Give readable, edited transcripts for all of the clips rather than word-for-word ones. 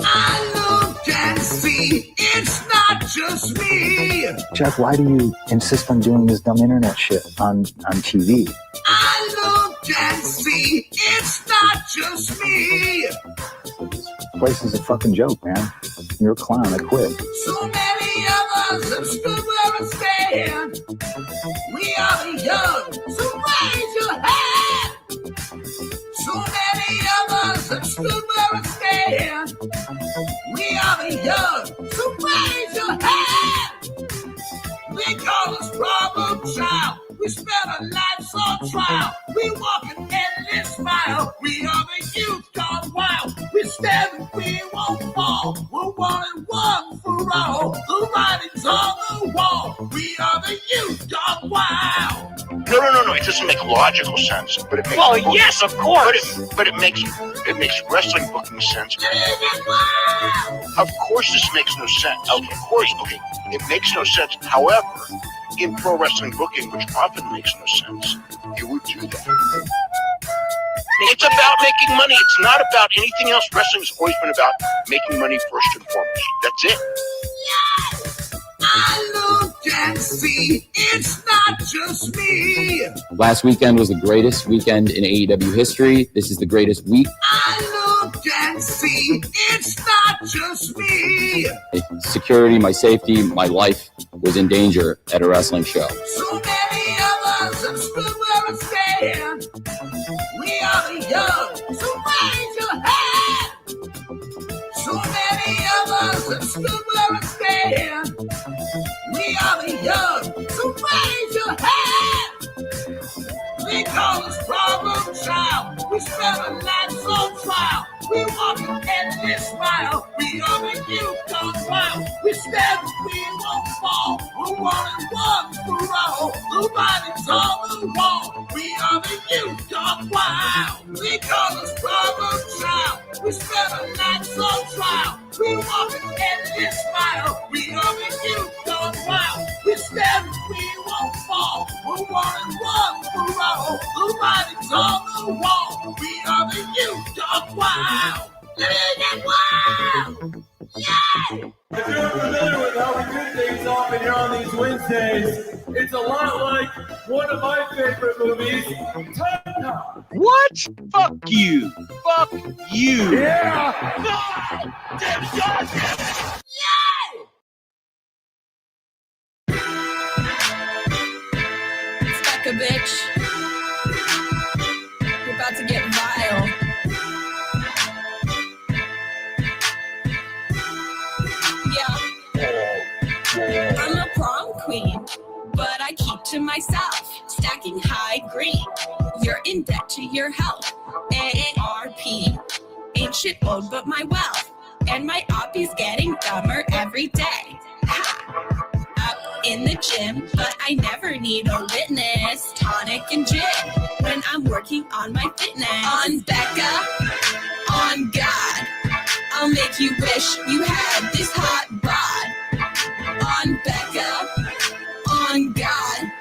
I look and see, it's not just me. Jeff, why do you insist on doing this dumb internet shit on TV? I look and see, it's not just me. This place is a fucking joke, man. You're a clown. I quit. So many of us have stood where I stand. We are the young, so raise your hand. So many of us have stood where I stand. We are the young, so raise your hand. They call us problem child. We spend our lives on trial. We walk an endless mile. We are the youth gone wild. We stand and we won't fall. We're one and one for all. The writing's on the wall. We are the youth gone wild. No. It doesn't make logical sense, but it makes. Well, yes, of course. But it makes wrestling booking sense. Of course, this makes no sense. Of course, okay, it makes no sense. However, in pro wrestling booking, which often makes no sense, you would do that. It's about making money. It's not about anything else. Wrestling's always been about making money first and foremost. That's it. Yes! I look and see, it's not just me. Last weekend was the greatest weekend in AEW history. This is the greatest week. I look and see, it's not just me. Security, my safety, my life was in danger at a wrestling show. So many of us have stood where I stand. We are the young, so raise your hand. So many of us have stood where I stand. We are the young, so raise your hand. They call us problem child. We spend our lives on trial. We walk an endless mile. We are the youth gone wild. We stand and we won't fall. We're one and one for all. The writing's on the wall. We are the youth gone wild. They call us problem child. We spend our lives on trial. We walk an endless mile. We are the youth gone wild. We stand and we won't fall. We're one and one for all. The writing's on the wall. We are the youth gone wild. Living wild! Yeah! If you're familiar with how we do things often here on these Wednesdays, it's a lot like one of my favorite movies, Time Cop. What? Fuck you. Fuck you. Yeah! Yeah! Stuck a bitch. You're about to get vile. I'm a prom queen, but I keep to myself, stacking high green. You're in debt to your health, AARP. Ain't shit owed but my wealth, and my oppie's getting dumber every day. Ha! Up in the gym, but I never need a witness. Tonic and gin, when I'm working on my fitness. On Becca, on God, I'll make you wish you had this hot bod. On Becca, on God,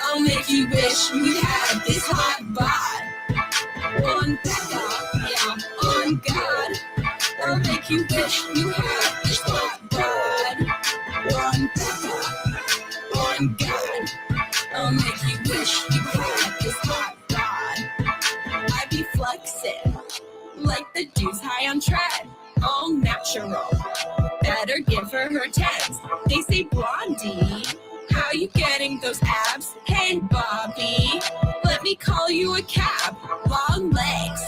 I'll make you wish you had this hot bod. On Becca, yeah, on God, I'll make you wish you had this hot bod. On Becca, on God, I'll make you wish you had this hot bod. I be flexing like the dudes high on tread, all natural. Better give her her tens. They say, Blondie, how you getting those abs? Hey, Bobby, let me call you a cab. Long legs,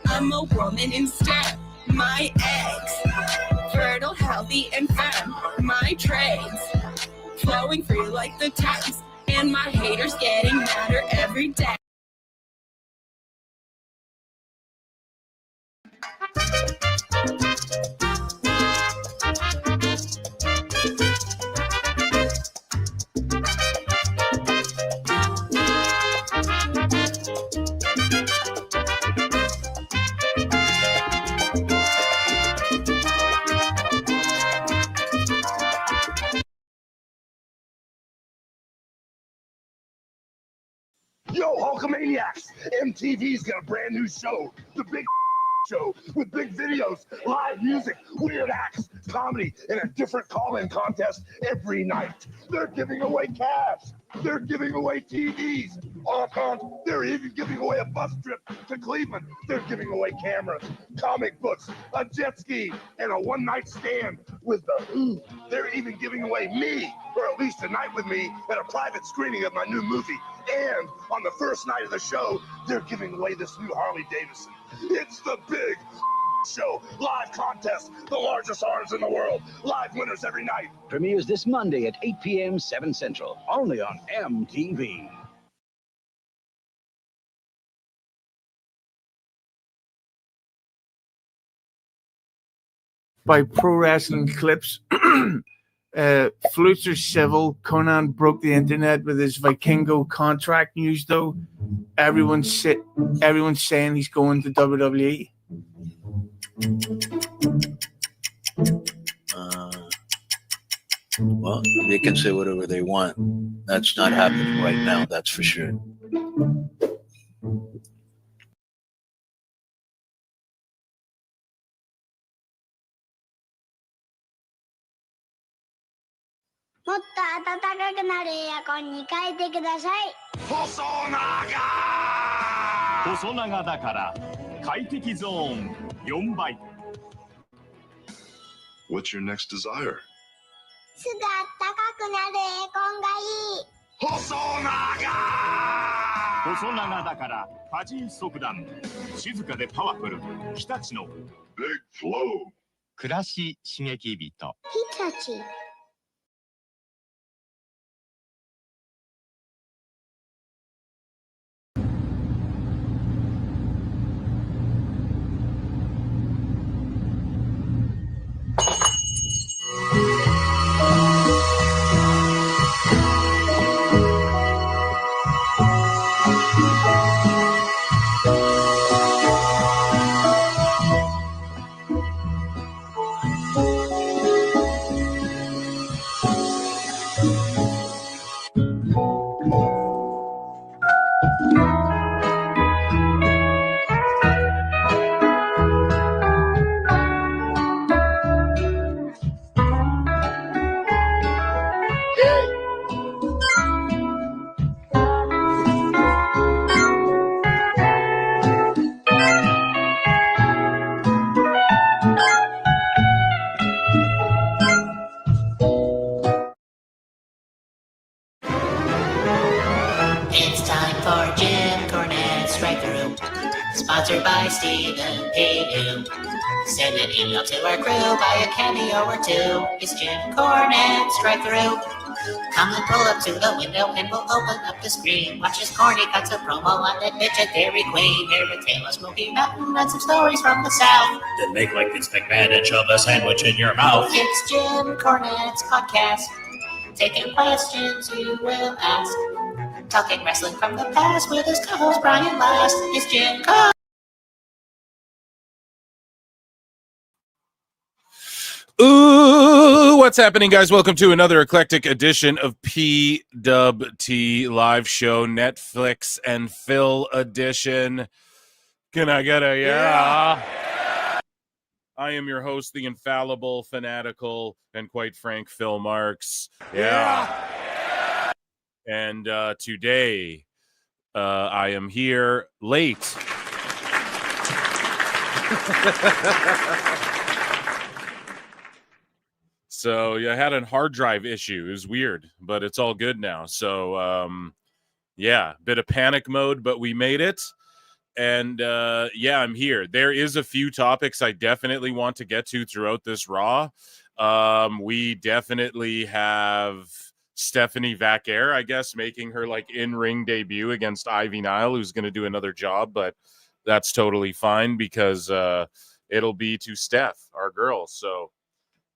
I'm a woman instead. My eggs, fertile, healthy, and firm. My trades, flowing free like the Thames. And my haters getting madder every day. Yo, Hulkamaniacs! MTV's got a brand new show, The Big show with big videos, live music, weird acts, comedy, and a different call-in contest every night. They're giving away cash. They're giving away TVs. They're even giving away a bus trip to Cleveland. They're giving away cameras, comic books, a jet ski, and a one-night stand with the Who. They're even giving away me, or at least a night with me at a private screening of my new movie. And on the first night of the show, they're giving away this new Harley Davidson. It's the big show, live contest, the largest arms in the world, live winners every night. Premieres this Monday at 8 p.m. 7 Central, only on MTV. By Pro Wrestling Clips. Flutes are civil. Conan broke the internet with his Vikingo contract news, though. Everyone's saying he's going to WWE. Well, they can say whatever they want. That's not happening right now, that's for sure.細長だから快適ゾーン4倍。 What's your next desire? すぐあったかくなるエアコンがいい。細長だからパチン速弾静かでパワフル日立の Big Flow 暮らし刺激人日立。Sponsored by Stephen P. New. Send an email to our crew, buy a cameo or two. It's Jim Cornette, strike through. Come and pull up to the window and we'll open up the screen. Watch his corny cuts of promo on that bitch at Dairy Queen. Hear a tale of Smoky Mountain and some stories from the South. Then make like Vince McMahon and shove a sandwich in your mouth. It's Jim Cornette's podcast. Taking questions you will ask. Talking wrestling from the past with his co-host Brian Last. It's Jim Cornette. Ooh, what's happening, guys? Welcome to another eclectic edition of PWT Live Show, Netflix and Phil edition. Can I get a yeah? I am your host, the infallible, fanatical, and quite frank Phil Marks. Yeah. And today, I am here late. So I had a hard drive issue. It was weird, but it's all good now. So, yeah, bit of panic mode, but we made it. And, yeah, I'm here. There is a few topics I definitely want to get to throughout this Raw. We definitely have Stephanie Vaquer, I guess, making her, like, in-ring debut against Ivy Nile, who's going to do another job, but that's totally fine because it'll be to Steph, our girl. So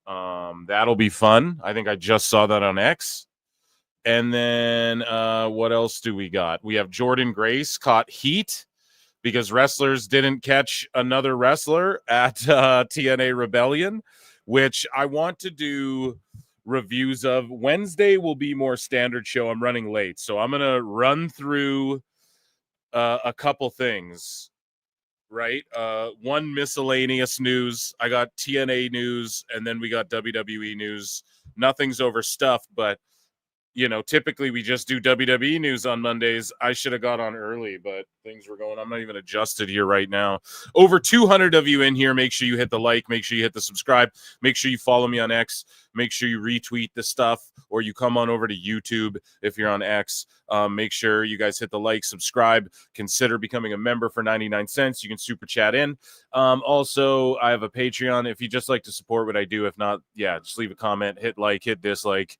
that'll be fun. I think I just saw that on X. And then what else do we got? We have Jordynne Grace caught heat because wrestlers didn't catch another wrestler at TNA Rebellion, which I want to do reviews of. Wednesday will be more standard show. I'm running late, so I'm going to run through a couple things. right? One miscellaneous news. I got TNA news, and then we got WWE news. Nothing's overstuffed, but you know, typically we just do WWE news on Mondays. I should have got on early, but things were going. I'm not even adjusted here right now. Over 200 of you in here. Make sure you hit the like. Make sure you hit the subscribe. Make sure you follow me on X. Make sure you retweet the stuff, or you come on over to YouTube if you're on X. Make sure you guys hit the like, subscribe. Consider becoming a member for 99 cents. You can super chat in. Also, I have a Patreon. If you just like to support what I do, if not, yeah, just leave a comment, hit like, hit dislike.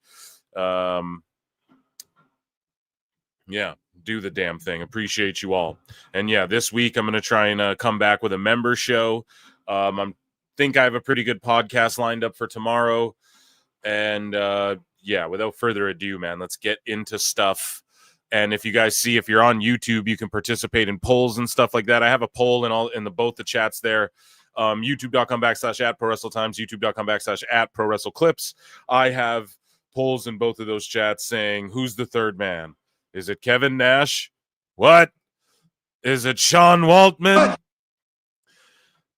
Yeah, do the damn thing. Appreciate you all. And yeah, this week I'm going to try and come back with a member show. I think I have a pretty good podcast lined up for tomorrow. And yeah, without further ado, man, let's get into stuff. And if you guys see, if you're on YouTube, you can participate in polls and stuff like that. I have a poll in both the chats there. YouTube.com/@ProWrestleTimes, YouTube.com/@ProWrestleClips. I have polls in both of those chats saying, who's the third man? Is it Kevin Nash? What? Is it Sean Waltman? What?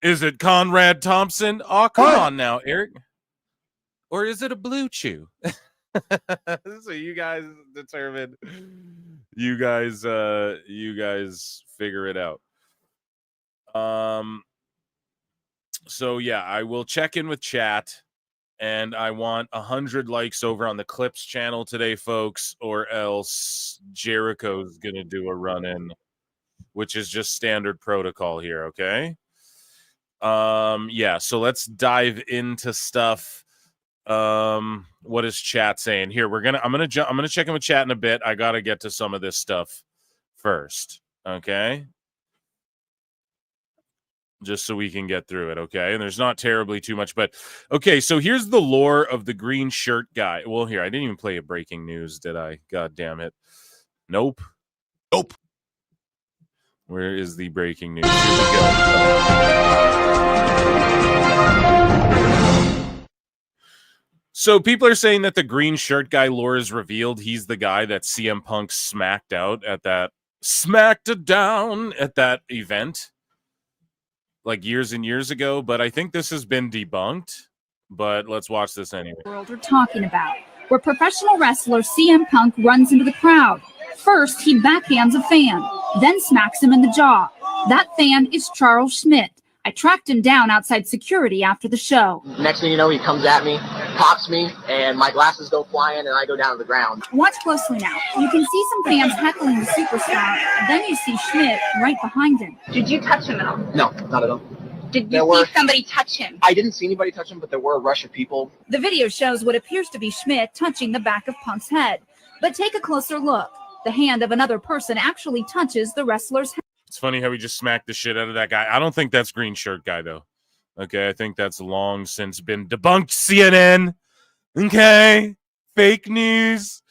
Is it Conrad Thompson? Oh, come on now, Eric. Or is it a Blue Chew? So you guys determine. You guys figure it out. So yeah, I will check in with chat. And I want 100 likes over on the Clips channel today, folks, or else Jericho's going to do a run-in, which is just standard protocol here, okay? Yeah, so let's dive into stuff. What is chat saying? Here, I'm going to check in with chat in a bit. I got to get to some of this stuff first, okay? Just so we can get through it, okay? And there's not terribly too much, but okay, so here's the lore of the green shirt guy. Well, here, I didn't even play a breaking news, did I? God damn it. Nope. Where is the breaking news? Here we go. So people are saying that the green shirt guy lore is revealed. He's the guy that CM Punk smacked down at that event. Like years and years ago, but I think this has been debunked. But let's watch this anyway. World we're talking about, where professional wrestler CM Punk runs into the crowd. First, he backhands a fan, then smacks him in the jaw. That fan is Charles Schmidt. I tracked him down outside security after the show. Next thing you know, he comes at me, pops me, and my glasses go flying, and I go down to the ground. Watch closely now. You can see some fans heckling the superstar, then you see Schmidt right behind him. Did you touch him at all? No, not at all. Did you see somebody touch him? I didn't see anybody touch him, but there were a rush of people. The video shows what appears to be Schmidt touching the back of Punk's head. But take a closer look. The hand of another person actually touches the wrestler's head. It's funny how he just smacked the shit out of that guy. I don't think that's green shirt guy, though. Okay, I think that's long since been debunked, CNN. Okay, fake news.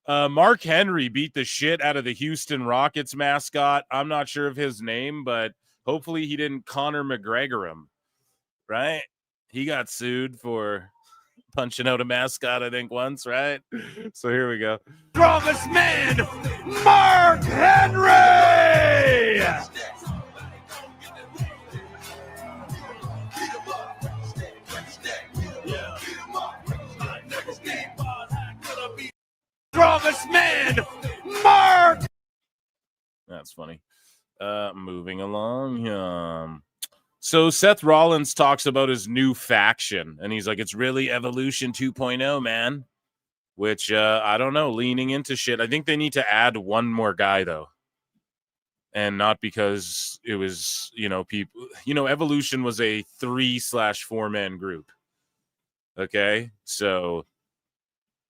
Mark Henry beat the shit out of the Houston Rockets mascot. I'm not sure of his name, but hopefully he didn't Conor McGregor him, right? He got sued for punching out a mascot, I think, once, right? So here we go. Strongest man, Mark Henry! Strongest man, Mark! That's funny. Moving along. So Seth Rollins talks about his new faction, and he's like, it's really Evolution 2.0, man. Which, I don't know, leaning into shit. I think they need to add one more guy, though. And not because it was, people... Evolution was a 3/4-man group. Okay? So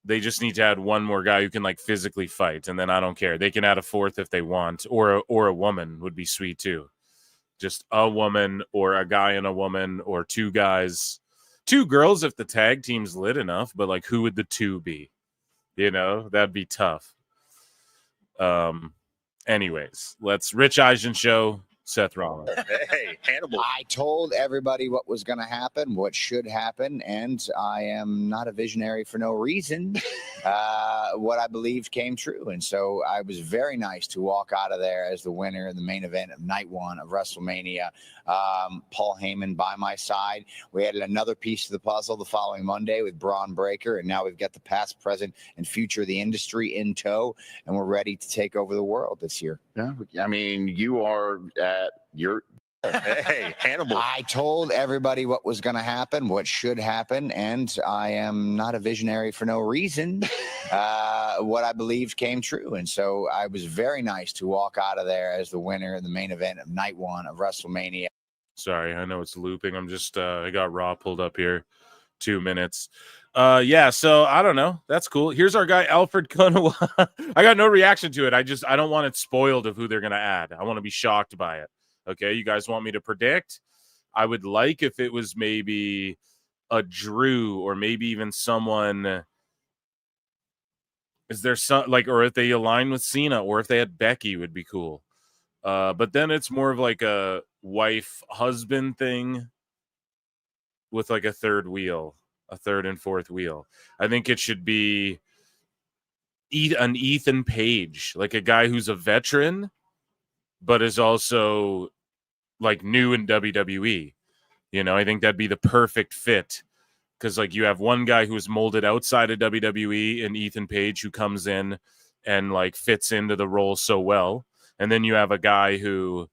they just need to add one more guy who can, physically fight, and then I don't care. They can add a fourth if they want, or a woman would be sweet, too. Just a woman or a guy and a woman or two guys, two girls if the tag team's lit enough, but who would the two be? That'd be tough. Anyways, Rich Eisen show Seth Rollins. Hey, Hannibal. I told everybody what was going to happen, what should happen, and I am not a visionary for no reason. What I believed came true, and so I was very nice to walk out of there as the winner in the main event of night one of WrestleMania. Paul Heyman by my side. We added another piece to the puzzle the following Monday with Braun Breaker, and now we've got the past, present, and future of the industry in tow, and we're ready to take over the world this year. Yeah, I mean, you are at your... Hey, Hannibal. I told everybody what was going to happen, what should happen, and I am not a visionary for no reason. What I believed came true, and so I was very nice to walk out of there as the winner in the main event of night one of WrestleMania. Sorry, I know it's looping. I'm just I got Raw pulled up here. 2 minutes. Yeah, so I don't know. That's cool. Here's our guy Alfred Konuwa. I got no reaction to it. I don't want it spoiled of who they're gonna add. I want to be shocked by it. Okay, you guys want me to predict? I would like if it was maybe a Drew or maybe even someone. Is there some like, or if they align with Cena, or if they had Becky would be cool. But then it's more of like a wife-husband thing with like a third and fourth wheel. I think it should be an Ethan Page, like a guy who's a veteran, but is also like new in WWE. You know, I think that'd be the perfect fit. Because like you have one guy who is molded outside of WWE and Ethan Page who comes in and like fits into the role so well. And then you have a guy who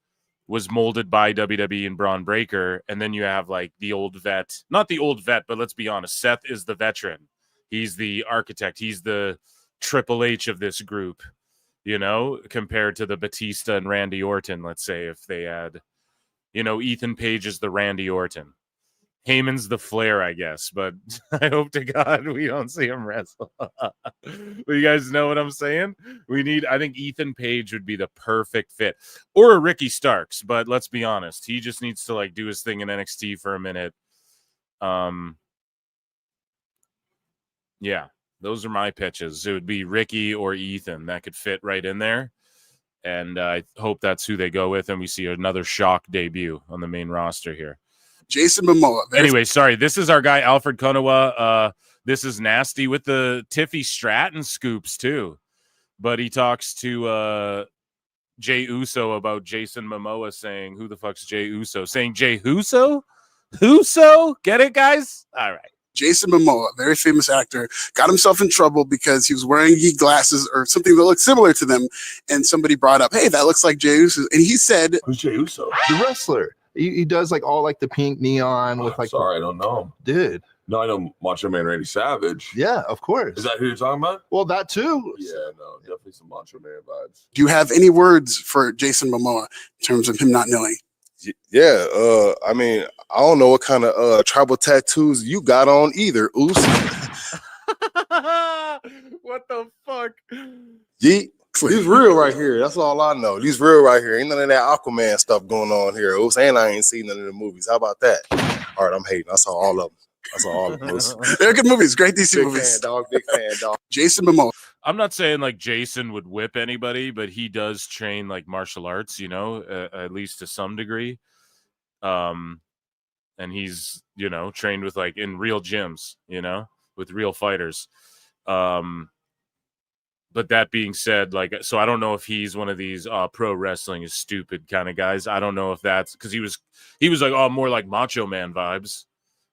was molded by WWE and Braun Breaker. And then you have like the old vet, not the old vet, but let's be honest. Seth is the veteran. He's the architect. He's the Triple H of this group, you know, compared to the Batista and Randy Orton. Let's say if they had, you know, Ethan Page is the Randy Orton. Heyman's the Flair, I guess, but I hope to God we don't see him wrestle. But you guys know what I'm saying? I think Ethan Page would be the perfect fit. Or a Ricky Starks, but let's be honest. He just needs to like do his thing in NXT for a minute. Yeah, those are my pitches. It would be Ricky or Ethan that could fit right in there. And I hope that's who they go with, and we see another shock debut on the main roster here. Jason Momoa. Anyway, sorry. This is our guy, Alfred Konuwa. This is nasty with the Tiffy Stratton scoops, too. But he talks to Jey Uso about Jason Momoa saying, who the fuck's Jey Uso? Saying Jey Uso? Uso? Get it, guys? All right. Jason Momoa, very famous actor, got himself in trouble because he was wearing geek glasses or something that looked similar to them. And somebody brought up, hey, that looks like Jey Uso. And he said, who's Jey Uso? The wrestler. He does like all like the pink neon with like. Sorry, I don't know him. Dude. No, I know Macho Man Randy Savage. Yeah, of course. Is that who you're talking about? Well, that too. Yeah, no, definitely some Macho Man vibes. do you have any words for Jason Momoa in terms of him not knowing? Yeah, I mean, I don't know what kind of tribal tattoos you got on either, Oos. What the fuck? Yeet. He's real right here. That's all I know. He's real right here. Ain't none of that Aquaman stuff going on here. Oos. And I ain't seen none of the movies. How about that? All right, I'm hating. I saw all of them. I saw all of them. They're good movies. Great DC Big movies. fan, dog. Big fan, dog. Jason Momoa. I'm not saying like Jason would whip anybody, but he does train like martial arts, you know, at least to some degree. And he's, you know, trained with like in real gyms, you know, with real fighters. But that being said, like, so I don't know if he's one of these pro wrestling is stupid kind of guys. I don't know if that's because he was like, oh, more like Macho Man vibes,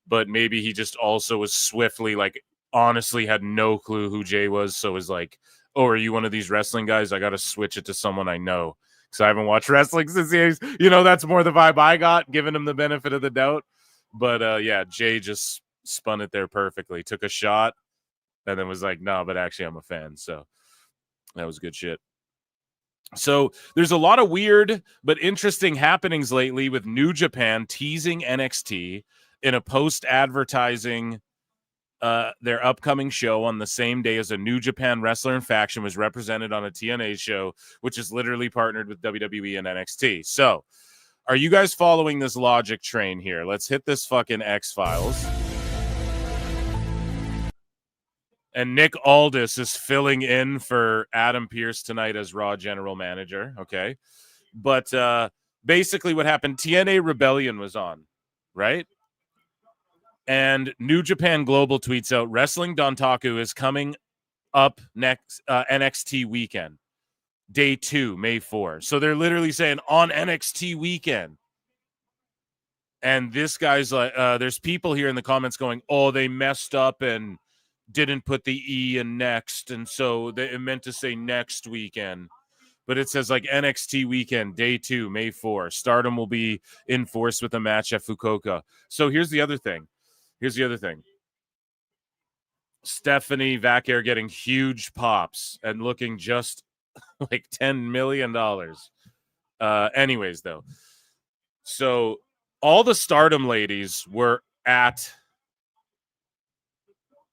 but maybe he just also was swiftly like honestly had no clue who Jay was. So was like, oh, are you one of these wrestling guys? I got to switch it to someone I know because I haven't watched wrestling since he's, you know, that's more the vibe I got, giving him the benefit of the doubt. But yeah, Jay just spun it there perfectly, took a shot, and then was like, no, but actually I'm a fan. So that was good shit. So there's a lot of weird but interesting happenings lately with New Japan teasing NXT in a post-advertising their upcoming show on the same day as a New Japan wrestler and faction was represented on a TNA show, which is literally partnered with WWE and NXT. So are you guys following this logic train here? Let's hit this fucking X-Files. And Nick Aldis is filling in for Adam Pearce tonight as Raw general manager. Okay. But basically what happened, TNA Rebellion was on, right? And New Japan Global tweets out, Wrestling Dontaku is coming up next NXT weekend, day 2, May 4. So they're literally saying on NXT weekend. And this guy's like, there's people here in the comments going, oh, they messed up and didn't put the E in next. And so it meant to say next weekend. But it says like NXT weekend, day 2, May 4. Stardom will be in force with a match at Fukuoka. So here's the other thing. Stephanie Vaquer getting huge pops and looking just like $10 million. Anyways, though. So all the Stardom ladies were at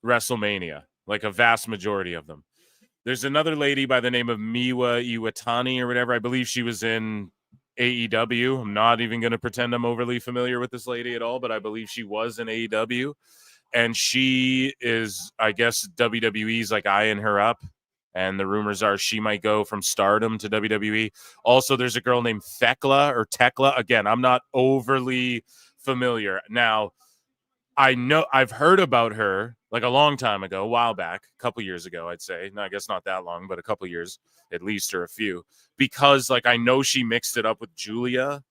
WrestleMania, like a vast majority of them. There's another lady by the name of Miwa Iwatani or whatever. I believe she was in AEW. I'm not even going to pretend I'm overly familiar with this lady at all, but I believe she was in AEW. And she is, I guess, WWE's like eyeing her up. And the rumors are she might go from Stardom to WWE. Also, there's a girl named Tekla. Again, I'm not overly familiar. Now, I know I've heard about her like a long time ago, a while back, a couple years ago, I'd say. No, I guess not that long, but a couple years at least, or a few. Because like I know she mixed it up with Julia.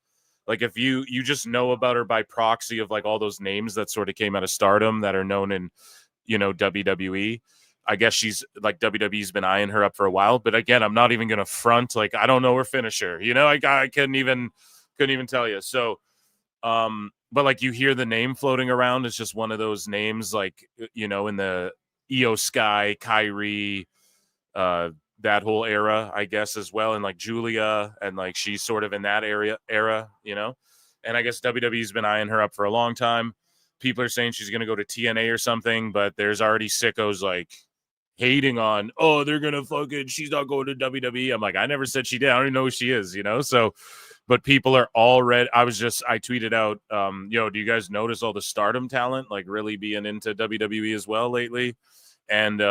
Like if you just know about her by proxy of like all those names that sort of came out of Stardom that are known in, WWE. I guess she's like WWE's been eyeing her up for a while. But again, I'm not even going to front. Like I don't know her finisher. I couldn't even tell you. So, but like you hear the name floating around. It's just one of those names like, in the Io Sky, Kyrie, that whole era, I guess, as well. And like Julia, and like she's sort of in that era, and I guess WWE's been eyeing her up for a long time. People are saying she's going to go to TNA or something, but there's already sickos like hating on, oh, they're going to she's not going to WWE. I'm like, I never said she did. I don't even know who she is, So, but people are already, I tweeted out, do you guys notice all the Stardom talent like really being into WWE as well lately? And,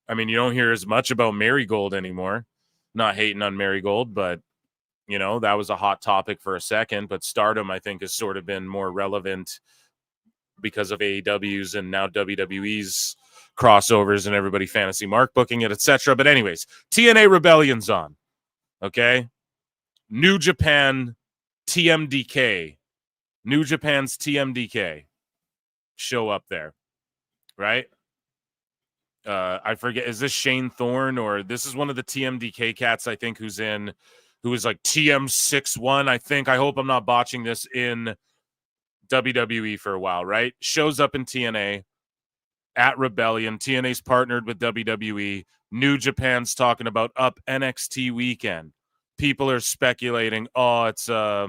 I mean, you don't hear as much about Marigold anymore. Not hating on Marigold, but, that was a hot topic for a second. But Stardom, I think, has sort of been more relevant because of AEW's and now WWE's crossovers and everybody fantasy mark booking it, etc. But anyways, TNA Rebellion's on. Okay? New Japan TMDK. New Japan's TMDK. Show up there. Right? I forget, is this Shane Thorne or this is one of the TMDK cats, I think, who is like TM61, I think. I hope I'm not botching this, in WWE for a while, right? Shows up in TNA at Rebellion. TNA's partnered with WWE. New Japan's talking about up NXT weekend. People are speculating, it's they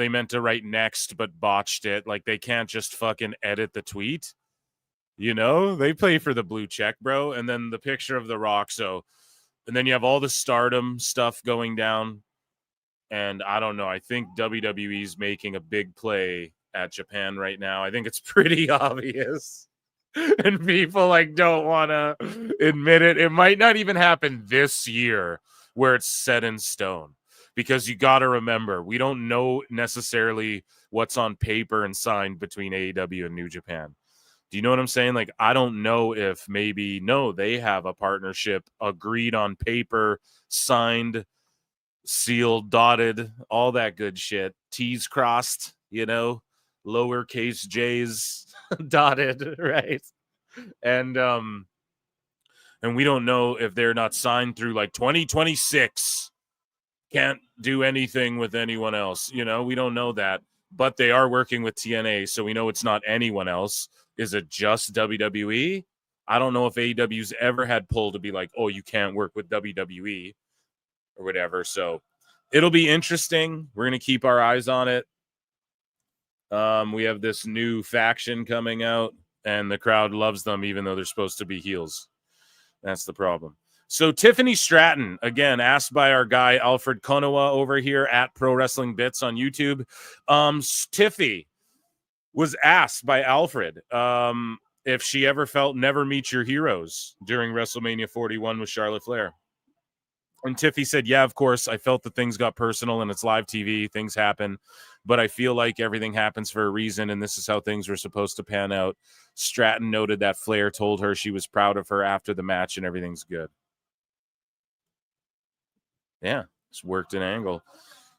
meant to write next but botched it. Like they can't just fucking edit the tweet. They play for the blue check, bro. And then the picture of The Rock. So, and then you have all the Stardom stuff going down. And I don't know. I think WWE's making a big play at Japan right now. I think it's pretty obvious. And people don't want to admit it. It might not even happen this year where it's set in stone. Because you got to remember, we don't know necessarily what's on paper and signed between AEW and New Japan. Do you know what I'm saying? Like, I don't know if they have a partnership agreed on paper, signed, sealed, dotted, all that good shit. T's crossed, lowercase J's dotted, right? And we don't know if they're not signed through like 2026. Can't do anything with anyone else. We don't know that. But they are working with TNA, so we know it's not anyone else. Is it just WWE? I don't know if AEW's ever had pull to be like, oh, you can't work with WWE or whatever. So it'll be interesting. We're going to keep our eyes on it. We have this new faction coming out, and the crowd loves them, even though they're supposed to be heels. That's the problem. So Tiffany Stratton, again, asked by our guy Alfred Konowa over here at Pro Wrestling Bits on YouTube. Tiffy was asked by Alfred if she ever felt Never Meet Your Heroes during WrestleMania 41 with Charlotte Flair. And Tiffy said, yeah, of course, I felt that things got personal and it's live TV. Things happen. But I feel like everything happens for a reason, and this is how things were supposed to pan out. Stratton noted that Flair told her she was proud of her after the match and everything's good. Yeah, it's worked an angle.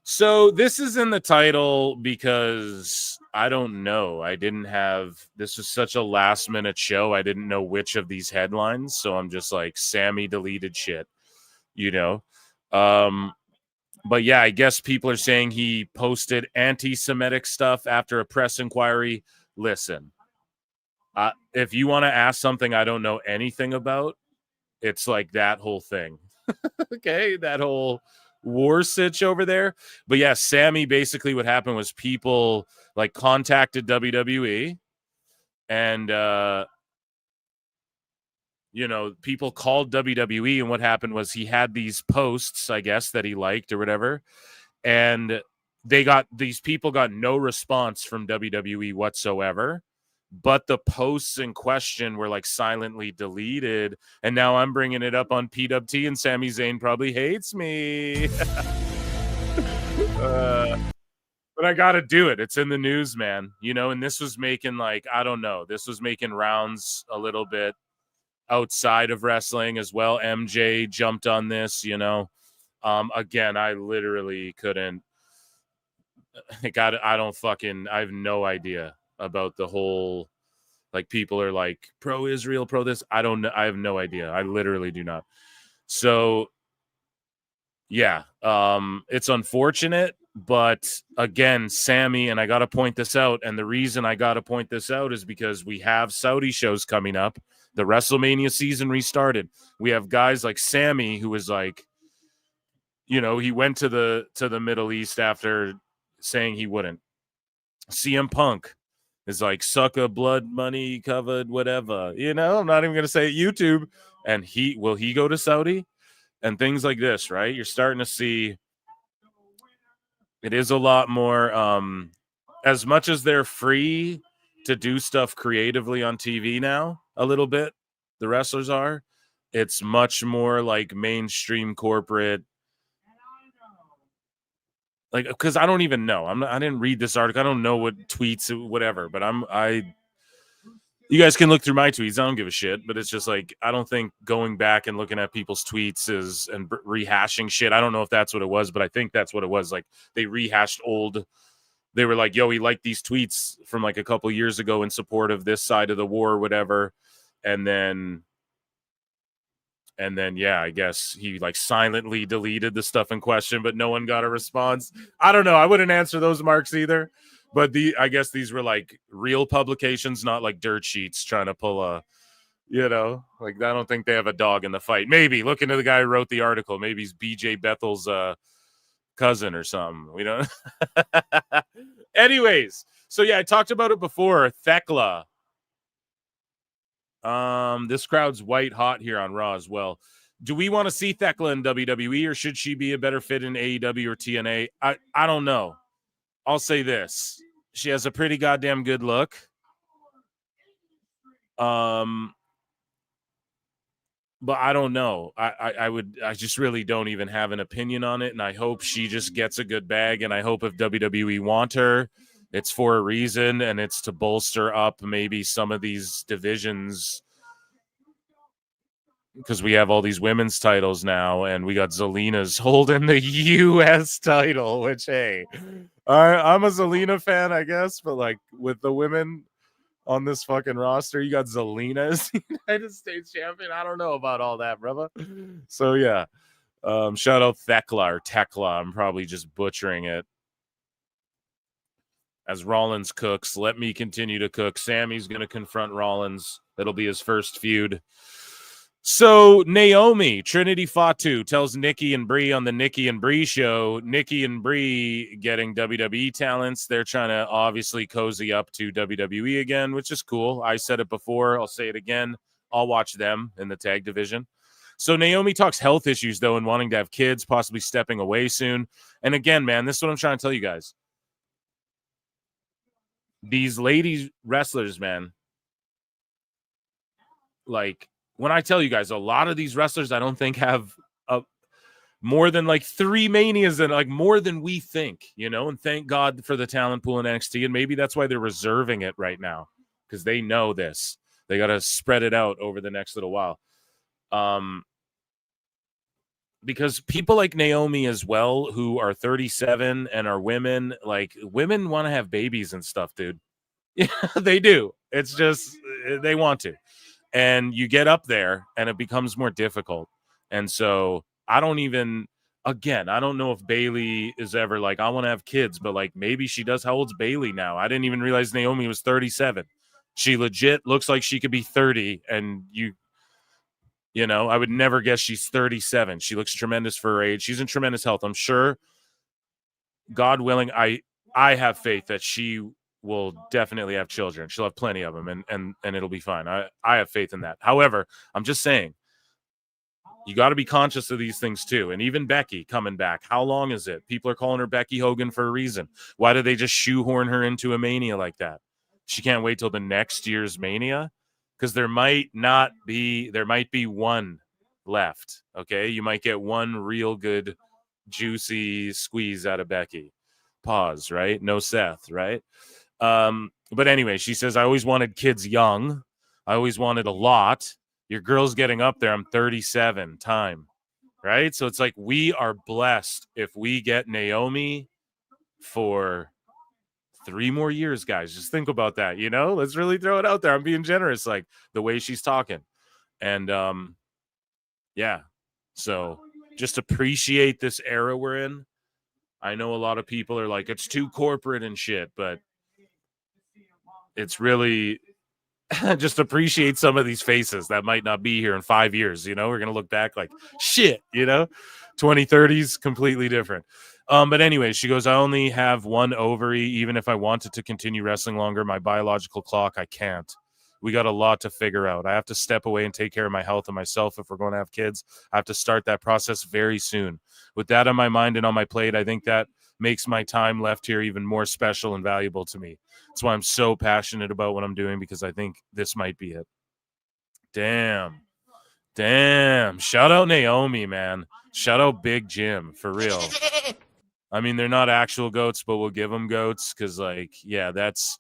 So this is in the title because I don't know. This was such a last minute show. I didn't know which of these headlines. So I'm just like, Sami deleted shit, you know? But yeah, I guess people are saying he posted anti-Semitic stuff after a press inquiry. Listen, if you want to ask something I don't know anything about, it's like that whole thing. Okay, that whole war sitch over there. But yeah, Sami, basically what happened was people like contacted WWE and people called WWE, and what happened was he had these posts, I guess, that he liked or whatever, and these people got no response from WWE whatsoever. But the posts in question were like silently deleted, and now I'm bringing it up on PWT, and Sami Zayn probably hates me. But I got to do it. It's in the news, man. And this was making this was making rounds a little bit outside of wrestling as well. MJ jumped on this, again, I literally couldn't. I have no idea about the whole, like, people are like pro-Israel, pro this. I don't know. I have no idea. I literally do not. So yeah, it's unfortunate, but again, Sami, and I got to point this out. And the reason I got to point this out is because we have Saudi shows coming up. The WrestleMania season restarted. We have guys like Sami, who was like, he went to the Middle East after saying he wouldn't. CM Punk is like, suck a blood money covered whatever. I'm not even going to say it, YouTube. And will he go to Saudi? And things like this, right? You're starting to see it is a lot more, as much as they're free to do stuff creatively on TV now, a little bit, the wrestlers are, it's much more like mainstream corporate. Like, because I don't even know. I didn't read this article. I don't know what tweets, whatever, but you guys can look through my tweets. I don't give a shit, but it's just like, I don't think going back and looking at people's tweets and rehashing shit. I don't know if that's what it was, but I think that's what it was. Like, they rehashed they were like, yo, he liked these tweets from like a couple years ago in support of this side of the war or whatever. And then, yeah, I guess he like silently deleted the stuff in question, but no one got a response. I don't know. I wouldn't answer those marks either. But I guess these were like real publications, not like dirt sheets trying to pull like, I don't think they have a dog in the fight. Maybe look into the guy who wrote the article. Maybe he's BJ Bethel's cousin or something. We don't. Anyways, so yeah, I talked about it before. Thekla. This crowd's white hot here on Raw as well. Do we want to see Thekla in WWE, or should she be a better fit in AEW or TNA? I don't know. I'll say this. She has a pretty goddamn good look. But I don't know. I just really don't even have an opinion on it. And I hope she just gets a good bag. And I hope if WWE want her, it's for a reason. And it's to bolster up maybe some of these divisions. Because we have all these women's titles now, and we got Zelina's holding the U.S. title, which, hey, I'm a Zelina fan, I guess, but like with the women on this fucking roster, you got Zelina as the United States champion. I don't know about all that, brother. So yeah, shout out Thekla or Tekla. I'm probably just butchering it. As Rollins cooks, let me continue to cook. Sami's going to confront Rollins. That'll be his first feud. So Naomi, Trinity Fatu, tells Nikki and Brie on the Nikki and Brie show, Nikki and Brie getting WWE talents. They're trying to obviously cozy up to WWE again, which is cool. I said it before. I'll say it again. I'll watch them in the tag division. So Naomi talks health issues, though, and wanting to have kids, possibly stepping away soon. And again, man, this is what I'm trying to tell you guys. These ladies wrestlers, man, like, when I tell you guys, a lot of these wrestlers I don't think have more than like 3 Manias and like more than we think, you know, and thank God for the talent pool in NXT. And maybe that's why they're reserving it right now because they know this. They got to spread it out over the next little while. Because people like Naomi as well, who are 37 and are women, like women want to have babies and stuff, dude. Yeah, they do. It's just they want to. And you get up there and it becomes more difficult. And so I don't know if Bailey is ever like, I want to have kids, but like maybe she does. How old's Bailey now? I didn't even realize Naomi was 37. She legit looks like she could be 30. And you know, I would never guess she's 37. She looks tremendous for her age. She's in tremendous health. I'm sure, God willing, I have faith that she will definitely have children. She'll have plenty of them, and it'll be fine. I have faith in that. However, I'm just saying, you got to be conscious of these things too. And even Becky coming back, how long is it? People are calling her Becky Hogan for a reason. Why do they just shoehorn her into a Mania like that? She can't wait till the next year's Mania. Because there might be one left. Okay, you might get one real good, juicy squeeze out of Becky. Pause. Right? No Seth. Right? But anyway, she says, I always wanted kids young. I always wanted a lot. Your girl's getting up there. I'm 37. Time. Right? So it's like we are blessed if we get Naomi for 3 more years, guys. Just think about that, you know? Let's really throw it out there. I'm being generous, like the way she's talking. And yeah. So just appreciate this era we're in. I know a lot of people are like, it's too corporate and shit, but it's really just appreciate some of these faces that might not be here in 5 years. You know, we're going to look back like shit, you know, 2030s completely different. But anyway, she goes, I only have one ovary. Even if I wanted to continue wrestling longer, my biological clock, I can't. We got a lot to figure out. I have to step away and take care of my health and myself if we're going to have kids. I have to start that process very soon. With that on my mind and on my plate, I think that makes my time left here even more special and valuable to me. That's why I'm so passionate about what I'm doing, because I think this might be it. Damn. Shout out Naomi, man. Shout out Big Jim, for real. I mean, they're not actual goats, but we'll give them goats because, like, yeah, that's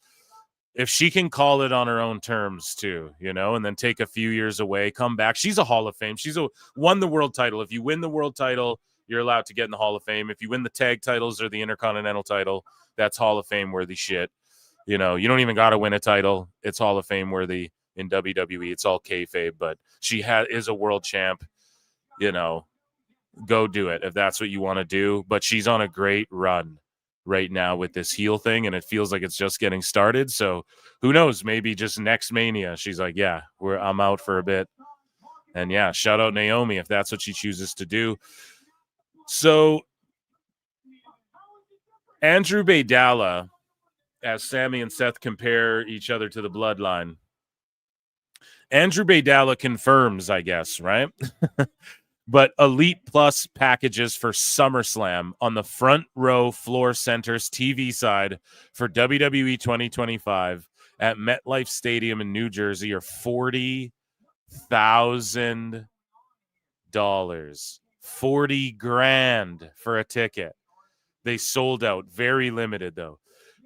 if she can call it on her own terms too, you know, and then take a few years away, come back. She's a Hall of Fame. Won the world title. If you win the world title, you're allowed to get in the Hall of Fame. If you win the tag titles or the Intercontinental title, that's Hall of Fame worthy shit. You know, you don't even got to win a title. It's Hall of Fame worthy in WWE. It's all kayfabe, but she is a world champ, you know. Go do it if that's what you want to do. But she's on a great run right now with this heel thing, and it feels like it's just getting started. So who knows? Maybe just next Mania, she's like, yeah, I'm out for a bit. And yeah, shout out Naomi if that's what she chooses to do. So Andrew Baydala, as Sami and Seth compare each other to the Bloodline, Andrew Baydala confirms, I guess, right? But Elite Plus packages for SummerSlam on the front row floor centers TV side for WWE 2025 at MetLife Stadium in New Jersey are $40,000. $40,000 for a ticket. They sold out. Very limited, though.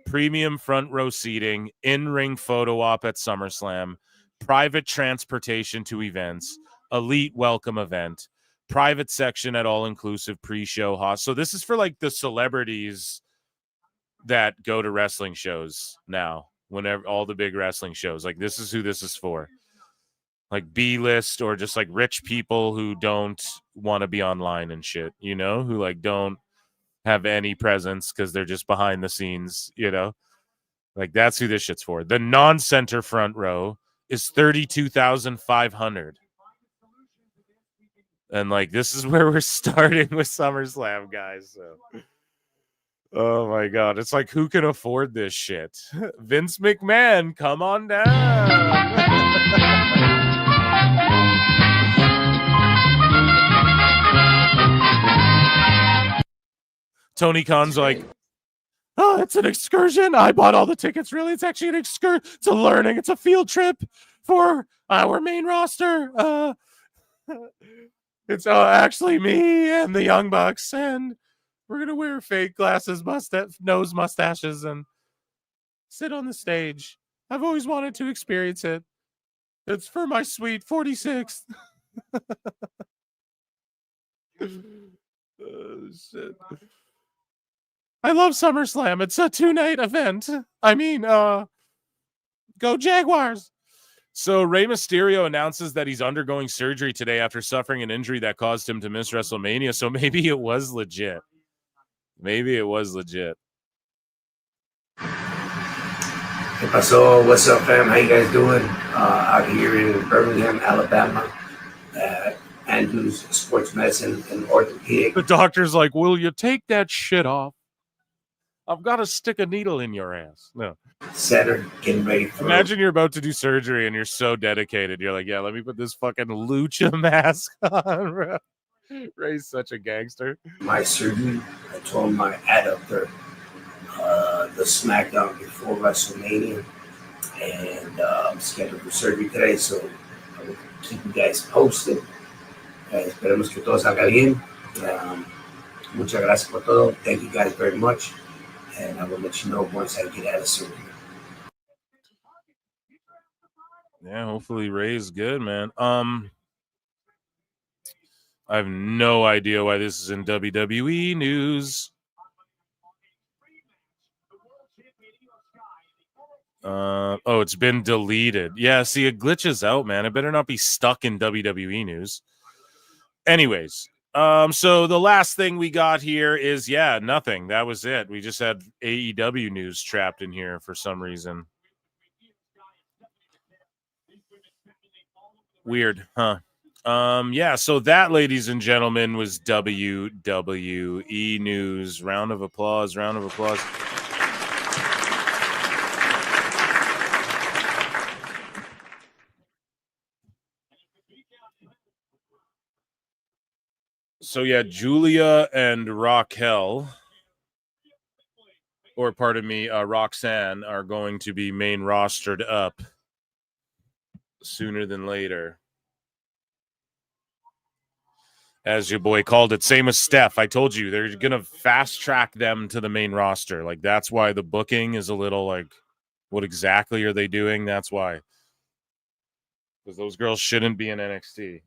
Premium front row seating, in-ring photo op at SummerSlam, private transportation to events, elite welcome event, private section at all-inclusive pre-show host. So this is for like the celebrities that go to wrestling shows now, whenever all the big wrestling shows. Like this is who this is for. Like B-list or just like rich people who don't want to be online and shit, you know, who like don't have any presence because they're just behind the scenes, you know. Like that's who this shit's for. The non-center front row is $32,500. And like this is where we're starting with SummerSlam, guys. So, oh my god, it's like who can afford this shit? Vince McMahon, come on down. Tony Khan's like, oh, it's an excursion. I bought all the tickets. Really, it's actually an excursion. It's a learning. It's a field trip for our main roster. It's actually me and the Young Bucks, and we're gonna wear fake glasses, nose mustaches, and sit on the stage. I've always wanted to experience it. It's for my sweet 46th. Oh, shit. I love SummerSlam. It's a 2-night event. I mean, go Jaguars. So Rey Mysterio announces that he's undergoing surgery today after suffering an injury that caused him to miss WrestleMania. So maybe it was legit. Maybe it was legit. Hey, pasó? What's up, fam? How you guys doing? Out here in Birmingham, Alabama. Andrews Sports Medicine and Orthopedic. The doctor's like, will you take that shit off? I've got to stick a needle in your ass. No. Center, getting ready for... Imagine you're about to do surgery and you're so dedicated. You're like, yeah, let me put this fucking lucha mask on, bro. Ray's such a gangster. My surgery, I tore my adductor, the SmackDown before WrestleMania, and I'm scheduled for surgery today, so I will keep you guys posted. Esperemos que todo salga bien. Muchas gracias por todo. Thank you guys very much. And I will let you know once I get out of surgery. Yeah, hopefully Ray's good, man. I have no idea why this is in WWE news. Oh, it's been deleted. Yeah, see, it glitches out, man. It better not be stuck in WWE news. Anyways, so the last thing we got here is, yeah, nothing. That was it. We just had AEW news trapped in here for some reason. Weird, huh? Yeah, so that, ladies and gentlemen, was WWE news. Round of applause, round of applause. So, yeah, Julia and Raquel, or pardon me, Roxanne, are going to be main rostered up sooner than later. As your boy called it. Same as Steph. I told you, they're going to fast track them to the main roster. Like, that's why the booking is a little like, what exactly are they doing? That's why. Because those girls shouldn't be in NXT.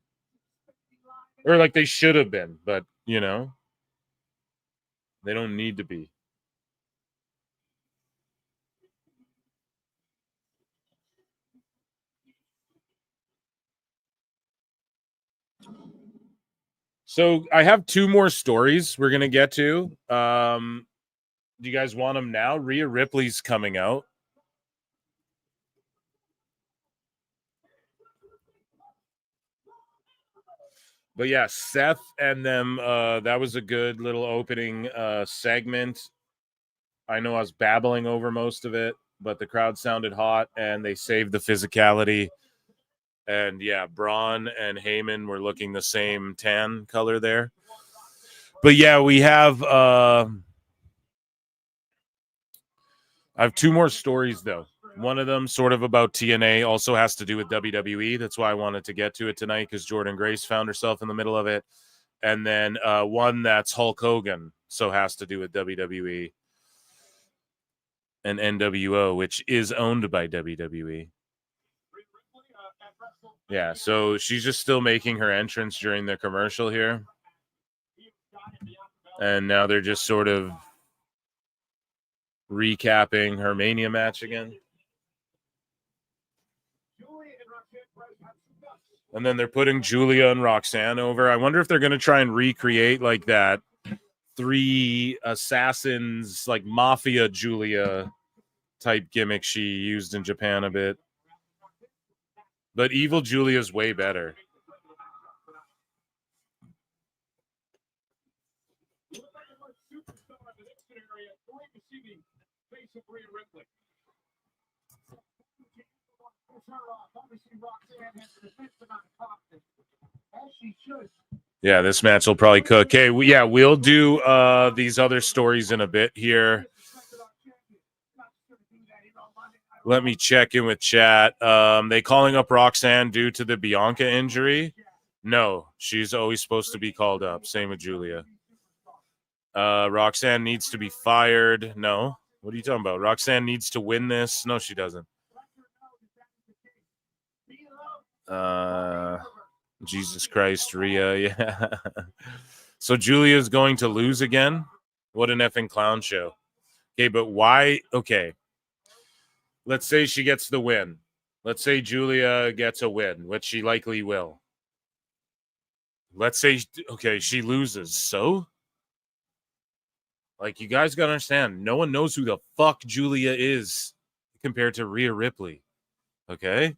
Or like they should have been, but, you know, they don't need to be. So I have two more stories we're going to get to. Do you guys want them now? Rhea Ripley's coming out. But yeah, Seth and them, that was a good little opening segment. I know I was babbling over most of it, but the crowd sounded hot and they saved the physicality. And yeah, Braun and Heyman were looking the same tan color there. But yeah, we have I have two more stories though. One of them sort of about TNA, also has to do with WWE. That's why I wanted to get to it tonight, because Jordynne Grace found herself in the middle of it. And then one that's Hulk Hogan, so has to do with WWE and NWO, which is owned by WWE. Yeah, so she's just still making her entrance during the commercial here. And now they're just sort of recapping her Mania match again. And then they're putting Julia and Roxanne over. I wonder if they're going to try and recreate like that 3 assassins, like Mafia Julia type gimmick she used in Japan a bit. But Evil Julia's way better. Yeah, this match will probably cook. Okay, we'll do these other stories in a bit here. Let me check in with chat. They calling up Roxanne due to the Bianca injury. No, she's always supposed to be called up. Same with Julia. Roxanne needs to be fired. No. What are you talking about? Roxanne needs to win this. No, she doesn't. Jesus Christ, Rhea. Yeah. So Julia's going to lose again? What an effing clown show. Okay, but why? Okay. Let's say she gets the win. Let's say Julia gets a win, which she likely will. Let's say, okay, she loses. So? Like, you guys got to understand, no one knows who the fuck Julia is compared to Rhea Ripley. Okay?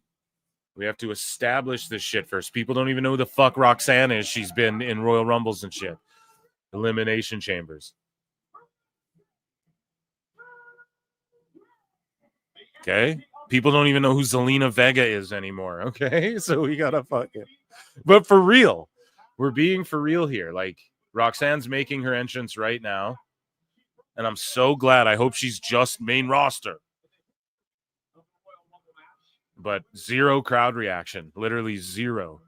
We have to establish this shit first. People don't even know who the fuck Roxanne is. She's been in Royal Rumbles and shit. Elimination Chambers. Okay? People don't even know who Zelina Vega is anymore. Okay? So we got to fuck it. But for real, we're being for real here. Like, Roxanne's making her entrance right now. And I'm so glad. I hope she's just main roster. But zero crowd reaction. Literally zero.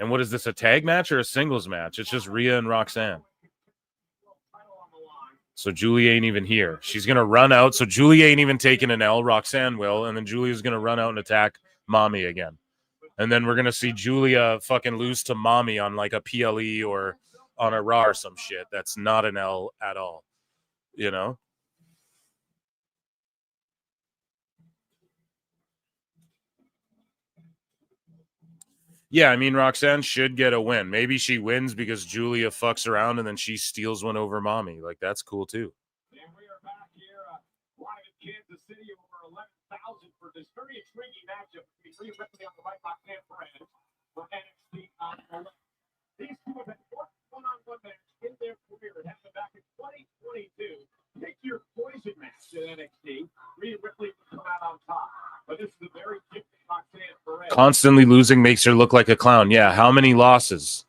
And what is this, a tag match or a singles match? It's just Rhea and Roxanne. So Julia ain't even here. She's going to run out. So Julia ain't even taking an L. Roxanne will. And then Julia's going to run out and attack Mommy again. And then we're going to see Julia fucking lose to Mommy on like a PLE or on a Raw or some shit. That's not an L at all. You know? Yeah, I mean, Roxanne should get a win. Maybe she wins because Julia fucks around and then she steals one over Mommy. Like, that's cool, too. And we are back here live in Kansas City, over 11,000 for this very intriguing matchup between Rhea Ripley on the right, Roxanne Perez for NXT on the left. These two have had one-on-one match in their career. It happened back in 2022. Pick your poison match at NXT. Rhea Ripley will come out on top. But this is a very gifted Roxanne Perez. Constantly losing makes her look like a clown. Yeah, how many losses?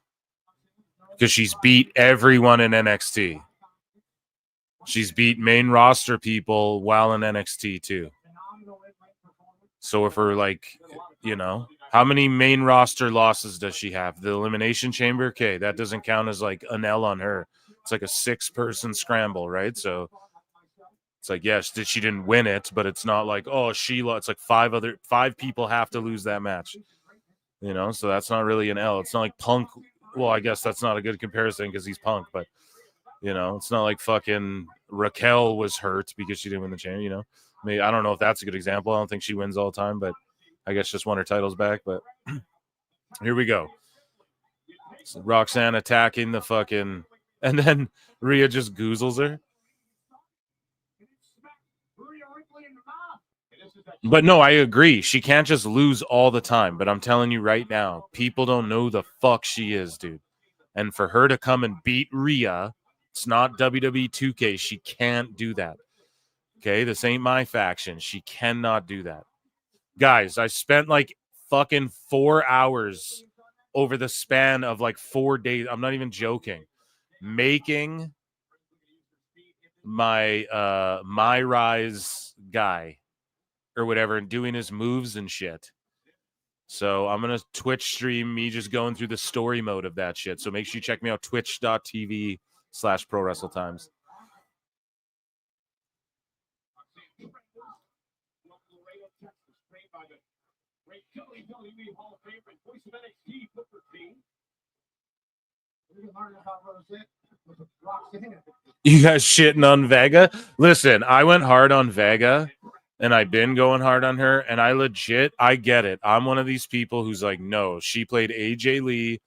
Because she's beat everyone in NXT. She's beat main roster people while in NXT, too. So if we're like, you know, how many main roster losses does she have? The Elimination Chamber? Okay, that doesn't count as like an L on her. It's like a 6-person scramble, right? So it's like, yes, she didn't win it, but it's not like, oh, she lost. It's like 5 people have to lose that match. You know, so that's not really an L. It's not like Punk. Well, I guess that's not a good comparison because he's Punk, but, you know, it's not like fucking Raquel was hurt because she didn't win the championship, you know. I mean, I don't know if that's a good example. I don't think she wins all the time, but I guess just won her titles back. But here we go. So Roxanne attacking the fucking, and then Rhea just goozles her. But no, I agree. She can't just lose all the time. But I'm telling you right now, people don't know who the fuck she is, dude. And for her to come and beat Rhea, it's not WWE 2K. She can't do that. Okay, this ain't my faction. She cannot do that. Guys, I spent like fucking 4 hours over the span of like 4 days. I'm not even joking. Making my My Rise guy or whatever and doing his moves and shit. So I'm going to Twitch stream me just going through the story mode of that shit. So make sure you check me out, twitch.tv/prowrestletimes. You guys shitting on Vega? Listen, I went hard on Vega, and I've been going hard on her, and I get it. I'm one of these people who's like, no, she played AJ Lee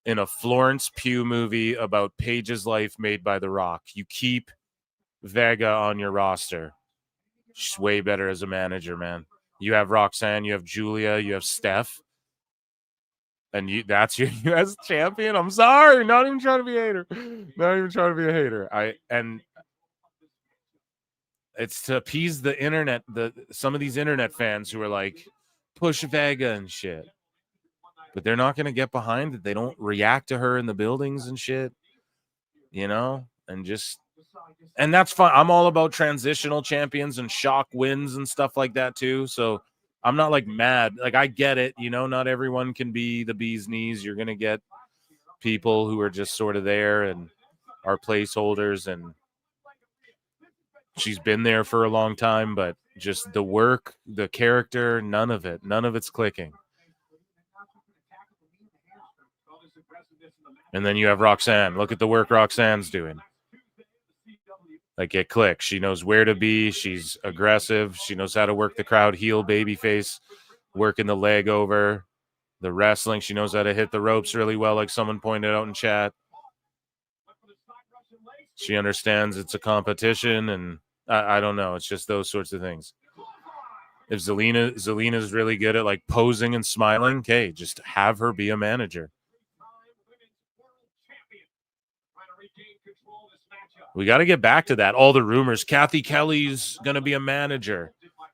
in a Florence Pugh movie about Paige's life made by The Rock. You keep Vega on your roster. She's way better as a manager, man. You have Roxanne, you have Julia, you have Steph. And that's your U.S. champion? I'm sorry. Not even trying to be a hater. Not even trying to be a hater. And it's to appease the internet, some of these internet fans who are like, push Vega and shit. But they're not going to get behind it. They don't react to her in the buildings and shit. You know? And that's fine. I'm all about transitional champions and shock wins and stuff like that too. So I'm not like mad. Like, I get it. You know, not everyone can be the bee's knees. You're going to get people who are just sort of there and are placeholders, and she's been there for a long time, but just the work, the character, none of it's clicking. And then you have Roxanne. Look at the work Roxanne's doing. Like, it clicks. She knows where to be. She's aggressive. She knows how to work the crowd, heel, babyface, working the leg over, the wrestling. She knows how to hit the ropes really well, like someone pointed out in chat. She understands it's a competition, and I don't know. It's just those sorts of things. If Zelina's really good at like posing and smiling, okay, just have her be a manager. We got to get back to that. All the rumors. Kathy Kelly's going to be a manager.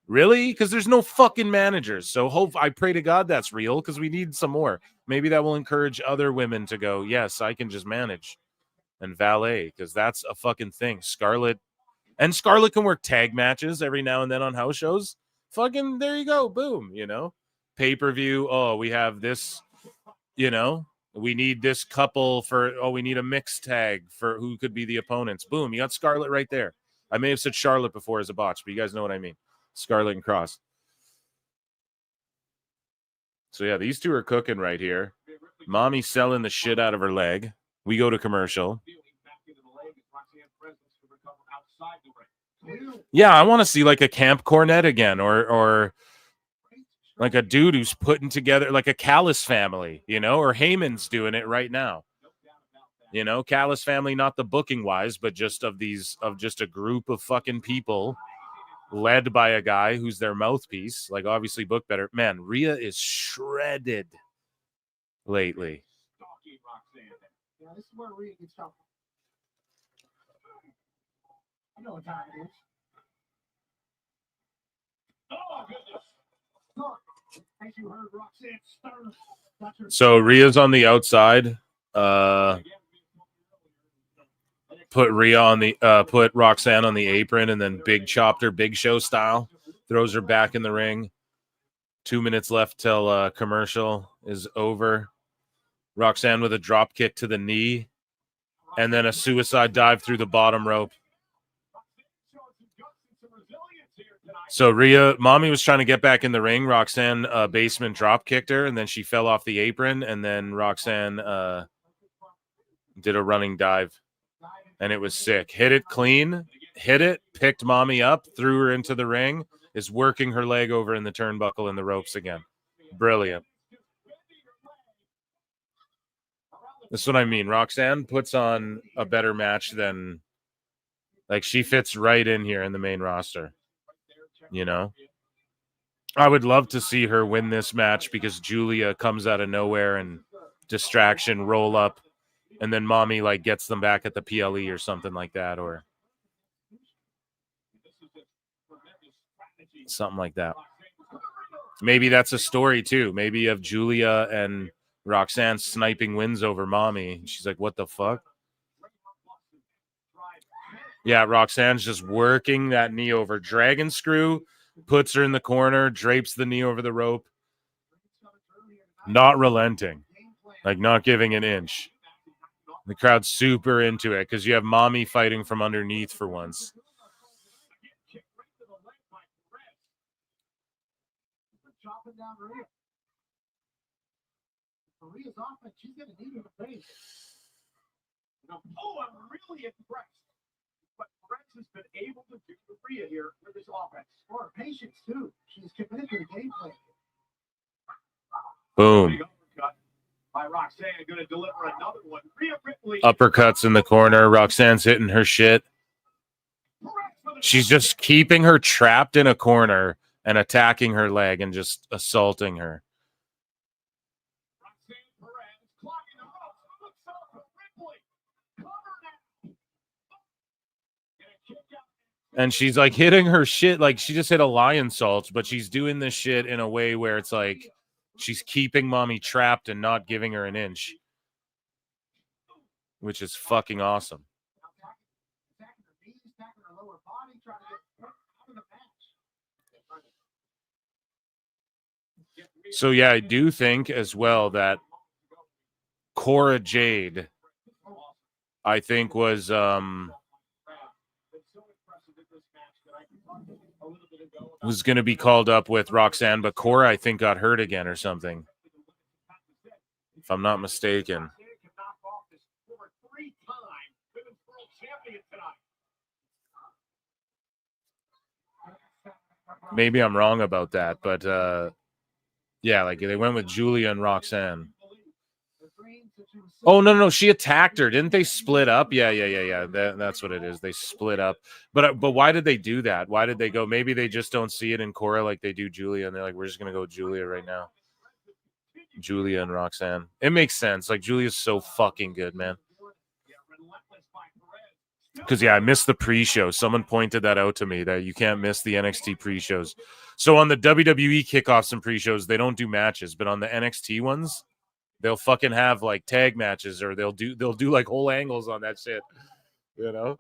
Really? Because there's no fucking managers. So I pray to God that's real, because we need some more. Maybe that will encourage other women to go, yes, I can just manage and valet, because that's a fucking thing. Scarlett can work tag matches every now and then on house shows. Fucking, there you go. Boom. You know, pay-per-view. Oh, we have this, you know, we need this couple we need a mixed tag for who could be the opponents. Boom. You got Scarlett right there. I may have said Charlotte before as a botch, but you guys know what I mean. Scarlett and Cross. So yeah, these two are cooking right here. Mommy's selling the shit out of her leg. We go to commercial. Yeah, I want to see like a Camp Cornette again, or like a dude who's putting together like a Callis family, you know, or Heyman's doing it right now. You know, Callis family, not the booking wise, but just of just a group of fucking people led by a guy who's their mouthpiece, like obviously book better. Man, Rhea is shredded lately. Yeah, this is where Rhea gets trouble. You know what time it is. Oh, goodness. As you heard, Roxanne Stern. So Rhea's on the outside. Put Roxanne on the apron, and then chopped her Big Show style. Throws her back in the ring. 2 minutes left till commercial is over. Roxanne with a drop kick to the knee, and then a suicide dive through the bottom rope. So Mommy was trying to get back in the ring. Roxanne basement drop kicked her, and then she fell off the apron, and then Roxanne did a running dive, and it was sick. Hit it clean, picked Mommy up, threw her into the ring, is working her leg over in the turnbuckle and the ropes again. Brilliant. That's what I mean. Roxanne puts on a better match than, like, she fits right in here in the main roster. You know, I would love to see her win this match because Julia comes out of nowhere and distraction, roll up, and then Mommy like gets them back at the PLE or something like that, or something like that. Maybe that's a story too. Maybe you have Julia and Roxanne sniping wins over Mommy. She's like, what the fuck? Yeah, Roxanne's just working that knee over. Dragon screw, puts her in the corner, drapes the knee over the rope. Not relenting. Like, not giving an inch. The crowd's super into it because you have Mommy fighting from underneath for once. Oh, I'm really impressed. What Rex has been able to do for Rhea here with this offense. Or her patience, too. She's committed to the game plan. Boom. By Roxanne, going to deliver another one. Rhea Ripley. Uppercuts in the corner. Roxanne's hitting her shit. She's just keeping her trapped in a corner and attacking her leg and just assaulting her. And she's like hitting her shit like she just hit a lion salt, but she's doing this shit in a way where it's like she's keeping Mommy trapped and not giving her an inch, which is fucking awesome. So yeah, I do think as well that Cora Jade, I think was going to be called up with Roxanne, but Cora I think got hurt again or something, if I'm not mistaken. Maybe I'm wrong about that, but yeah, like they went with Julia and Roxanne. Oh no, she attacked her. Didn't they split up? Yeah. That's what it is. They split up. But why did they do that? Why did they go? Maybe they just don't see it in Cora like they do Julia, and they're like, we're just gonna go Julia right now. Julia and Roxanne. It makes sense. Like Julia's so fucking good, man. Because yeah, I missed the pre-show. Someone pointed that out to me that you can't miss the NXT pre-shows. So on the WWE kickoffs and pre-shows, they don't do matches, but on the NXT ones, they'll fucking have like tag matches, or they'll do like whole angles on that shit. You know?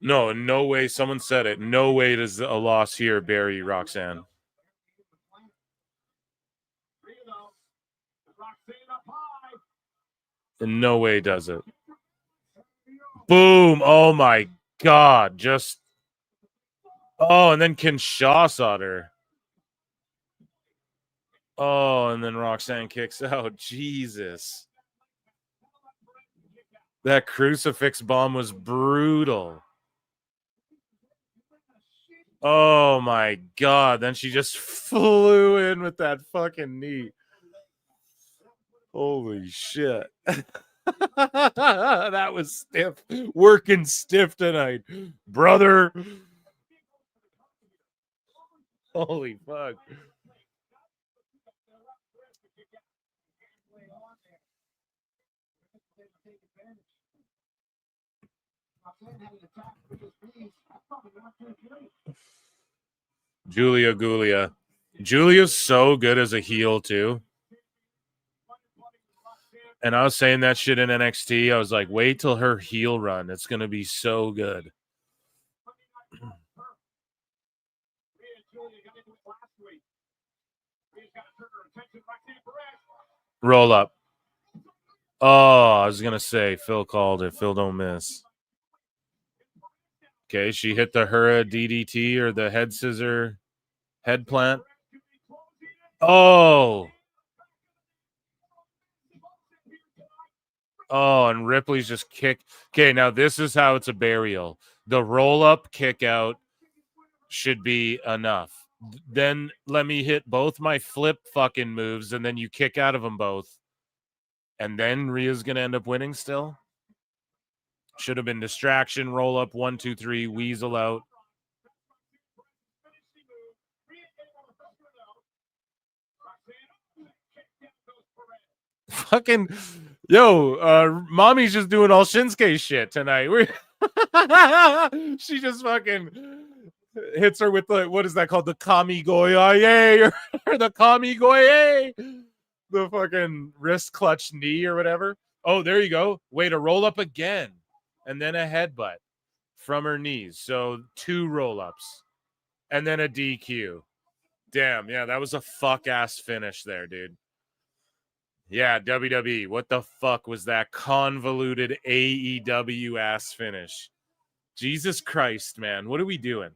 No way. Someone said it. No way does a loss here bury Roxanne. In no way does it. Boom. Oh my God. Just. Oh, and then Kinshasa her. Oh, and then Roxanne kicks out. Jesus. That crucifix bomb was brutal. Oh my God. Then she just flew in with that fucking knee. Holy shit. That was stiff. Working stiff tonight, brother. Holy fuck. Julia Gulia. Julia's so good as a heel too. And I was saying that shit in NXT. I was like, wait till her heel run. It's going to be so good. Roll up. Oh, I was going to say, Phil called it. Phil don't miss. Okay, she hit the Hura DDT or the head scissor head plant. Oh, and Ripley's just kicked. Okay, now this is how it's a burial. The roll-up kick out should be enough. Then let me hit both my flip fucking moves, and then you kick out of them both. And then Rhea's going to end up winning still. Should have been distraction, roll-up, 1, 2, 3, weasel out. Fucking... Yo, mommy's just doing all Shinsuke shit tonight. She just fucking hits her with the, what is that called? The Kami Goye or the Kami Goye. The fucking wrist clutch knee or whatever. Oh, there you go. Way to roll up again. And then a headbutt from her knees. So 2 roll-ups. And then a DQ. Damn, yeah, that was a fuck-ass finish there, dude. Yeah, WWE. What the fuck was that convoluted AEW ass finish? Jesus Christ, man. What are we doing?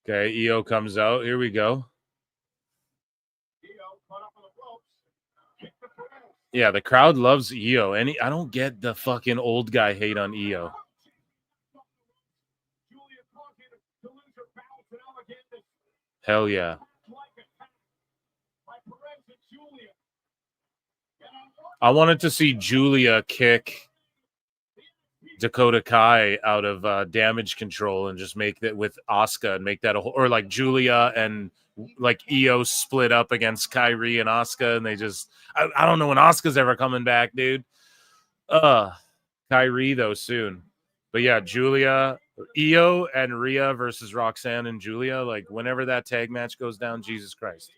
Okay, EO comes out. Here we go. Yeah, the crowd loves EO. I don't get the fucking old guy hate on EO. Hell yeah. I wanted to see Julia kick Dakota Kai out of Damage Control and just make that with Asuka and make that a whole, or like Julia and like Io split up against Kyrie and Asuka, and they just I don't know when Asuka's ever coming back, dude. Kyrie though soon. But yeah, Julia, Io and Rhea versus Roxanne and Julia, like whenever that tag match goes down, Jesus Christ.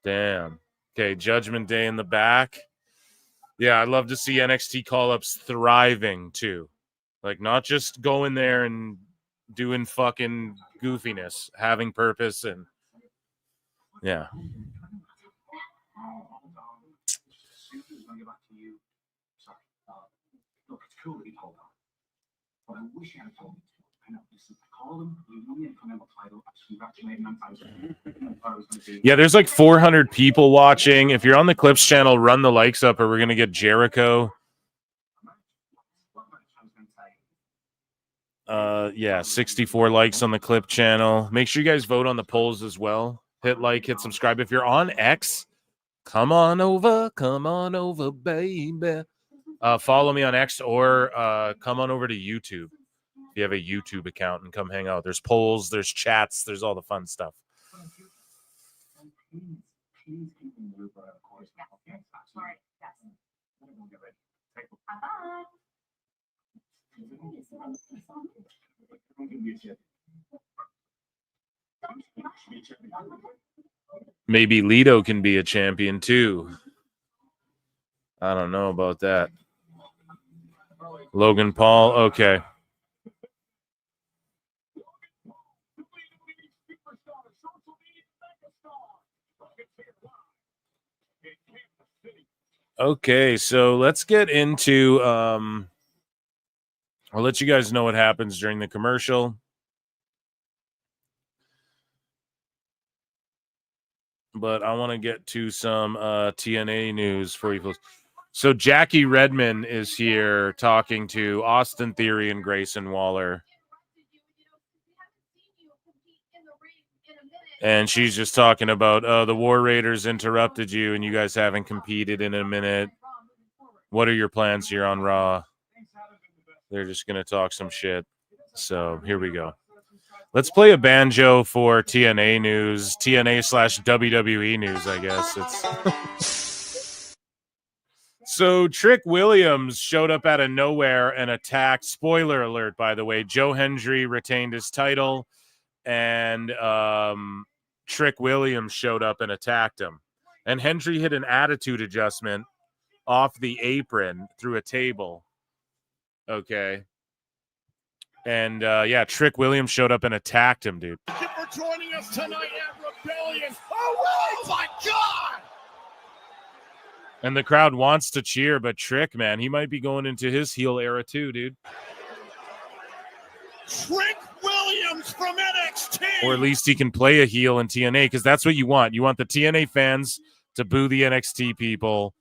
Damn. Okay, Judgment Day in the back. Yeah, I'd love to see NXT call-ups thriving too. Like not just going there and doing fucking goofiness, having purpose and yeah. Yeah, there's like 400 people watching. If you're on the Clips channel, run the likes up or we're going to get Jericho. Yeah, 64 likes on the Clip channel. Make sure you guys vote on the polls as well. Hit like, hit subscribe. If you're on X, come on over, baby. Follow me on X or come on over to YouTube. If you have a YouTube account and come hang out. There's polls, there's chats, there's all the fun stuff. Maybe Lito can be a champion too. I don't know about that. Logan Paul, okay. Okay, so let's get into I'll let you guys know what happens during the commercial. But I want to get to some TNA news for you folks. So Jackie Redmond is here talking to Austin Theory and Grayson Waller. And she's just talking about the War Raiders interrupted you and you guys haven't competed in a minute. What are your plans here on Raw? They're just going to talk some shit. So here we go. Let's play a banjo for TNA news, TNA/WWE news, I guess. It's So Trick Williams showed up out of nowhere and attacked. Spoiler alert, by the way. Joe Hendry retained his title, and Trick Williams showed up and attacked him. And Hendry hit an attitude adjustment off the apron through a table. Okay. And yeah, Trick Williams showed up and attacked him, dude. Thank you for joining us tonight at Rebellion. Oh my God! And the crowd wants to cheer, but Trick, man, he might be going into his heel era too, dude. Trick Williams from NXT. Or at least he can play a heel in TNA, because that's what you want. You want the TNA fans to boo the NXT people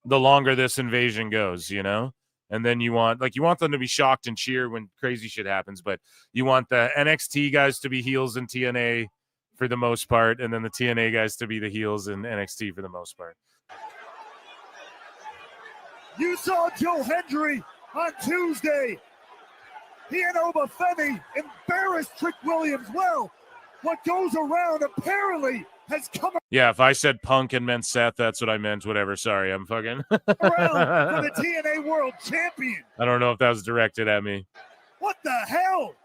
the longer this invasion goes, you know? And then you want them to be shocked and cheer when crazy shit happens, but you want the NXT guys to be heels in TNA for the most part, and then the TNA guys to be the heels in NXT for the most part. You saw Joe Hendry on Tuesday. He and Obafemi embarrassed Trick Williams. Well, what goes around apparently has come Yeah, if I said Punk and meant Seth, that's what I meant. Whatever. Sorry, I'm fucking. around for the TNA World Champion. I don't know if that was directed at me. What the hell?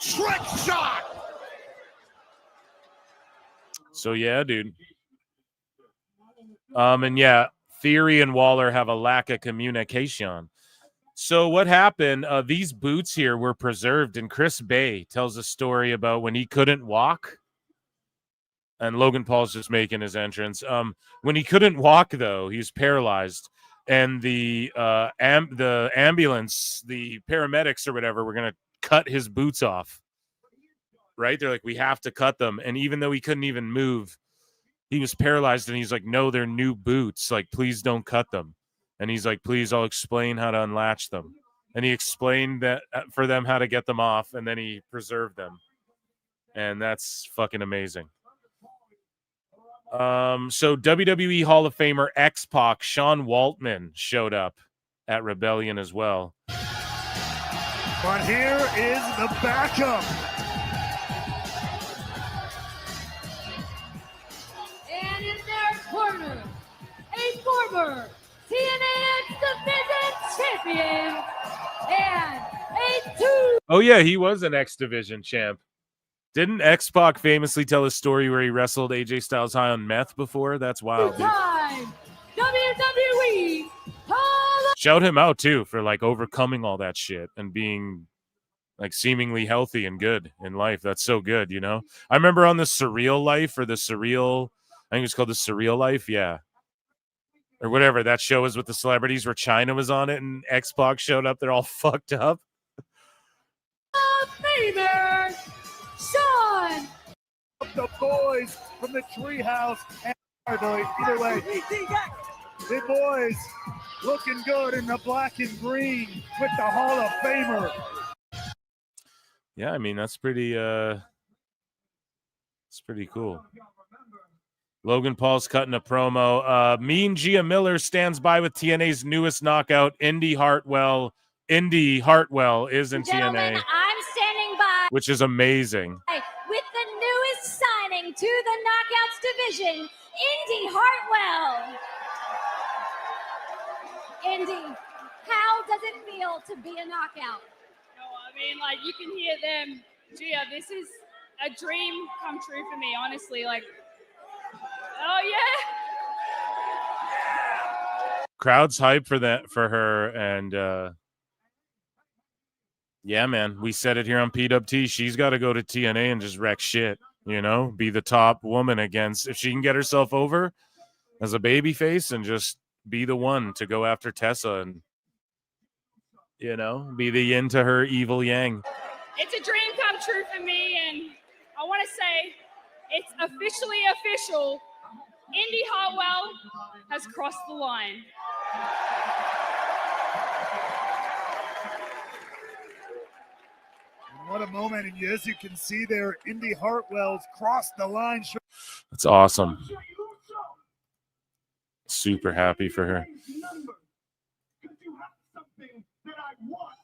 Trick shot. So yeah, dude. And yeah, Theory and Waller have a lack of communication. So what happened? These boots here were preserved, and Chris Bay tells a story about when he couldn't walk. And Logan Paul's just making his entrance. When he couldn't walk, though, he was paralyzed, and the ambulance, the paramedics or whatever, were gonna cut his boots off. Right? They're like, we have to cut them. And even though he couldn't even move, he was paralyzed, and he's like, no, they're new boots. Like, please don't cut them. And he's like, please, I'll explain how to unlatch them. And he explained that for them how to get them off, and then he preserved them. And that's fucking amazing. So WWE Hall of Famer X-Pac Sean Waltman showed up at Rebellion as well. But here is the backup. And in their corner, a former TNA X Division champion and a two. Oh yeah, he was an X Division champ. Didn't X-Pac famously tell a story where he wrestled AJ Styles high on meth before? That's wild, dude. Time WWE Hall of Shout him out too for like overcoming all that shit and being like seemingly healthy and good in life. That's so good, you know. I remember on the Surreal Life or the Surreal, I think it's called the Surreal Life, yeah, or whatever. That show was with the celebrities where China was on it and X-Pac showed up. They're all fucked up. Famer, Sean. The boys from the treehouse. Either way, the boys looking good in the black and green with the Hall of Famer. Yeah, I mean that's pretty it's pretty cool. Logan Paul's cutting a promo. Mean Gia Miller stands by with TNA's newest knockout, Indy Hartwell. Indy Hartwell is in Gentlemen, TNA, I'm standing by which is amazing. with the newest signing to the Knockouts division, Indy Hartwell. Indy, how does it feel to be a knockout? No, I mean, like, you can hear them. Gia, this is a dream come true for me, honestly. Like, oh, yeah. Crowd's hype for that for her, and yeah, man, we said it here on PWT. She's got to go to TNA and just wreck shit, you know, be the top woman against, if she can get herself over as a baby face and just be the one to go after Tessa and, you know, be the yin to her evil yang. It's a dream come true for me, and I want to say it's officially official. Indy Hartwell has crossed the line. What a moment, and as you can see there, Indy Hartwell's crossed the line. That's awesome. Super happy for her.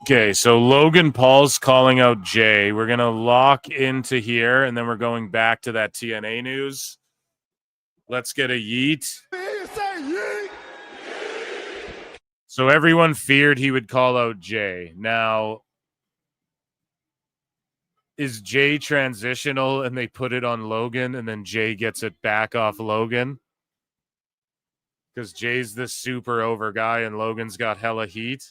Okay, so Logan Paul's calling out Jay. We're going to lock into here, and then we're going back to that TNA news. Let's get a yeet. So everyone feared he would call out Jay. Now, is Jay transitional and they put it on Logan and then Jay gets it back off Logan? Because Jay's the super over guy and Logan's got hella heat?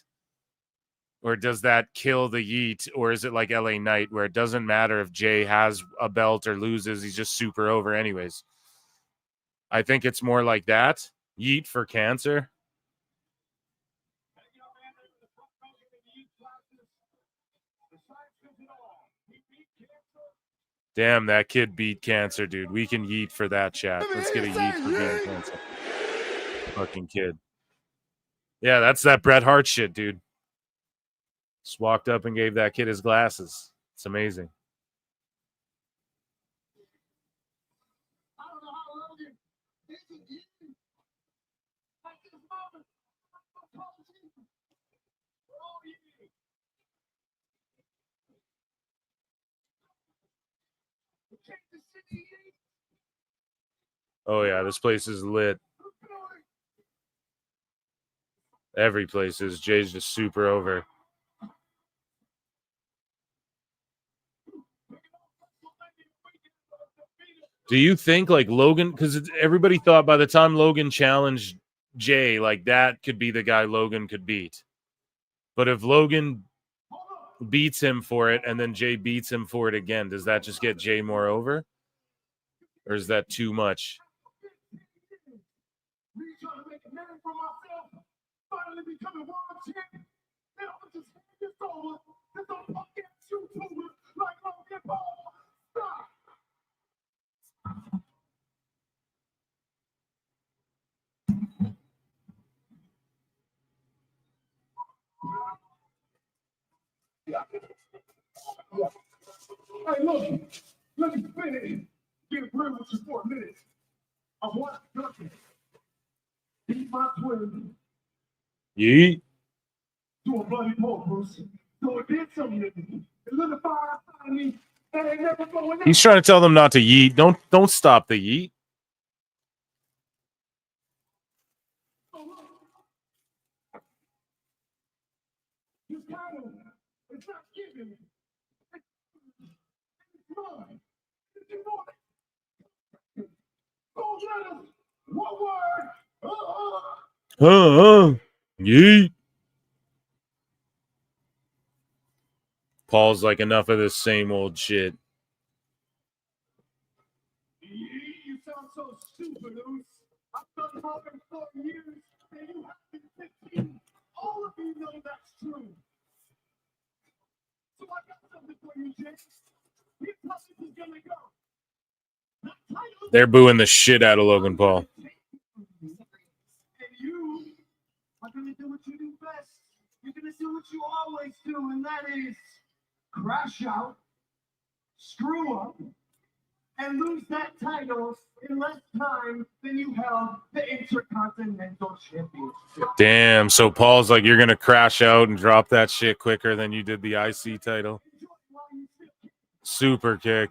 Or does that kill the yeet? Or is it like LA Knight where it doesn't matter if Jay has a belt or loses, he's just super over anyways? I think it's more like that. Yeet for cancer. Damn, that kid beat cancer, dude. We can yeet for that, chat. Let's get a yeet for beating cancer. Fucking kid. Yeah, that's that Bret Hart shit, dude. Just walked up and gave that kid his glasses. It's amazing. Oh, yeah, this place is lit. Every place is. Jay's just super over. Do you think, like, Logan, because everybody thought by the time Logan challenged Jay, like, that could be the guy Logan could beat. But if Logan beats him for it and then Jay beats him for it again, does that just get Jay more over? Or is that too much? Hey, look, let me finish. Get a break with you for a minute. I want Gunther. Beat my twin Yeet. to a bloody pulp, Bruce. So it did something to me. It lit a fire inside me that ain't never going out. He's trying to tell them not to yeet. Don't stop the yeet. This title is not given. It's mine. It's yours. Don't let us. One word. Yeet. Paul's like, enough of this same old shit. You sound so stupid, Oos. I've done Hogan for years, and you have been 15. All of you know that's true. So I got something for you, Jake. Here's how this is gonna go. They're booing the shit out of Logan Paul. And you are gonna do what you do best. You're gonna do what you always do, and that is crash out, screw up, and lose that title in less time than you held the Intercontinental Championship. Damn. So Paul's like, you're going to crash out and drop that shit quicker than you did the IC title. Super kick.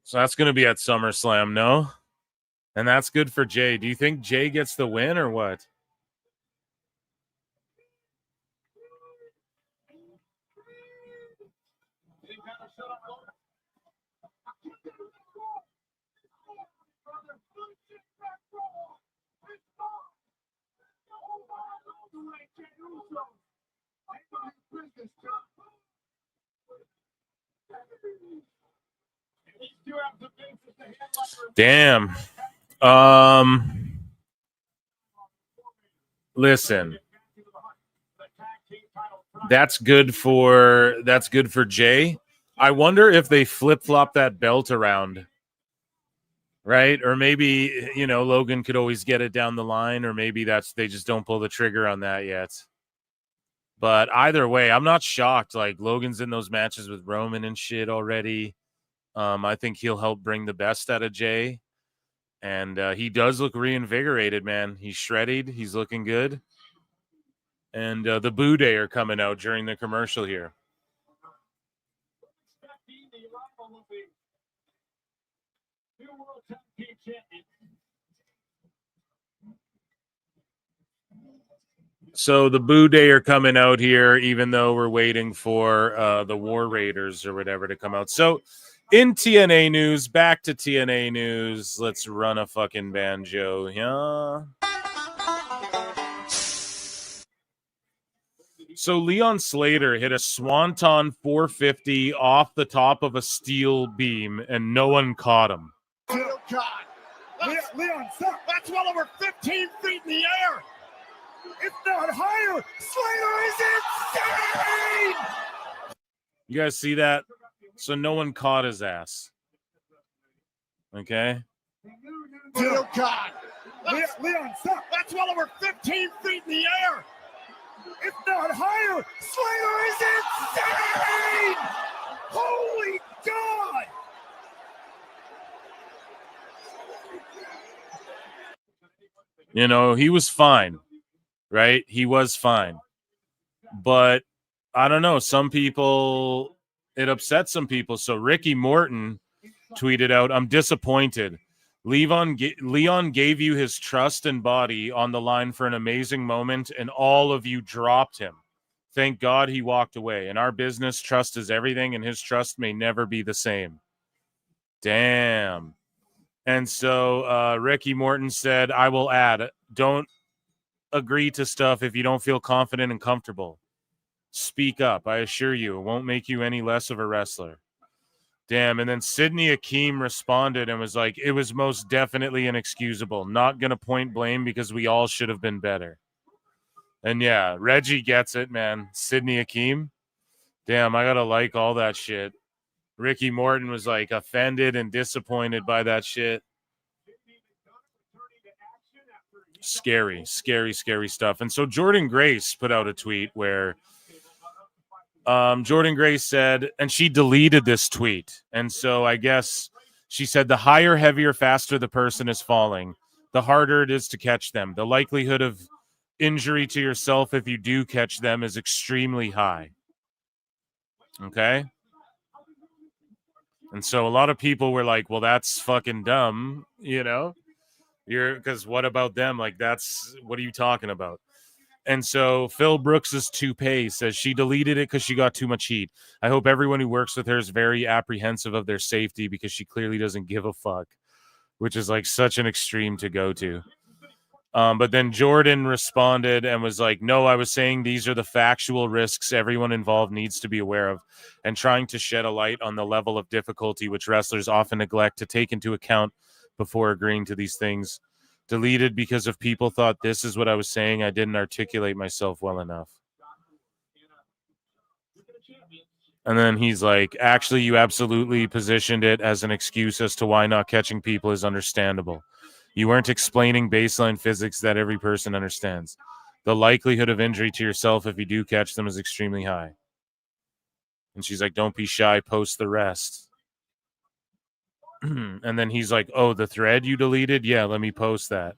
So that's going to be at SummerSlam, no? And that's good for Jay. Do you think Jay gets the win or what? Damn. Listen. That's good for Jay. I wonder if they flip-flop that belt around. Right? Or maybe, Logan could always get it down the line, or maybe they just don't pull the trigger on that yet. But either way, I'm not shocked. Like, Logan's in those matches with Roman and shit already. I think he'll help bring the best out of Jay. And he does look reinvigorated, man. He's shredded. He's looking good. And the Boo Day are coming out during the commercial here. So the Boo Day are coming out here, even though we're waiting for the War Raiders or whatever to come out. So in TNA news, back to TNA news. Let's run a fucking banjo. Yeah. So Leon Slater hit a Swanton 450 off the top of a steel beam, and no one caught him. Oh, God. Leon, stop. That's well over 15 feet in the air. If not higher, Slater is insane! You guys see that? So no one caught his ass. Okay? Oh, God. Leon, stop. That's well over 15 feet in the air. If not higher, Slater is insane! Holy God! He was fine, right? He was fine. But I don't know. Some people, it upset some people. So Ricky Morton tweeted out, "I'm disappointed. Leon gave you his trust and body on the line for an amazing moment, and all of you dropped him. Thank God he walked away. In our business, trust is everything, and his trust may never be the same." Damn. And so Ricky Morton said, "I will add, don't agree to stuff if you don't feel confident and comfortable. Speak up. I assure you, it won't make you any less of a wrestler." Damn. And then Sydney Akeem responded and was like, "It was most definitely inexcusable. Not going to point blame because we all should have been better." And yeah, Reggie gets it, man. Sydney Akeem. Damn, I got to like all that shit. Ricky Morton was like offended and disappointed by that shit. Scary stuff. And so Jordynne Grace put out a tweet where Jordynne Grace said, and she deleted this tweet. And so I guess she said, the higher, heavier, faster the person is falling, the harder it is to catch them. The likelihood of injury to yourself if you do catch them is extremely high. Okay? And so a lot of people were like, well, that's fucking dumb, you know? Because what about them? Like, what are you talking about? And so Phil Brooks's toupee says she deleted it because she got too much heat. I hope everyone who works with her is very apprehensive of their safety because she clearly doesn't give a fuck, which is like such an extreme to go to. But then Jordynne responded and was like, no, I was saying these are the factual risks everyone involved needs to be aware of, and trying to shed a light on the level of difficulty which wrestlers often neglect to take into account before agreeing to these things. Deleted because if people thought this is what I was saying, I didn't articulate myself well enough. And then he's like, actually, you absolutely positioned it as an excuse as to why not catching people is understandable. You weren't explaining baseline physics that every person understands. The likelihood of injury to yourself if you do catch them is extremely high. And she's like, don't be shy, post the rest. And then he's like, oh, the thread you deleted? Yeah, let me post that.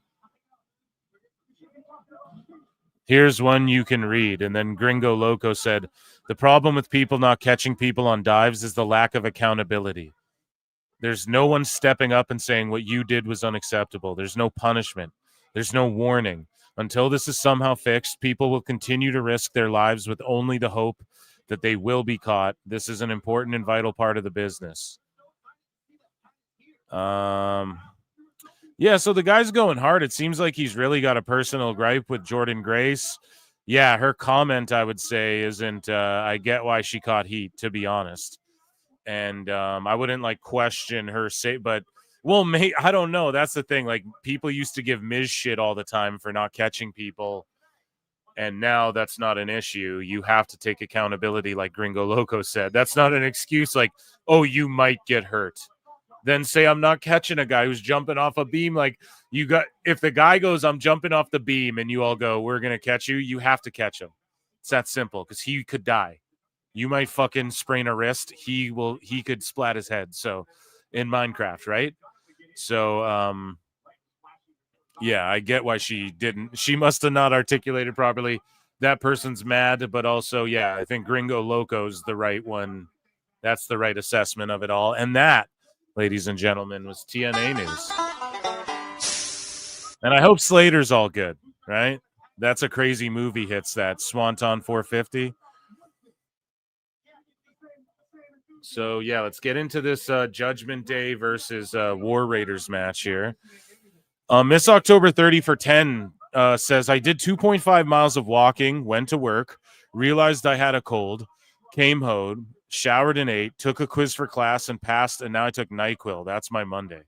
Here's one you can read. And then Gringo Loco said, the problem with people not catching people on dives is the lack of accountability. There's no one stepping up and saying what you did was unacceptable. There's no punishment. There's no warning. Until this is somehow fixed, people will continue to risk their lives with only the hope that they will be caught. This is an important and vital part of the business. Yeah, so the guy's going hard. It seems like he's really got a personal gripe with Jordynne Grace. Yeah, her comment, I would say, isn't I get why she caught heat, to be honest. And I wouldn't like question her but well, mate, I don't know. That's the thing. Like, people used to give Miz shit all the time for not catching people, and now that's not an issue. You have to take accountability, like Gringo Loco said. That's not an excuse like, oh, you might get hurt. Then say I'm not catching a guy who's jumping off a beam. Like, if the guy goes, I'm jumping off the beam, and you all go, we're gonna catch you, you have to catch him. It's that simple, because he could die. You might fucking sprain a wrist. He could splat his head. So in Minecraft, right? So yeah, I get why she didn't. She must have not articulated properly. That person's mad, but also, yeah, I think Gringo Loco's the right one. That's the right assessment of it all. And that, ladies and gentlemen, was TNA news. And I hope Slater's all good, right? That's a crazy movie hits that. Swanton 450. So, yeah, let's get into this Judgment Day versus War Raiders match here. Miss October 30 for 10 says, I did 2.5 miles of walking, went to work, realized I had a cold, came home, showered and ate, took a quiz for class and passed, and now I took NyQuil. That's my Monday.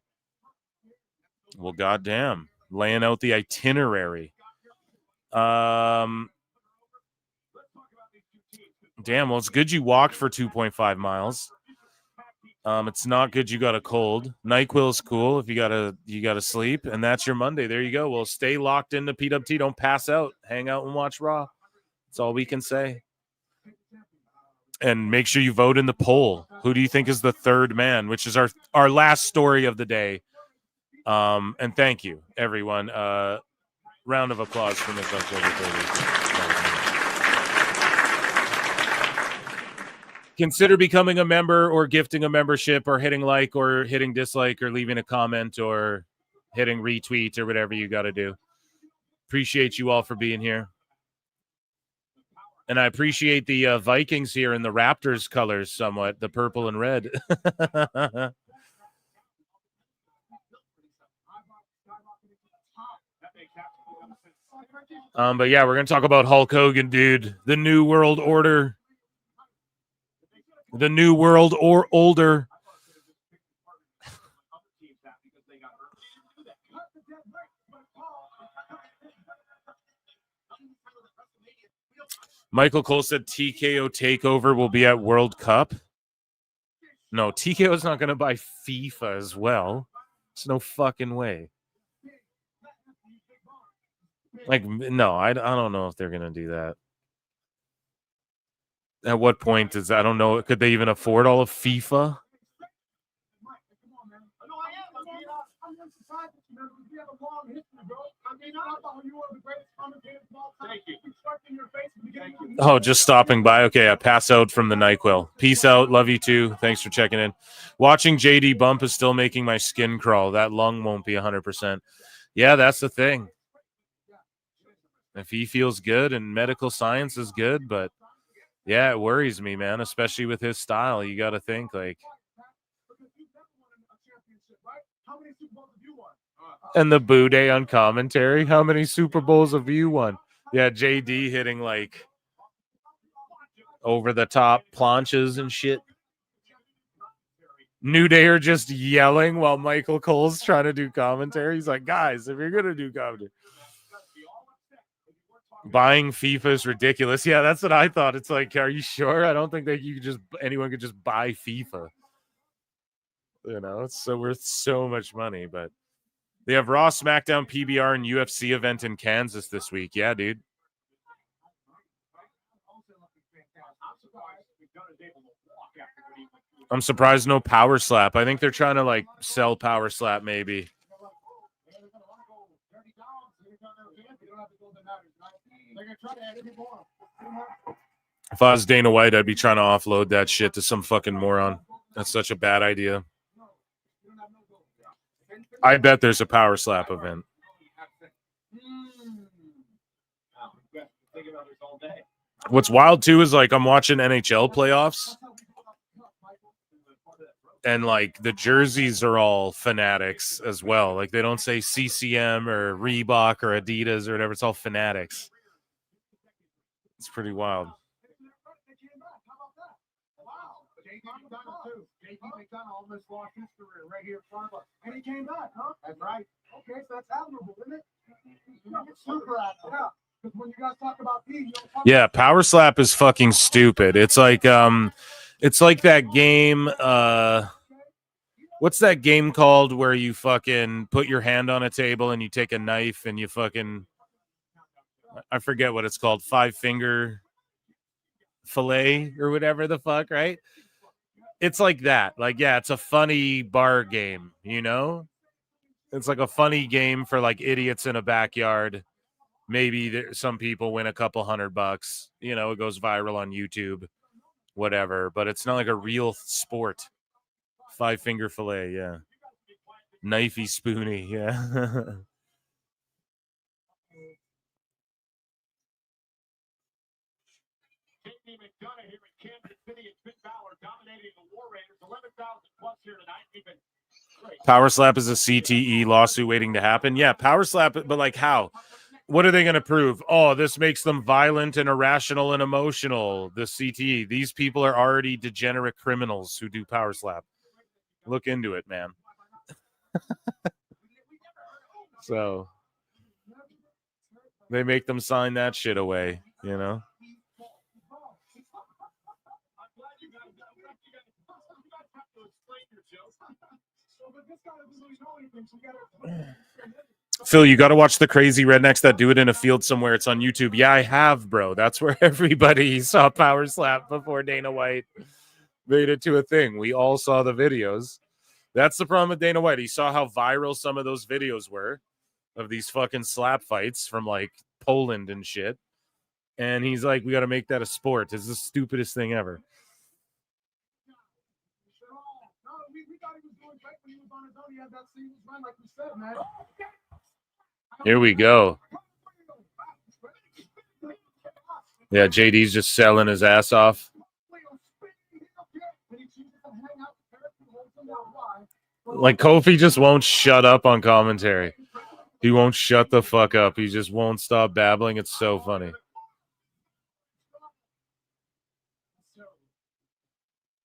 Well, goddamn. Laying out the itinerary. Damn, well, it's good you walked for 2.5 miles. It's not good you got a cold. NyQuil is cool if you gotta sleep, and that's your Monday. There you go. Well, stay locked into PWT. Don't pass out. Hang out and watch Raw. That's all we can say. And make sure you vote in the poll. Who do you think is the third man, which is our last story of the day. And thank you, everyone. Round of applause for Miss October 30. Consider becoming a member or gifting a membership or hitting like or hitting dislike or leaving a comment or hitting retweet or whatever you got to do. Appreciate you all for being here. And I appreciate the Vikings here in the Raptors colors somewhat, the purple and red. But yeah, we're going to talk about Hulk Hogan, dude. The New World Order. The New World or older. Michael Cole said TKO TakeOver will be at World Cup. No, TKO's not going to buy FIFA as well. There's no fucking way. Like, no, I don't know if they're going to do that. At what point is I don't know. Could they even afford all of FIFA? Oh, just stopping by. Okay, I pass out from the NyQuil. Peace out. Love you too. Thanks for checking in. Watching JD bump is still making my skin crawl. That lung won't be 100%. Yeah, that's the thing. If he feels good and medical science is good, but yeah, it worries me, man, especially with his style. You got to think like. And the Boo Day on commentary. How many Super Bowls have you won? Yeah, JD hitting like over the top planches and shit. New Day are just yelling while Michael Cole's trying to do commentary. He's like, guys, if you're going to do commentary. Buying FIFA is ridiculous. Yeah, that's what I thought. It's like, are you sure? I don't think that anyone could just buy FIFA. You know, it's so worth so much money. But they have Raw, SmackDown, PBR, and UFC event in Kansas this week. Yeah, dude. I'm surprised no Power Slap. I think they're trying to like sell Power Slap maybe. If I was Dana White, I'd be trying to offload that shit to some fucking moron. That's such a bad idea. I bet there's a Power Slap event. What's wild too is like I'm watching NHL playoffs. And like the jerseys are all Fanatics as well. Like they don't say CCM or Reebok or Adidas or whatever. It's all Fanatics. It's pretty wild. JD McDonough almost lost his career right here in front of us. And he came back, huh? That's right. Okay, so that's admirable, isn't it? It's super admirable. Yeah. Because when you guys talk about P, yeah, Power Slap is fucking stupid. It's like that game, what's that game called where you fucking put your hand on a table and you take a knife and you fucking, I forget what it's called, 5-finger fillet or whatever the fuck, right? It's like that. Like, yeah, it's a funny bar game, you know? It's like a funny game for like idiots in a backyard. Maybe some people win a couple $100. You know, it goes viral on YouTube, whatever. But it's not like a real sport. 5-finger fillet, yeah. Knifey spoony, yeah. Power Slap is a CTE lawsuit waiting to happen. Yeah, Power Slap, but like how? What are they going to prove? Oh, this makes them violent and irrational and emotional. The CTE. These people are already degenerate criminals who do Power Slap. Look into it, man. So they make them sign that shit away, you know? Phil, you got to watch the crazy rednecks that do it in a field somewhere. It's on YouTube. Yeah, I have, bro. That's where everybody saw Power Slap before Dana White made it to a thing. We all saw the videos. That's the problem with Dana White. He saw how viral some of those videos were of these fucking slap fights from like Poland and shit. And he's like, we got to make that a sport. It's the stupidest thing ever. Here we go. Yeah, JD's just selling his ass off. Like Kofi just won't shut up on commentary. He won't shut the fuck up. He just won't stop babbling. It's so funny.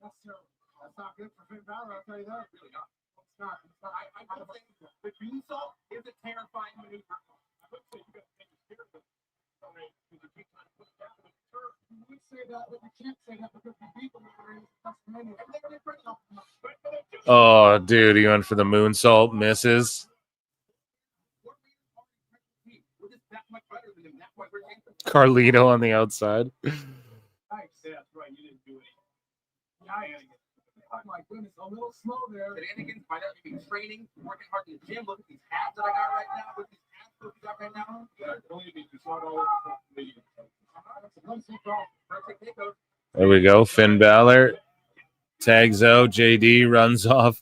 That's not good for Finn Balor, I'll tell you that. Really not. It's not. I don't think the beansault is a terrifying maneuver. I would say you got to take a spirit of it. Because you keep trying to put it down with the turf. You would say that, but you can't say that because you beat them in WrestleMania. Oh, dude, he went for the moonsault, misses. Carlito on the outside. Oh my goodness, a little slow there. Shenanigans might have been training, working hard in the gym. Look at these abs that I got right now. Look at these abs that we got right now. There we go. Finn Balor tags out. JD runs off.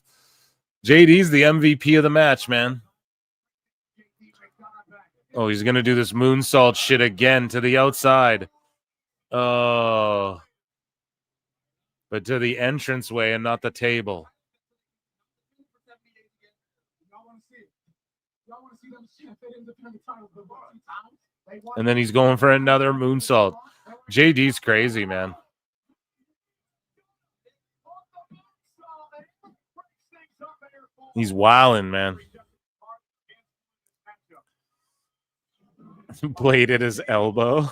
JD's the MVP of the match, man. Oh, he's going to do this moonsault shit again to the outside. Oh. But to the entranceway and not the table. And then he's going for another moonsault. JD's crazy, man. He's wilding, man. Bladed his elbow.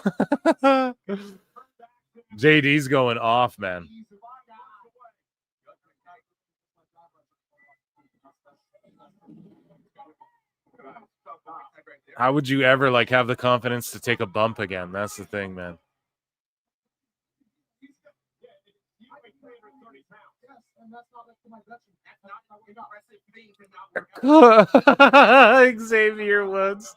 JD's going off, man. How would you ever like have the confidence to take a bump again? That's the thing, man. Xavier Woods.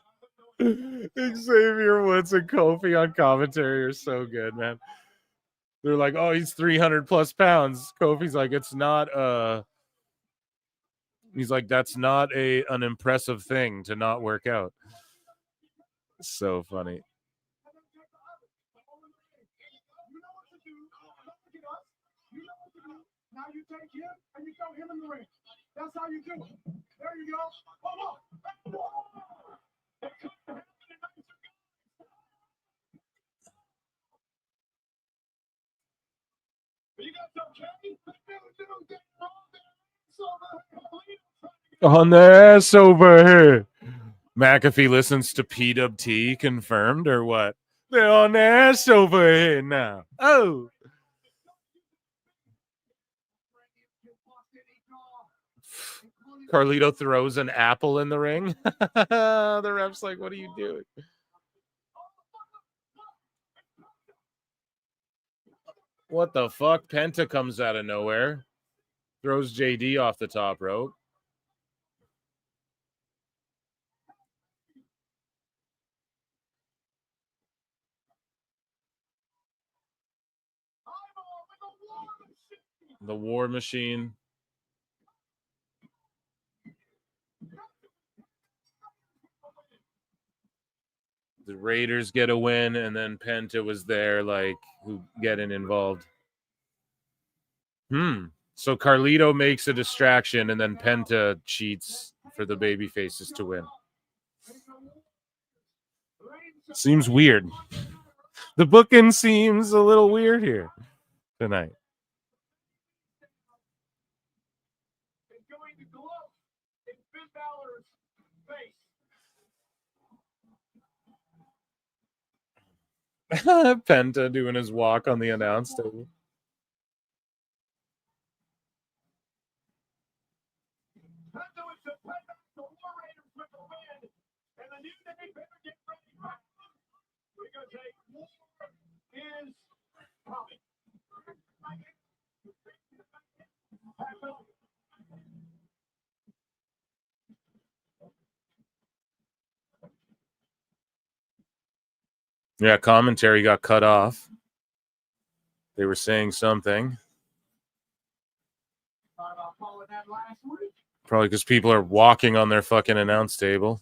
Xavier Woods and Kofi on commentary are so good, man. They're like, oh, he's 300 plus pounds. Kofi's like, it's not he's like, that's not an impressive thing to not work out. So funny. Now you take him and you throw him in the ring. That's how you do it. There you go. On the ass over here. McAfee listens to PWT confirmed or what? They're on the ass over here now. Oh. Carlito throws an apple in the ring. The ref's like, what are you doing? What the fuck? Penta comes out of nowhere. Throws JD off the top rope. The War Machine. The Raiders get a win, and then Penta was there, like, who getting involved. So Carlito makes a distraction, and then Penta cheats for the baby faces to win. Seems weird. The booking seems a little weird here tonight. Penta doing his walk on the announce table. Yeah, commentary got cut off. They were saying something. Probably because people are walking on their fucking announce table.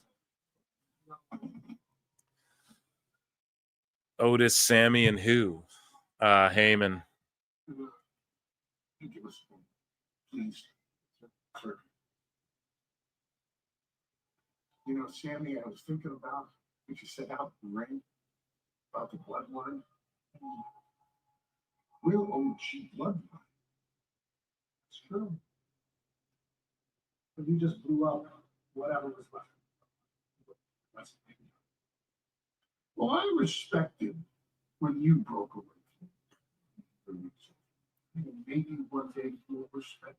Otis, Sammy, and who? Heyman. Please. You know, Sammy, I was thinking about what you said out in the ring about the bloodline. Real OG bloodline. It's true. But you just blew up whatever was left. That's the thing. Well, I respected when you broke away from me. Maybe one day you'll respect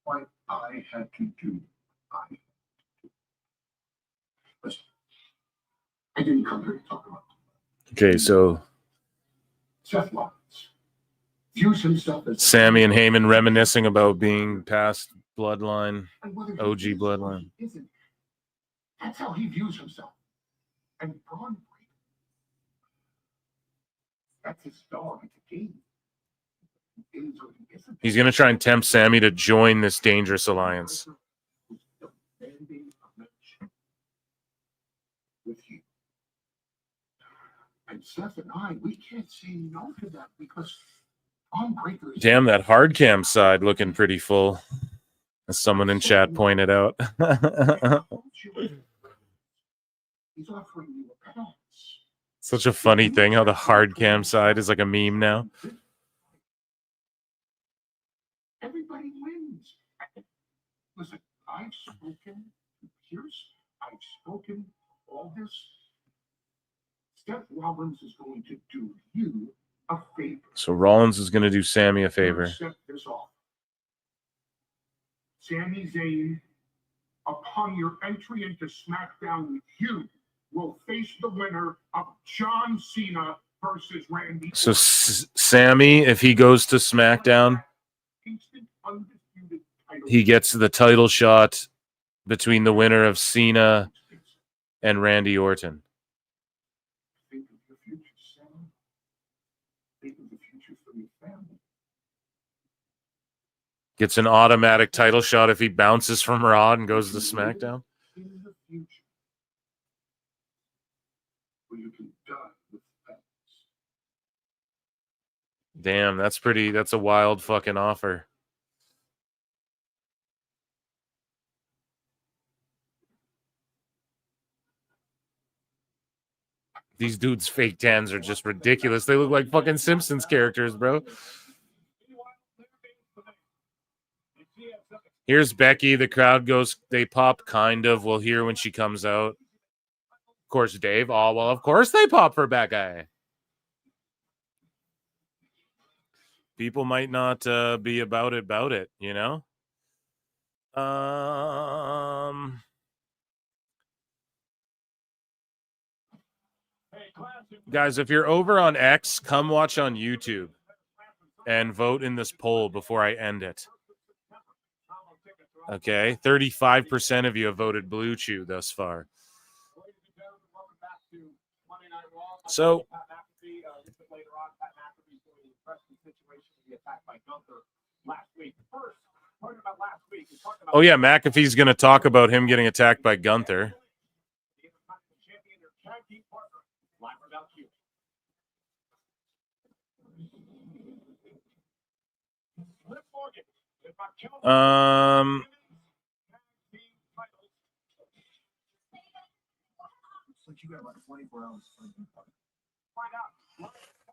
what I had to do. Listen, I didn't come here to talk about Okay, so Seth Rollins. Views himself as Sami and Heyman reminiscing about being past bloodline, OG bloodline. isn't. That's how he views himself. And Braun Breaker, that's his dog at the game. He is or he isn't. He's going to try and tempt Sami to join this dangerous alliance. Demanding a match with you. And Seth and I, we can't say no to that because Braun Breaker is Damn, that hard cam side looking pretty full, as someone in chat pointed out. he's offering you a pass. Such a funny thing how the hard cam side is like a meme now. Everybody wins. Listen, I've spoken to Pierce. I've spoken all this. Seth Rollins is going to do you a favor. So Rollins is going to do Sami a favor. Set this off. Sami Zayn, upon your entry into SmackDown, you will face the winner of John Cena versus Randy. So Sami, if he goes to SmackDown, Instant undisputed title. he gets the title shot between the winner of Cena and Randy Orton. Think of your future, Sam. Think of the future for your family. Gets an automatic title shot if he bounces from Raw and goes to SmackDown. In the future, where you can die with thanks. Damn, that's a wild fucking offer. These dudes' fake tans are just ridiculous. They look like fucking Simpsons characters, bro. Here's Becky. The crowd goes, they pop kind of. We'll hear when she comes out. Of course, Dave. Oh, well, of course they pop for Becky. People might not be about it, you know? Guys, if you're over on X, come watch on YouTube and vote in this poll before I end it. Okay, 35% of you have voted Blue Chew thus far. So, oh yeah, McAfee's going to talk about him getting attacked by Gunther.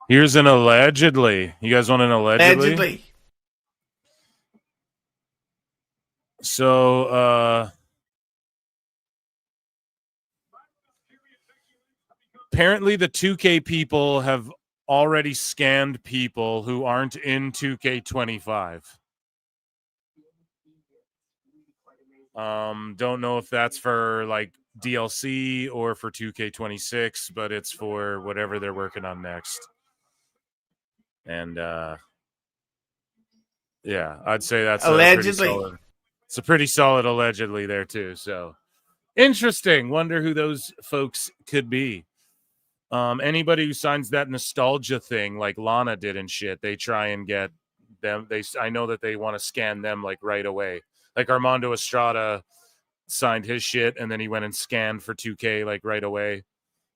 Here's an allegedly. You guys want an allegedly? So, apparently the 2K people have already scanned people who aren't in 2K25. Don't know if that's for like DLC or for 2K26, but it's for whatever they're working on next. And yeah, I'd say that's allegedly. It's a pretty solid allegedly there too. So interesting. Wonder who those folks could be. Anybody who signs that nostalgia thing like Lana did and shit, they try and get them. I know that they want to scan them like right away. Like Armando Estrada signed his shit and then he went and scanned for 2K like right away.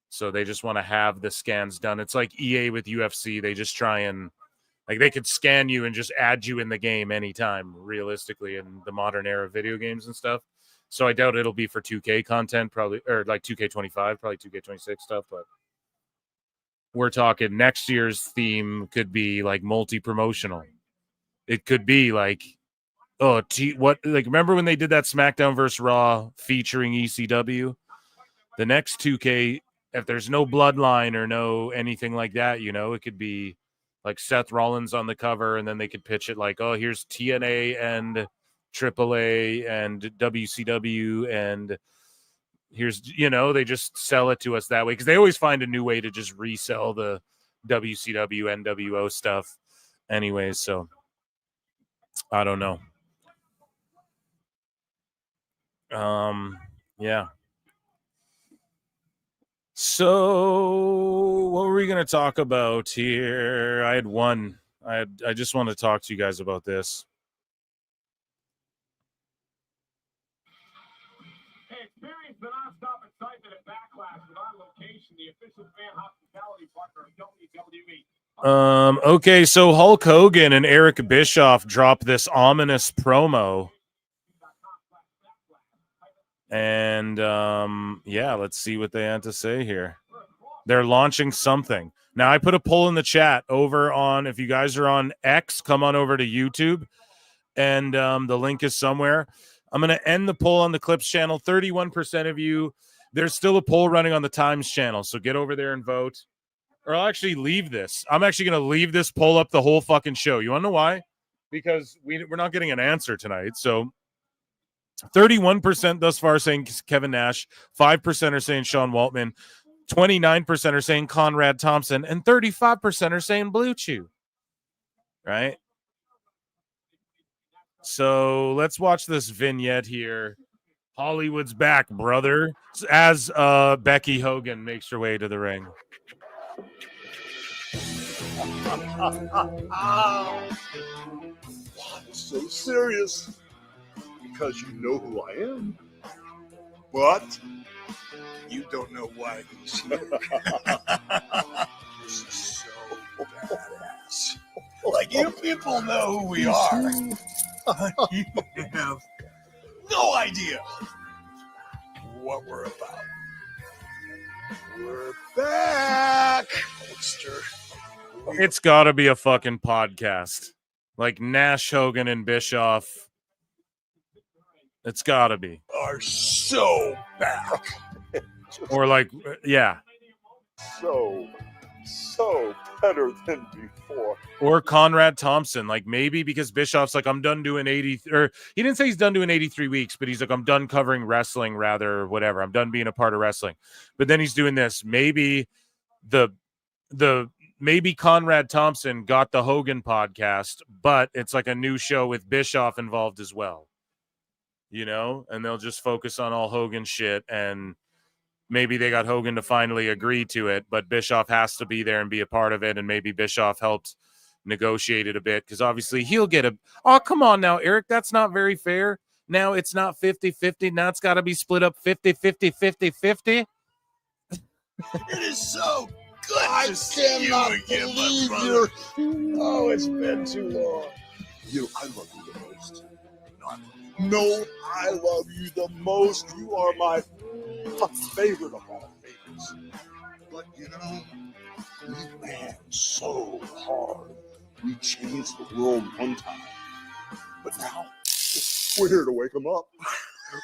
So they just want to have the scans done. It's like EA with UFC. They just try and like they could scan you and just add you in the game anytime, realistically, in the modern era of video games and stuff. So I doubt it'll be for 2K content, probably, or like 2K25, probably 2K26 stuff. But we're talking next year's theme could be like multi-promotional. It could be like, remember when they did that SmackDown vs. Raw featuring ECW? The next 2K, if there's no bloodline or no anything like that, you know, it could be like Seth Rollins on the cover, and then they could pitch it like, oh, here's TNA and AAA and WCW, and here's, they just sell it to us that way because they always find a new way to just resell the WCW, NWO stuff anyways. So I don't know. Yeah. So what were we going to talk about here? I had one. I just want to talk to you guys about this. Hey, experience the nonstop excitement at Backlash with our location, the official fan hospitality partner of WWE. Okay, so Hulk Hogan and Eric Bischoff dropped this ominous promo. And yeah, let's see what they had to say here. They're launching something. Now, I put a poll in the chat over on, if you guys are on X, come on over to YouTube, and the link is somewhere. I'm going to end the poll on the Clips channel. 31% of you. There's still a poll running on the Times channel, so get over there and vote. Or I'll actually leave this. I'm actually going to leave this poll up the whole fucking show. You want to know why? Because we're not getting an answer tonight. So 31% thus far saying Kevin Nash, 5% are saying Sean Waltman, 29% are saying Conrad Thompson, and 35% are saying Blue Chew. Right? So let's watch this vignette here. Hollywood's back, brother, as Becky Hogan makes her way to the ring. Why so serious? Because you know who I am. But you don't know why he's here. This is so badass. Like, you people know who we are. You have no idea what we're about. We're back, Mister. It's got to be a fucking podcast. Like Nash, Hogan, and Bischoff. It's got to be. Are so back. Or like, yeah. So better than before. Or Conrad Thompson. Like maybe because Bischoff's like, I'm done doing 80, or he didn't say he's done doing 83 weeks, but he's like, I'm done covering wrestling, rather, or whatever. I'm done being a part of wrestling. But then he's doing this. Maybe maybe Conrad Thompson got the Hogan podcast, but it's like a new show with Bischoff involved as well. And they'll just focus on all Hogan shit, and maybe they got Hogan to finally agree to it, but Bischoff has to be there and be a part of it, and maybe Bischoff helped negotiate it a bit, because obviously he'll get oh, come on now, Eric, that's not very fair. Now it's not 50-50. Now it's got to be split up 50-50-50-50. It is so good to see you again, my brother. Oh, it's been too long. I love you the most. No, I love you the most. You are my favorite of all favorites. But we ran so hard. We changed the world one time. But now, we're here to wake them up.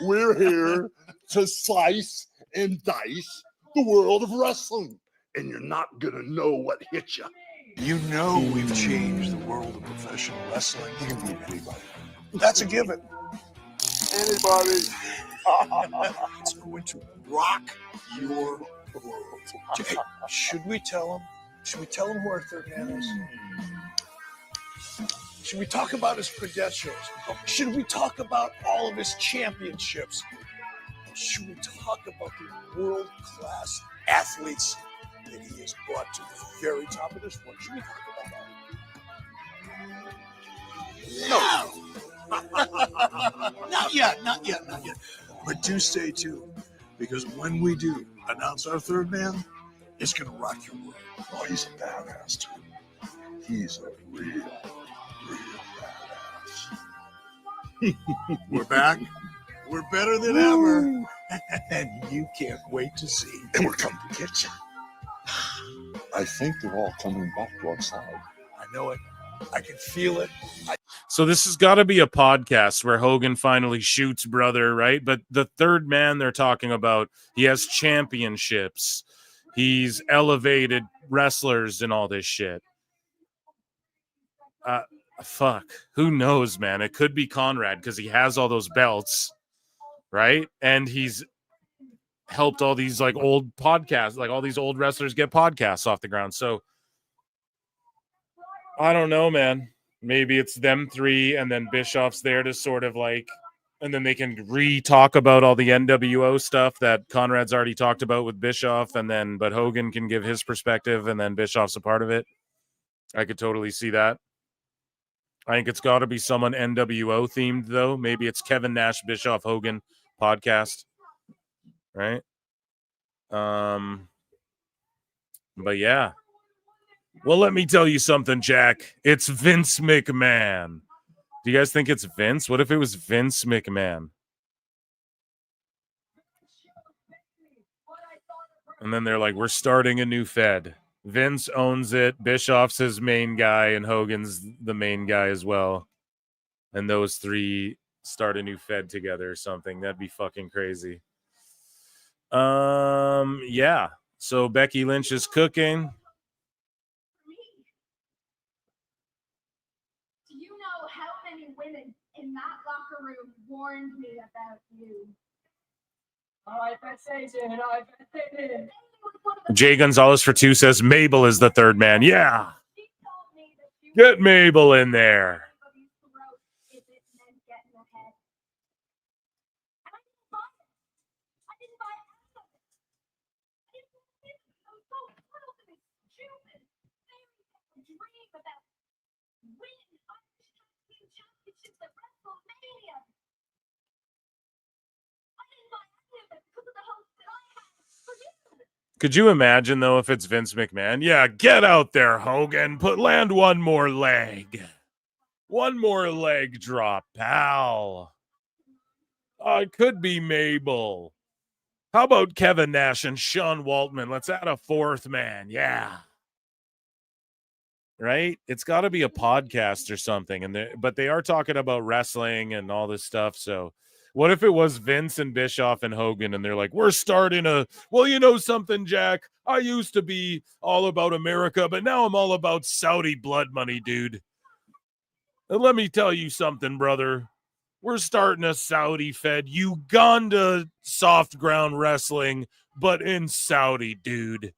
We're here to slice and dice the world of wrestling. And you're not going to know what hit you. You know we've changed the world of professional wrestling. You can beat anybody. That's a given. Anybody. It's going to rock your world. Hey, should we tell them? Should we tell them who our third man is? Should we talk about his credentials? Should we talk about all of his championships? Should we talk about the world-class athletes that he has brought to the very top of this one? Should we talk about that? No. Not yet. But do stay tuned, because when we do announce our third man, it's going to rock your world. Oh, he's a badass, too. He's a real badass. We're back. We're better than ever. And you can't wait to see. And we're coming to get you. I think they're all coming back to our side. I know it. I can feel it. So this has got to be a podcast where Hogan finally shoots brother, right? But the third man they're talking about, he has championships. He's elevated wrestlers and all this shit. fuck, who knows, man? It could be Conrad because he has all those belts, right? And he's helped all these like old podcasts, like all these old wrestlers get podcasts off the ground. So I don't know, man. Maybe it's them three and then Bischoff's there to sort of like, and then they can re-talk about all the NWO stuff that Conrad's already talked about with Bischoff, and then but Hogan can give his perspective and then Bischoff's a part of it. I could totally see that. I think it's got to be someone NWO themed though. Maybe it's Kevin Nash, Bischoff, Hogan podcast, right? But yeah. Well, let me tell you something, Jack. It's Vince McMahon. Do you guys think it's Vince? What if it was Vince McMahon? And then they're like, we're starting a new Fed. Vince owns it. Bischoff's his main guy, and Hogan's the main guy as well. And those three start a new Fed together or something. That'd be fucking crazy. Yeah. So Becky Lynch is cooking. Do you know how many women in that locker room warned me about you? I bet they did. I bet they did. Jay Gonzalez for 2 says Mabel is the third man. Yeah. Get Mabel in there. Could you imagine, though, if it's Vince McMahon? Yeah, get out there, Hogan. Land one more leg. One more leg drop, pal. It could be Mabel. How about Kevin Nash and Sean Waltman? Let's add a fourth man. Yeah. Right? It's got to be a podcast or something. But they are talking about wrestling and all this stuff, so... What if it was Vince and Bischoff and Hogan and they're like, we're starting well, you know something, Jack? I used to be all about America, but now I'm all about Saudi blood money, dude. And let me tell you something, brother. We're starting a Saudi-fed Uganda soft ground wrestling, but in Saudi, dude.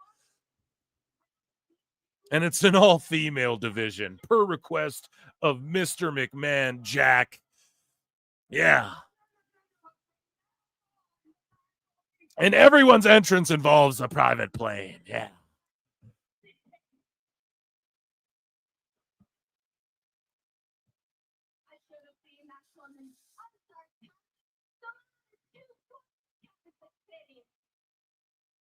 And it's an all-female division per request of Mr. McMahon, Jack. Yeah. And everyone's entrance involves a private plane. Yeah.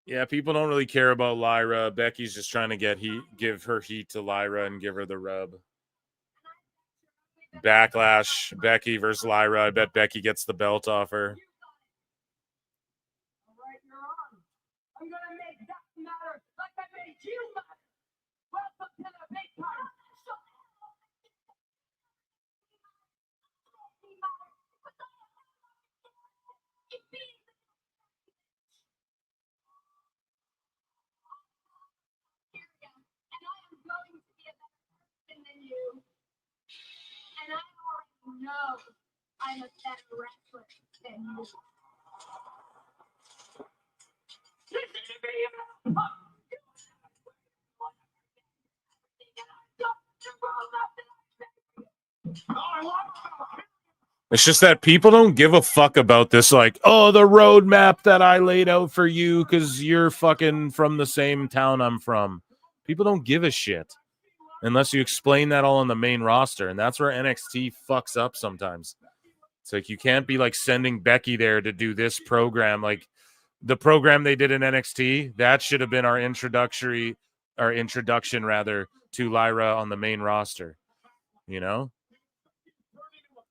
Yeah, people don't really care about Lyra. Becky's just trying to give her heat to Lyra and give her the rub. Backlash, Becky versus Lyra. I bet Becky gets the belt off her. I'm gonna make that matter like I made you matter. Welcome to the big party. And I already know I'm a better wrestler than you. It's just that people don't give a fuck about this, like, oh, the roadmap that I laid out for you because you're fucking from the same town I'm from. People don't give a shit unless you explain that all on the main roster, and that's where NXT fucks up sometimes. It's like you can't be like sending Becky there to do this program. Like the program they did in NXT, that should have been our introduction to Lyra on the main roster, you know?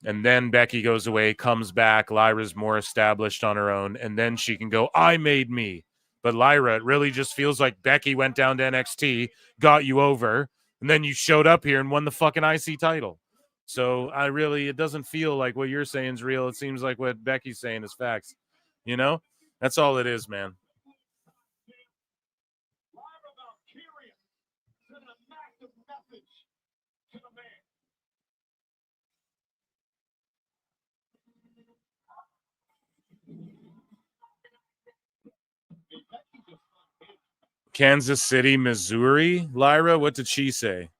And then Becky goes away, comes back. Lyra's more established on her own. And then she can go, I made me. But Lyra, it really just feels like Becky went down to NXT, got you over, and then you showed up here and won the fucking IC title. So it doesn't feel like what you're saying is real. It seems like what Becky's saying is facts. You know? That's all it is, man. Kansas City, Missouri. Lyra, what did she say?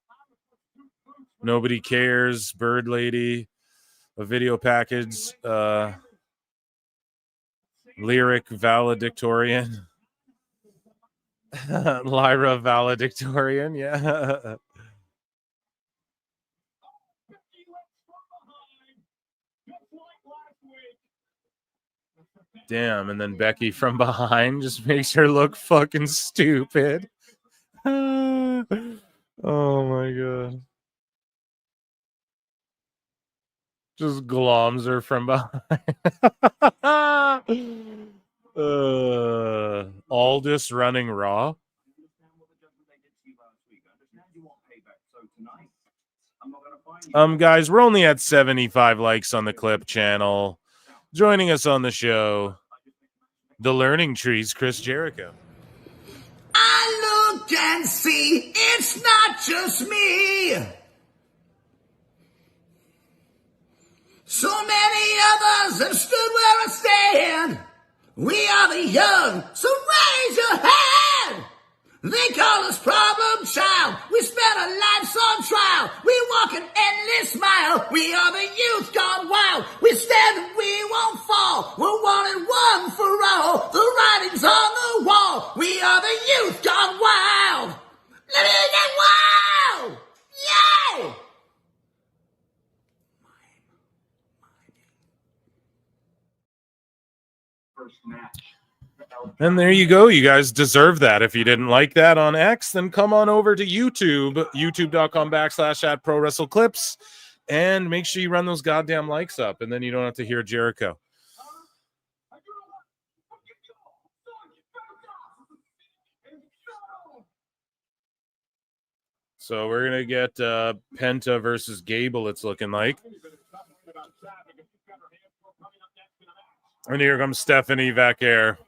Nobody cares. Bird Lady. A video package. Lyric valedictorian. Lyra valedictorian. Yeah. Damn, and then Becky from behind just makes her look fucking stupid. Oh my god. Just gloms her from behind. Aldous running Raw. Guys, we're only at 75 likes on the Clip channel. Joining us on the show, the Learning Trees, Chris Jericho. I look and see it's not just me. So many others have stood where I stand. We are the young, so raise your hand. They call us problem child. We spent our lives on trial. We walk an endless mile. We are the youth gone wild. We stand and we won't fall. We're one and one for all. The writing's on the wall. We are the youth gone wild. Let it get wild. Yay! First match. And there you go. You guys deserve that. If you didn't like that on X, then come on over to YouTube, youtube.com/@ProWrestleClips, and make sure you run those goddamn likes up, and then you don't have to hear Jericho. So we're going to get Penta versus Gable, it's looking like. And here comes Stephanie Vaquer.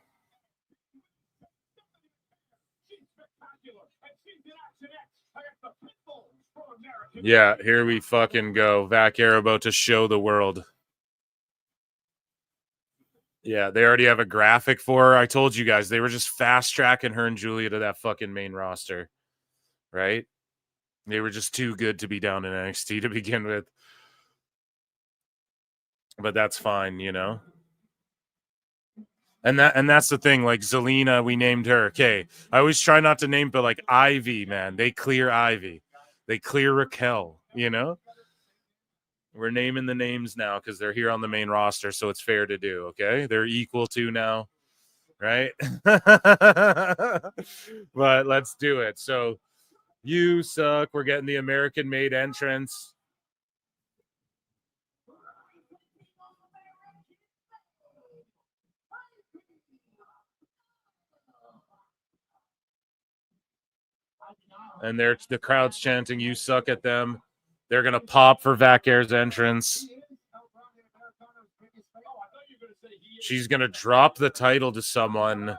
Yeah, here we fucking go. Vaquer about to show the world. Yeah, they already have a graphic for her. I told you guys, they were just fast-tracking her and Julia to that fucking main roster. Right? They were just too good to be down in NXT to begin with. But that's fine, you know? And that's the thing, like Zelina, we named her. Okay, I always try not to name, but like Ivy, man, they clear Ivy. They clear Raquel, you know? We're naming the names now because they're here on the main roster, so it's fair to do, okay? They're equal to now, right? But let's do it. So, you suck. We're getting the American-made entrance. And the crowd's chanting, "You suck" at them. They're going to pop for Vaquer's entrance. She's going to drop the title to someone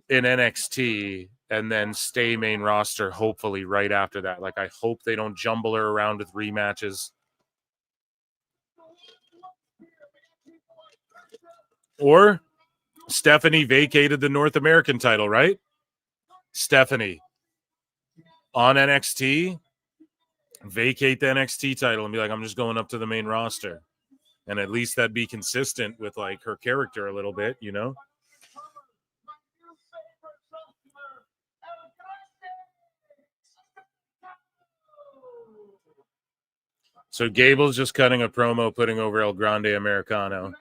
in NXT and then stay main roster, hopefully, right after that. Like, I hope they don't jumble her around with rematches. Or Stephanie vacated the North American title, right? Stephanie on NXT, vacate the NXT title and be like, I'm just going up to the main roster. And at least that'd be consistent with like her character a little bit, you know? So Gable's just cutting a promo, putting over El Grande Americano.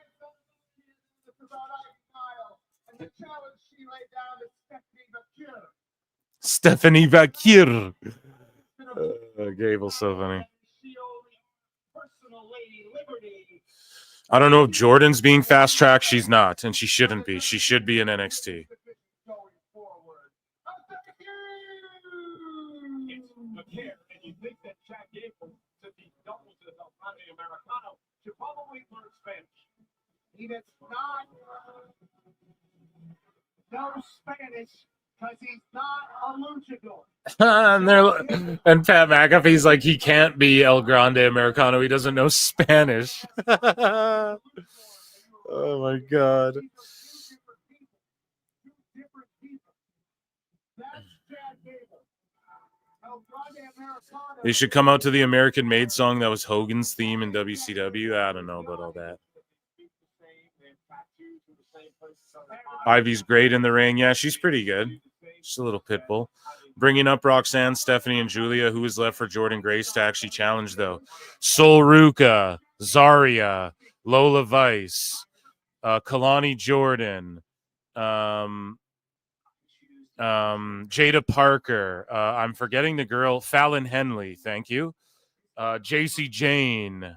Stephanie Vaquer. Gable's so funny. I don't know if Jordynne's being fast-tracked. She's not, and she shouldn't be. She should be in NXT. He does not know Spanish because he's not a luchador. and Pat McAfee's like, he can't be El Grande Americano. He doesn't know Spanish. Oh, my God. They should come out to the American Made song that was Hogan's theme in WCW. I don't know about all that. Ivy's great in the ring. Yeah, she's pretty good. She's a little pit bull. Bringing up Roxanne, Stephanie, and Julia. Who is left for Jordynne Grace to actually challenge, though? Sol Ruka, Zarya, Lola Vice, Kalani Jordan, Jada Parker. I'm forgetting the girl, Fallon Henley. Thank you. JC Jane.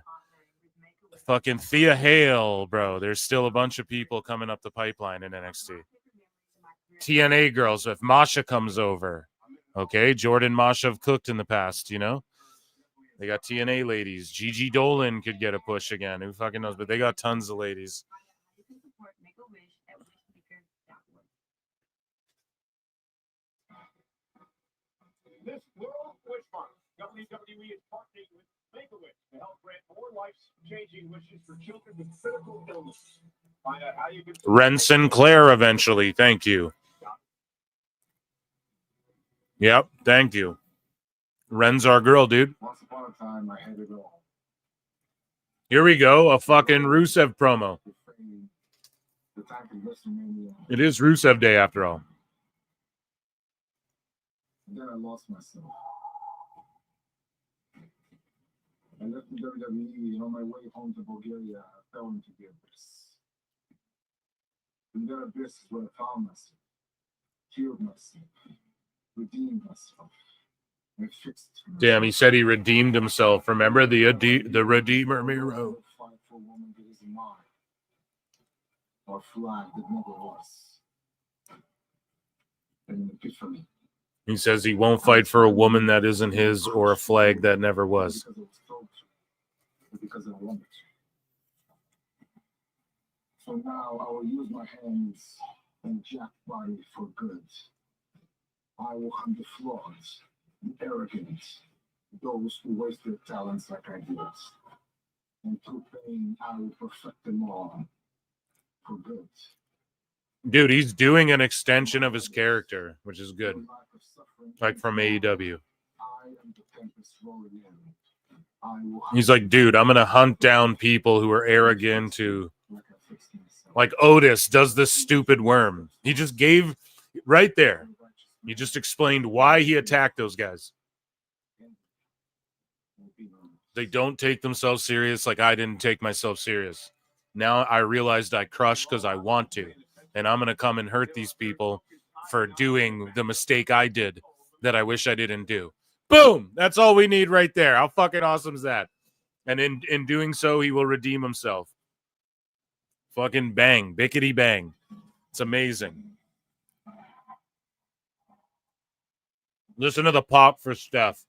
Fucking Thea Hale, bro. There's still a bunch of people coming up the pipeline in NXT. TNA girls, if Masha comes over. Okay, Jordan, Masha have cooked in the past, you know? They got TNA ladies. Gigi Dolan could get a push again. Who fucking knows? But they got tons of ladies. This World Wish Month, WWE is partnering with Make-A-Wish to help grant more life-changing wishes for children with critical illness. Find out how you can... Ren Sinclair eventually. Thank you. Yep, thank you. Ren's our girl, dude. Once upon a time, I had it all. Here we go, a fucking Rusev promo. The time for WrestleMania. It is Rusev Day after all. And then I lost myself. I left the WWE, and on my way home to Bulgaria, I fell into the abyss. In that abyss is where I found myself, healed myself, redeemed myself, and fixed myself. Damn, he said he redeemed himself. Remember the Redeemer Miro. Fight for a woman that isn't mine, or a flag that never was. And an epiphany. He says he won't fight for a woman that isn't his or a flag that never was. Because it was told to, because I wanted to. So now I will use my hands and jack body for good. I will hunt the frauds, the arrogant, those who waste their talents like I did. And through pain, I will perfect them all for good. Dude, he's doing an extension of his character, which is good. Like from AEW. He's like, dude, I'm going to hunt down people who are arrogant to... Like Otis does this stupid worm. He just gave... Right there. He just explained why he attacked those guys. They don't take themselves serious like I didn't take myself serious. Now I realized I crush because I want to. And I'm going to come and hurt these people for doing the mistake I did that I wish I didn't do. Boom! That's all we need right there. How fucking awesome is that? And in doing so, he will redeem himself. Fucking bang. Bickety bang. It's amazing. Listen to the pop for Steph.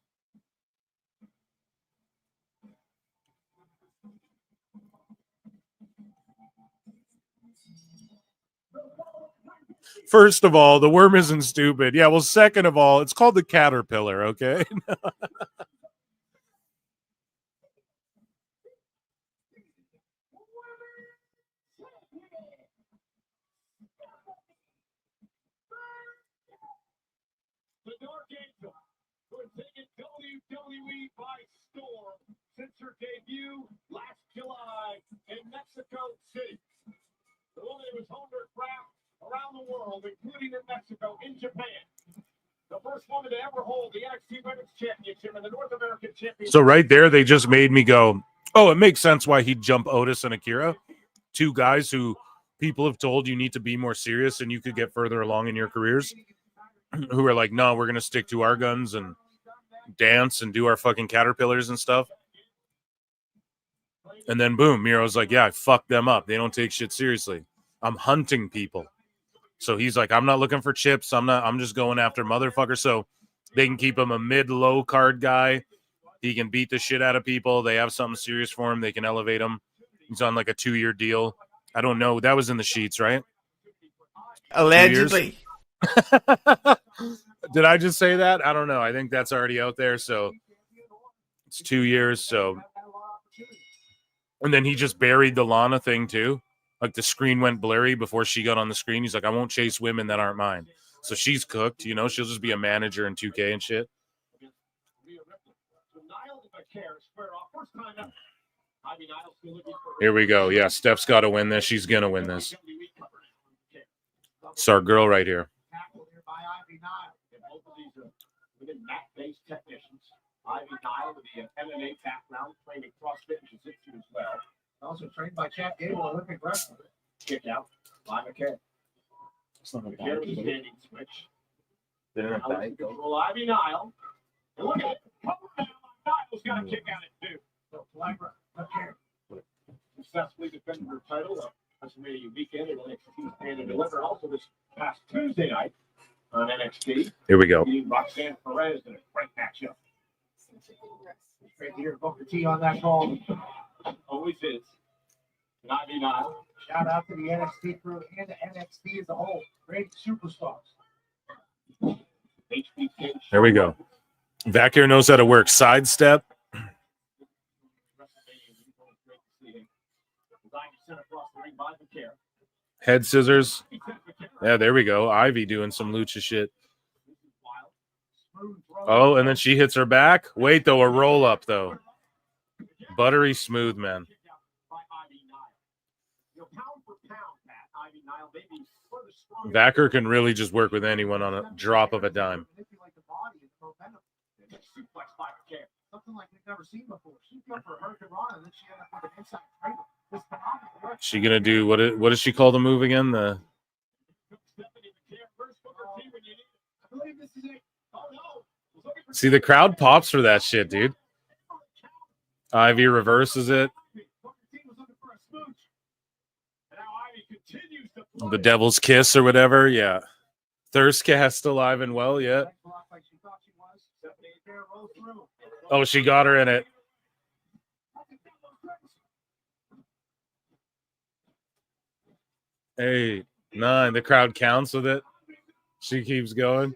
First of all, the worm isn't stupid. Yeah, well, second of all, it's called the caterpillar, okay? The Dark Angel, who has taken WWE by storm since her debut last July in Mexico City. The woman who has honed her craft around the world, including in Mexico, in Japan. The first woman to ever hold the NXT Women's Championship and the North American Championship. So right there, they just made me go, oh, it makes sense why he'd jump Otis and Akira. Two guys who people have told you need to be more serious and you could get further along in your careers. Who are like, no, we're going to stick to our guns and dance and do our fucking caterpillars and stuff. And then boom, Miro's like, yeah, I fucked them up. They don't take shit seriously. I'm hunting people. So he's like, I'm not looking for chips. I'm just going after motherfuckers. So they can keep him a mid-low card guy. He can beat the shit out of people. They have something serious for him. They can elevate him. He's on like a 2-year deal. I don't know. That was in the sheets, right? Allegedly. Did I just say that? I don't know. I think that's already out there. So it's 2 years. So, and then he just buried the Lana thing too. Like the screen went blurry before she got on the screen. He's like, I won't chase women that aren't mine. So she's cooked, you know, she'll just be a manager in 2K and shit. Here we go. Yeah, Steph's got to win this. She's going to win this. It's our girl right here. Mat-based technicians. Ivy Nile with the MMA background, training CrossFit and Jiu-Jitsu as well. Also trained by Chad Gable, Olympic wrestler. Kick out by Vaquer. Vaquer with a standing switch. Control Ivy Nile. And look at it. Nile's got a kick out at two. So Vaquer successfully defended her title. WrestleMania weekend at NXT Stand and Deliver. Also this past Tuesday night on NXT. Here we go. Roxanne Perez in a great matchup. Great to hear Booker T on that call. Always is. Ivy Nile. Shout out to the NXT crew and the NXT as a whole. Great superstars. There we go. Vaquer knows how to work sidestep. Head scissors. Yeah, there we go. Ivy doing some lucha shit. Oh, and then she hits her back. Wait, though, a roll up, though. Buttery smooth, man. Vaquer can really just work with anyone on a drop of a dime. Something like we've never seen before. She jumped for Hurricane Rana, and then she ended up with an inside cradle. She gonna do what does she call the move again? See, the crowd pops for that shit, dude. Ivy reverses it. The devil's kiss or whatever, yeah. Thirst cast alive and well, yeah. Oh, she got her in it. 8, 9. The crowd counts with it. She keeps going.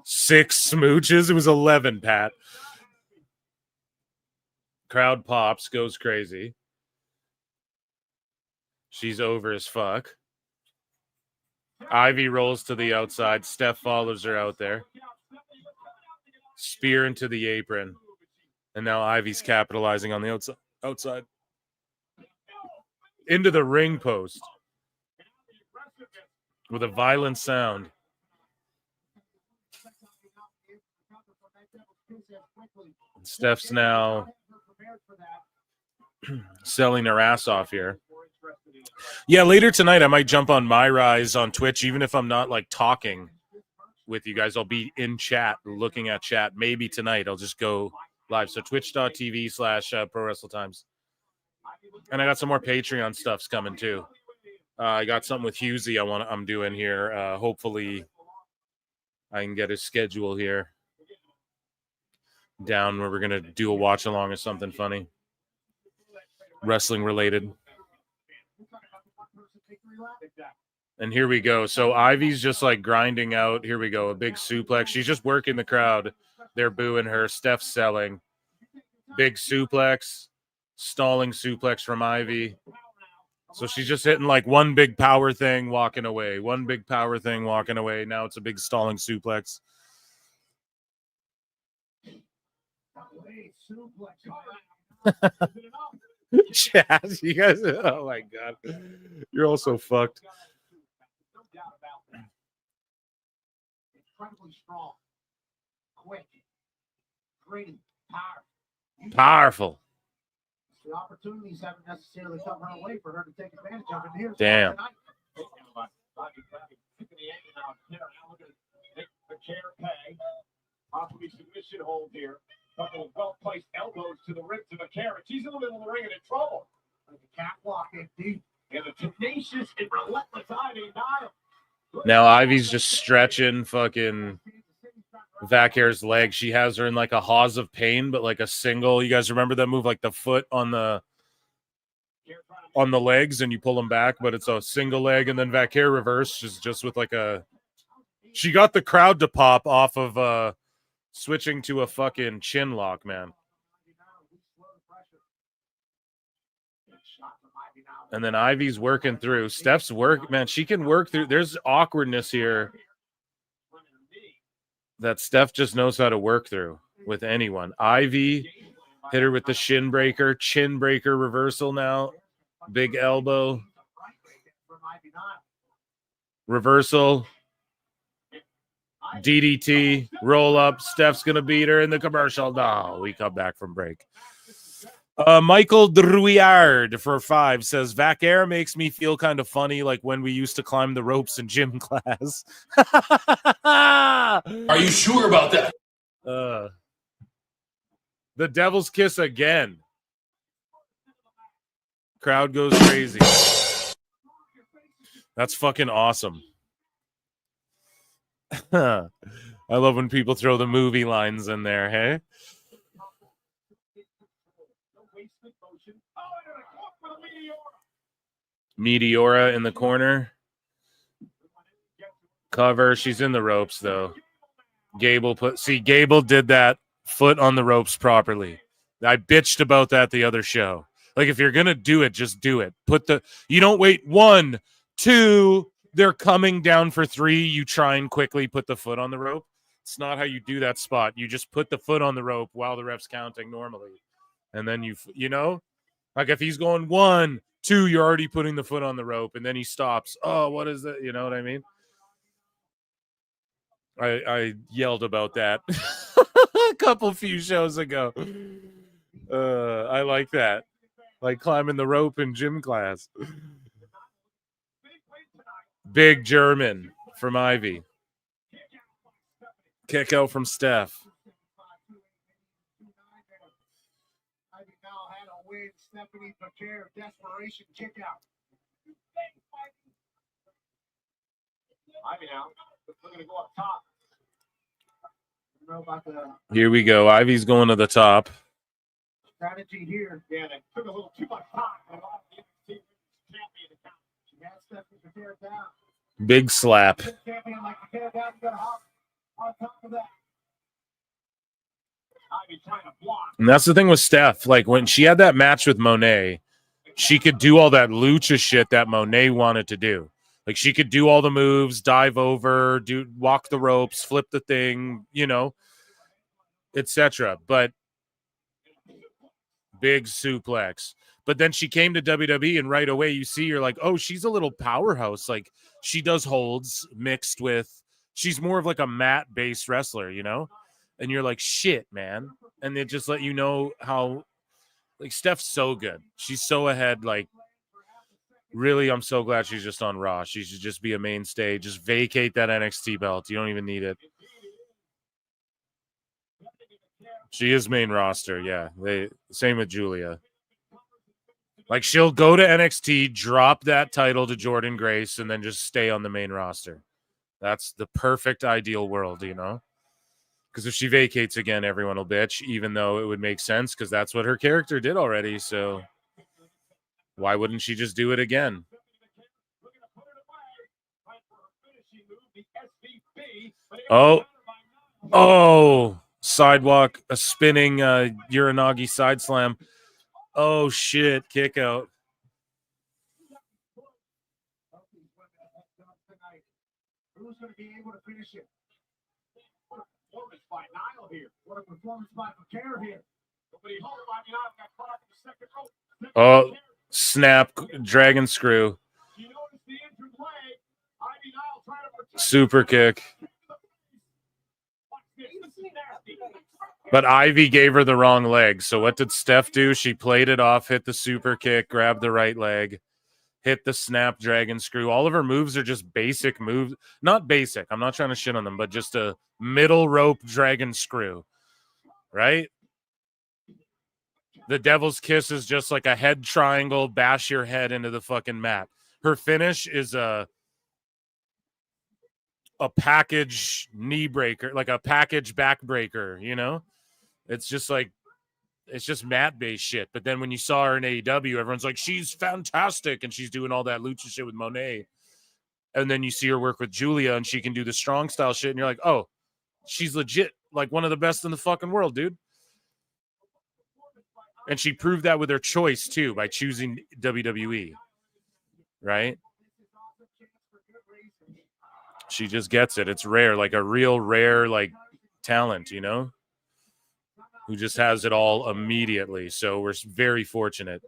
6 smooches. It was 11, Pat. Crowd pops, goes crazy. She's over as fuck. Ivy rolls to the outside. Steph follows her out there. Spear into the apron. And now Ivy's capitalizing on the outside. Into the ring post. With a violent sound. Steph's now selling her ass off here. Yeah, later tonight I might jump on my rise on Twitch, even if I'm not like talking with you guys. I'll be in chat, looking at chat. Maybe tonight I'll just go live. So twitch.tv/ProWrestleTimes. And I got some more Patreon stuff's coming too. I got something with Husey I'm doing here. Hopefully I can get his schedule here down where we're gonna do a watch along or something funny. Wrestling related. And here we go. So Ivy's just like grinding out. Here we go. A big suplex. She's just working the crowd. They're booing her. Steph's selling. Big suplex. Stalling suplex from Ivy. So she's just hitting like one big power thing, walking away. One big power thing, walking away. Now it's a big stalling suplex. Chaz, you guys, oh my god, you're all so fucked. Incredibly strong, quick, gritty, powerful. The opportunities haven't necessarily come her way for her to take advantage of it. Here's damn. Possibly submission hold here. Couple of well-placed elbows to the ribs of Vaquer. She's in the middle of the ring and in trouble. Like a catwalk indeed. And the tenacious and relentless Ivy Nile. Now Ivy's just stretching fucking Vaquer's leg. She has her in like a hawse of pain, but like a single. You guys remember that move? Like the foot on the legs and you pull them back, but it's a single leg. And then Vaquer reverse just with like a... She got the crowd to pop off of... switching to a fucking chin lock, man. And then Ivy's working through. Steph's work, man. She can work through. There's awkwardness here. that Steph just knows how to work through with anyone. Ivy hit her with the shin breaker, chin breaker reversal now. Big elbow. Reversal. DDT. Roll up. Steph's going to beat her in the commercial. No, we come back from break. Michael Drouillard for 5 says, Vaquer makes me feel kind of funny like when we used to climb the ropes in gym class. Are you sure about that? The Devil's Kiss again. Crowd goes crazy. That's fucking awesome. I love when people throw the movie lines in there, hey? Meteora in the corner. Cover. She's in the ropes, though. Gable did that foot on the ropes properly. I bitched about that the other show. Like, if you're going to do it, just do it. You don't wait 1, 2, they're coming down for 3. You try and quickly put the foot on the rope. It's not how you do that spot. You just put the foot on the rope while the ref's counting normally. And then you know, like if he's going 1, 2, you're already putting the foot on the rope, and then he stops. Oh, what is that? You know what I mean? I yelled about that a few shows ago. I like that. Like climbing the rope in gym class. Big German from Ivy. Kick out from Steph. Ivy now had a win. Stephanie Vaquer, desperation kick out. Ivy now. We're going to go up top. Here we go. Ivy's going to the top. Strategy here. Yeah, they took a little too much time. Big slap. Champion like Vaquer down, you gotta hop on top of that. Ivy trying to block. And that's the thing with Steph. Like when she had that match with Monet, she could do all that lucha shit that Monet wanted to do. Like she could do all the moves, dive over, walk the ropes, flip the thing, you know, etc. But big suplex. But then she came to WWE and right away you see you're like, oh, she's a little powerhouse. Like she does holds mixed with, she's more of like a mat-based wrestler, you know? And you're like, shit, man. And they just let you know how, like, Steph's so good. She's so ahead. Like, really, I'm so glad she's just on Raw. She should just be a mainstay. Just vacate that NXT belt. You don't even need it. She is main roster, yeah. Same with Julia. Like, she'll go to NXT, drop that title to Jordynne Grace, and then just stay on the main roster. That's the perfect ideal world, you know? Because if she vacates again, everyone will bitch, even though it would make sense because that's what her character did already. So why wouldn't she just do it again? Oh, sidewalk, a spinning Uranagi side slam. Oh, shit, kick out. Who's going to be able to finish it? Performance by Nile here. What a performance by Vaquer here. Oh, snap, dragon screw. Super kick. But Ivy gave her the wrong leg. So what did Steph do? She played it off, hit the super kick, grabbed the right leg, hit the snap dragon screw. All of her moves are just basic moves. Not basic. I'm not trying to shit on them, but just a middle rope dragon screw. Right? The Devil's Kiss is just like a head triangle, bash your head into the fucking mat. Her finish is a package knee breaker, like a package back breaker, you know? It's just like, it's just mat-based shit. But then when you saw her in AEW, everyone's like, she's fantastic, and she's doing all that lucha shit with Monet. And then you see her work with Julia, and she can do the strong style shit, and you're like, oh, she's legit, like one of the best in the fucking world, dude. And she proved that with her choice, too, by choosing WWE. Right? She just gets it. It's rare, like a real rare, like talent, you know, who just has it all immediately. So we're very fortunate.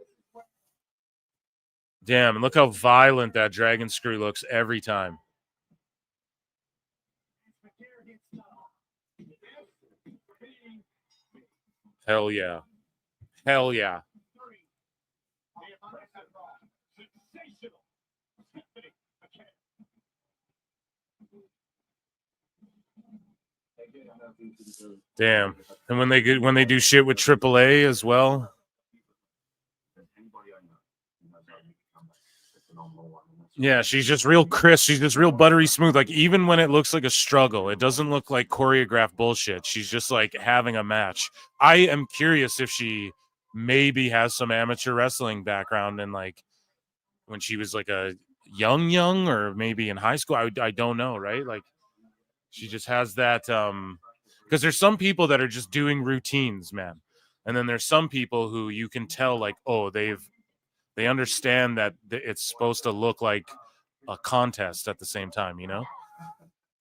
Damn, and look how violent that dragon screw looks every time. Hell yeah. Hell yeah. Damn. And when they do shit with AAA as well. Yeah, she's just real crisp. She's just real buttery smooth. Like, even when it looks like a struggle, it doesn't look like choreographed bullshit. She's just like having a match. I am curious if she maybe has some amateur wrestling background and like when she was like a young or maybe in high school. I don't know, right? Like she just has that because there's some people that are just doing routines, man. And then there's some people who you can tell like, oh, they understand that it's supposed to look like a contest at the same time, you know?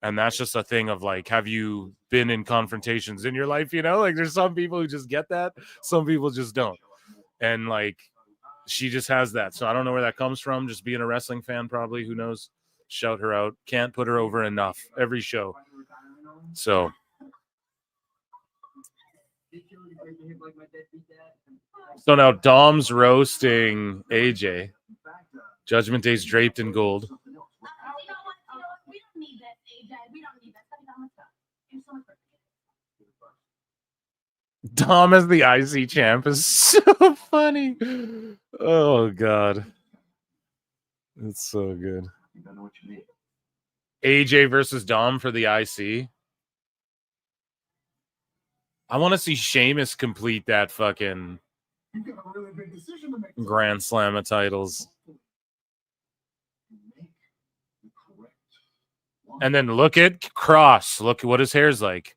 And that's just a thing of like, have you been in confrontations in your life, you know? Like there's some people who just get that. Some people just don't. And like, she just has that. So I don't know where that comes from. Just being a wrestling fan, probably. Who knows? Shout her out. Can't put her over enough every show. So. So now Dom's roasting AJ. Judgment Day's draped in gold. Dom as the IC champ is so funny. Oh, God. It's so good. AJ versus Dom for the IC. I want to see Sheamus complete that fucking Grand Slam of titles. And then look at Cross. Look at what his hair's like.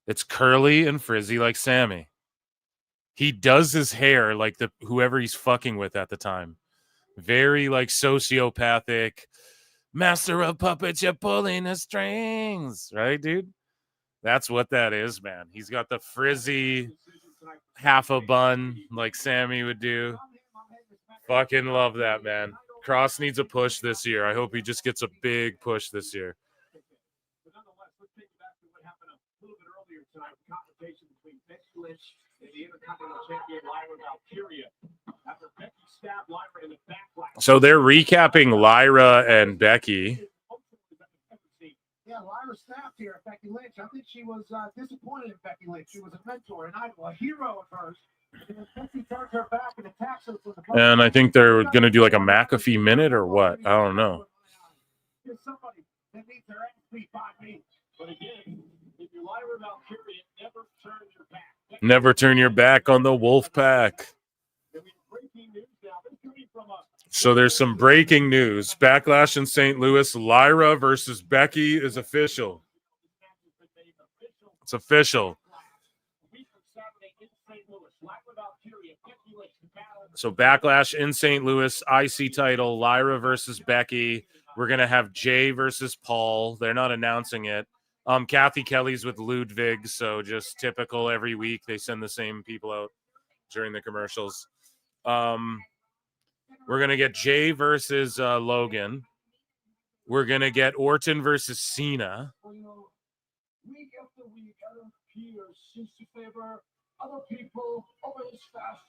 It's curly and frizzy like Sami. He does his hair like whoever he's fucking with at the time. Very like sociopathic. Master of puppets, you're pulling the strings. Right, dude? That's what that is, man. He's got the frizzy half a bun like Sami would do. Fucking love that, man. Cross needs a push this year. I hope he just gets a big push this year. So they're recapping Lyra and Becky. Yeah, Lyra snapped here at Becky Lynch. I think she was disappointed in Becky Lynch. She was a mentor, an idol, a hero at first. And Becky turned her back and attacks her from the front. And I think they're going to do like a McAfee minute or what? I don't know. There's somebody that needs their ass beat by me. But again, if you're Lyra Valkyria, never turn your back. Never turn your back on the Wolf Pack. So there's some breaking news. Backlash in St. Louis. Lyra versus Becky is official. It's official. So Backlash in St. Louis. IC title. Lyra versus Becky. We're going to have Jay versus Paul. They're not announcing it. Kathy Kelly's with Ludwig. So just typical every week. They send the same people out during the commercials. We're going to get Jay versus Logan. We're going to get Orton versus Cena.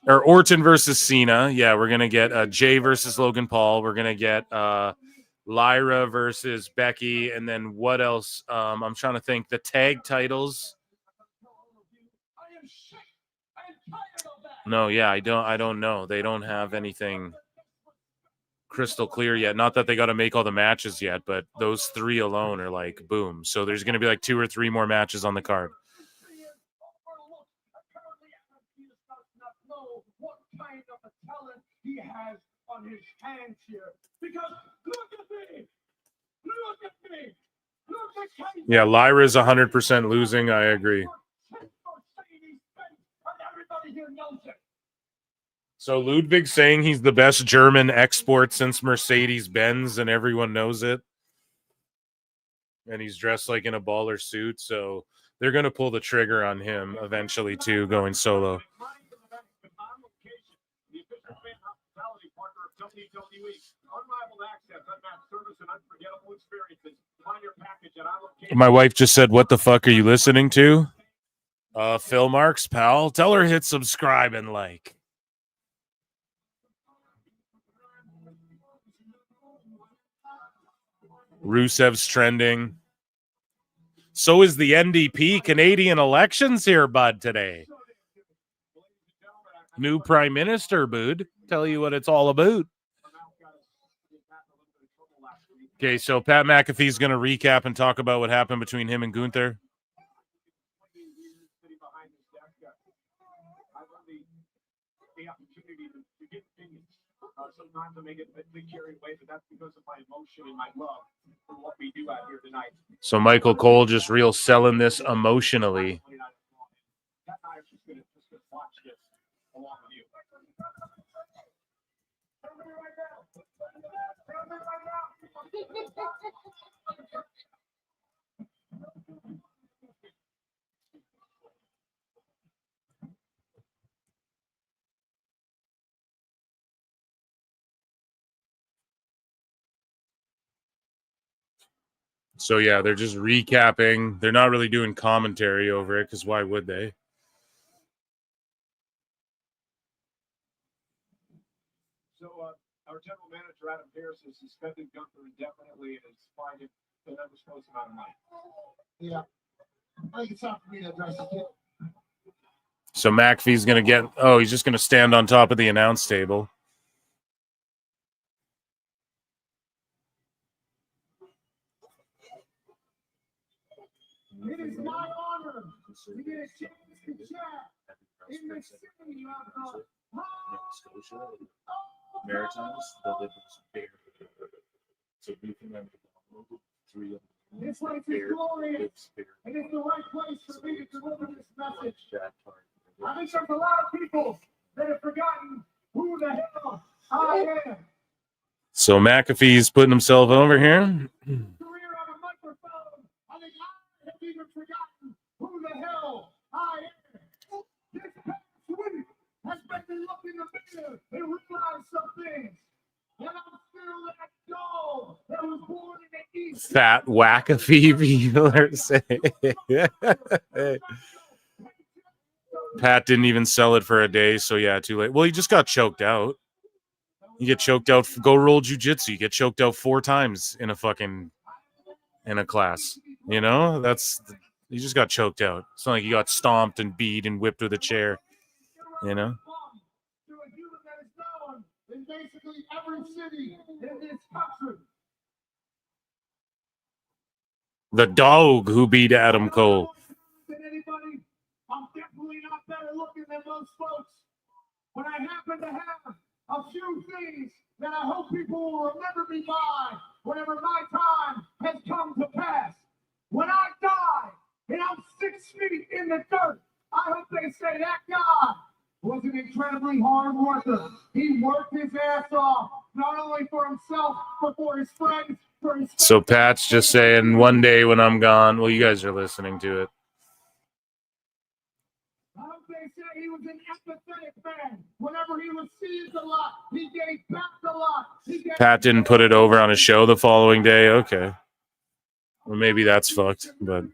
Or Orton versus Cena. Yeah, we're going to get Jay versus Logan Paul. We're going to get Lyra versus Becky. And then what else? I'm trying to think. The tag titles. No, yeah, I don't know. They don't have anything crystal clear yet. Not that they got to make all the matches yet, but those three alone are like boom. So there's going to be like 2 or 3 more matches on the card. He has on his hands here because look at me. Yeah, Lyra's 100% losing. I agree. So Ludwig saying he's the best German export since Mercedes-Benz, and everyone knows it. And he's dressed like in a baller suit. So They're going to pull the trigger on him eventually, too, going solo. My wife just said, "What the fuck are you listening to?" Phil Marks, pal. Tell her hit subscribe and like. Rusev's trending. So is the NDP. Canadian elections here, bud, today. New Prime Minister, bud. Tell you what it's all about. Okay, so Pat McAfee's going to recap and talk about what happened between him and Gunther. Sometimes I make it a big carried away, but that's because of my emotion and my love for what we do out here tonight. So Michael Cole just real selling this emotionally. I'm just gonna watch this along with you. So yeah, they're just recapping. They're not really doing commentary over it because why would they? So our general manager Adam Pearce has suspended Gunther indefinitely and has fined him an undisclosed amount of money. Yeah, I think it's time for me to address it. So McAfee's gonna get. Oh, he's just gonna stand on top of the announce table. It is my honor to get a chance to chat in the city of the Maritimes, the Liberals bear. So this place is glorious, and it's the right place for me to deliver this message. I think there's a lot of people that have forgotten who the hell I am. So McAfee's putting himself over here. Career on a microphone. I think I have even forgotten who the hell I am. This past week has made me look in the mirror and realize some things. And I'm still that dog that was born in the East. Fat McAfee, people are saying. Pat didn't even sell it for a day, so yeah, too late. Well, he just got choked out. You get choked out. Go roll jujitsu. You get choked out 4 times in a class. You know, you just got choked out. It's not like you got stomped and beat and whipped with a chair. You know. To a human that is known in basically every city in this country. The dog who beat Adam Cole. Anybody, I'm definitely not better looking than most folks. But I happen to have a few things that I hope people will remember me by whenever my time has come to pass. When I die and I'm 6 feet in the dirt, I hope they say that guy was an incredibly hard worker. He worked his ass off, not only for himself, but for his friends. So Pat's just saying, one day when I'm gone. Well, you guys are listening to it. I hope they say he was an empathetic man. Whenever he was seized a lot, he gave back a lot. Pat didn't put it over on his show the following day. Okay. Well, maybe that's fucked, but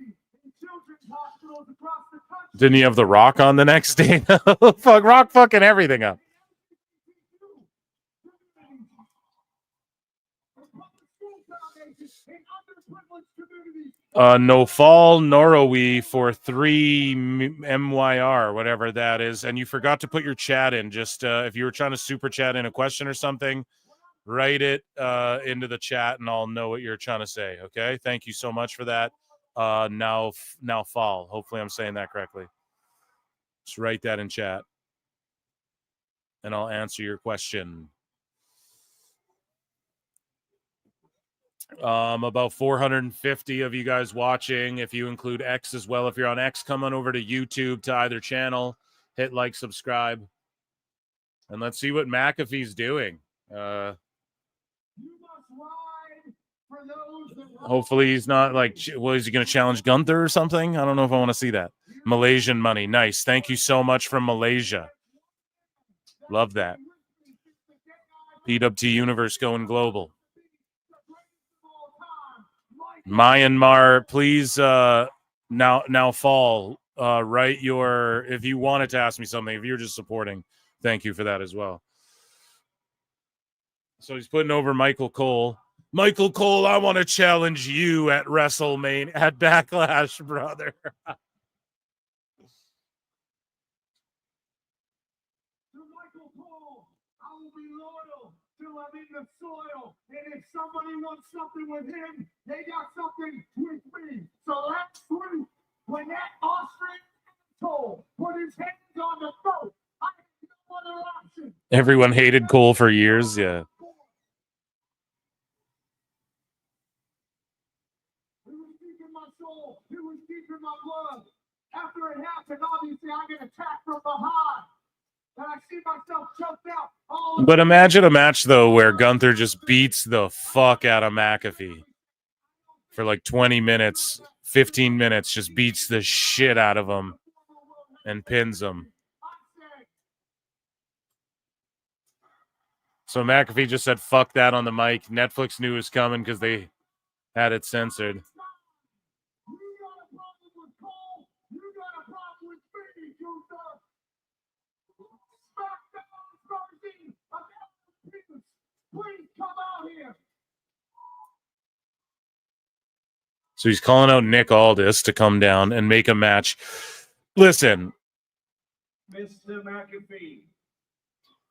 didn't he have The Rock on the next day? Fuck, Rock fucking everything up. No fall Norway for 3 MYR, whatever that is. And you forgot to put your chat in. Just if you were trying to super chat in a question or something, write it into the chat and I'll know what you're trying to say. Okay. Thank you so much for that. Now fall. Hopefully I'm saying that correctly. Just write that in chat and I'll answer your question. About 450 of you guys watching. If you include X as well, if you're on X, come on over to YouTube to either channel, hit like, subscribe, and let's see what McAfee's doing. You must ride for Hopefully he's not like, well, is he going to challenge Gunther or something? I don't know if I want to see that. Malaysian money. Nice. Thank you so much from Malaysia. Love that. PWT Universe going global. Myanmar, please now fall. Write your, if you wanted to ask me something, if you're just supporting, thank you for that as well. So he's putting over Michael Cole. Michael Cole, I want to challenge you at WrestleMania, at Backlash, brother. I'm in the soil, and if somebody wants something with him, they got something with me. So last week, when that Austrian asshole put his hands on the boat, I had no other option. Everyone hated Cole for years, yeah. It was deep in my soul. It was deep in my blood. After it happened, obviously I get attacked from behind. And I see myself choked out. But imagine a match, though, where Gunther just beats the fuck out of McAfee for like 20 minutes, 15 minutes, just beats the shit out of him and pins him. So McAfee just said, fuck that on the mic. Netflix knew it was coming because they had it censored. So he's calling out Nick Aldis to come down and make a match. Listen. Mr. McAfee,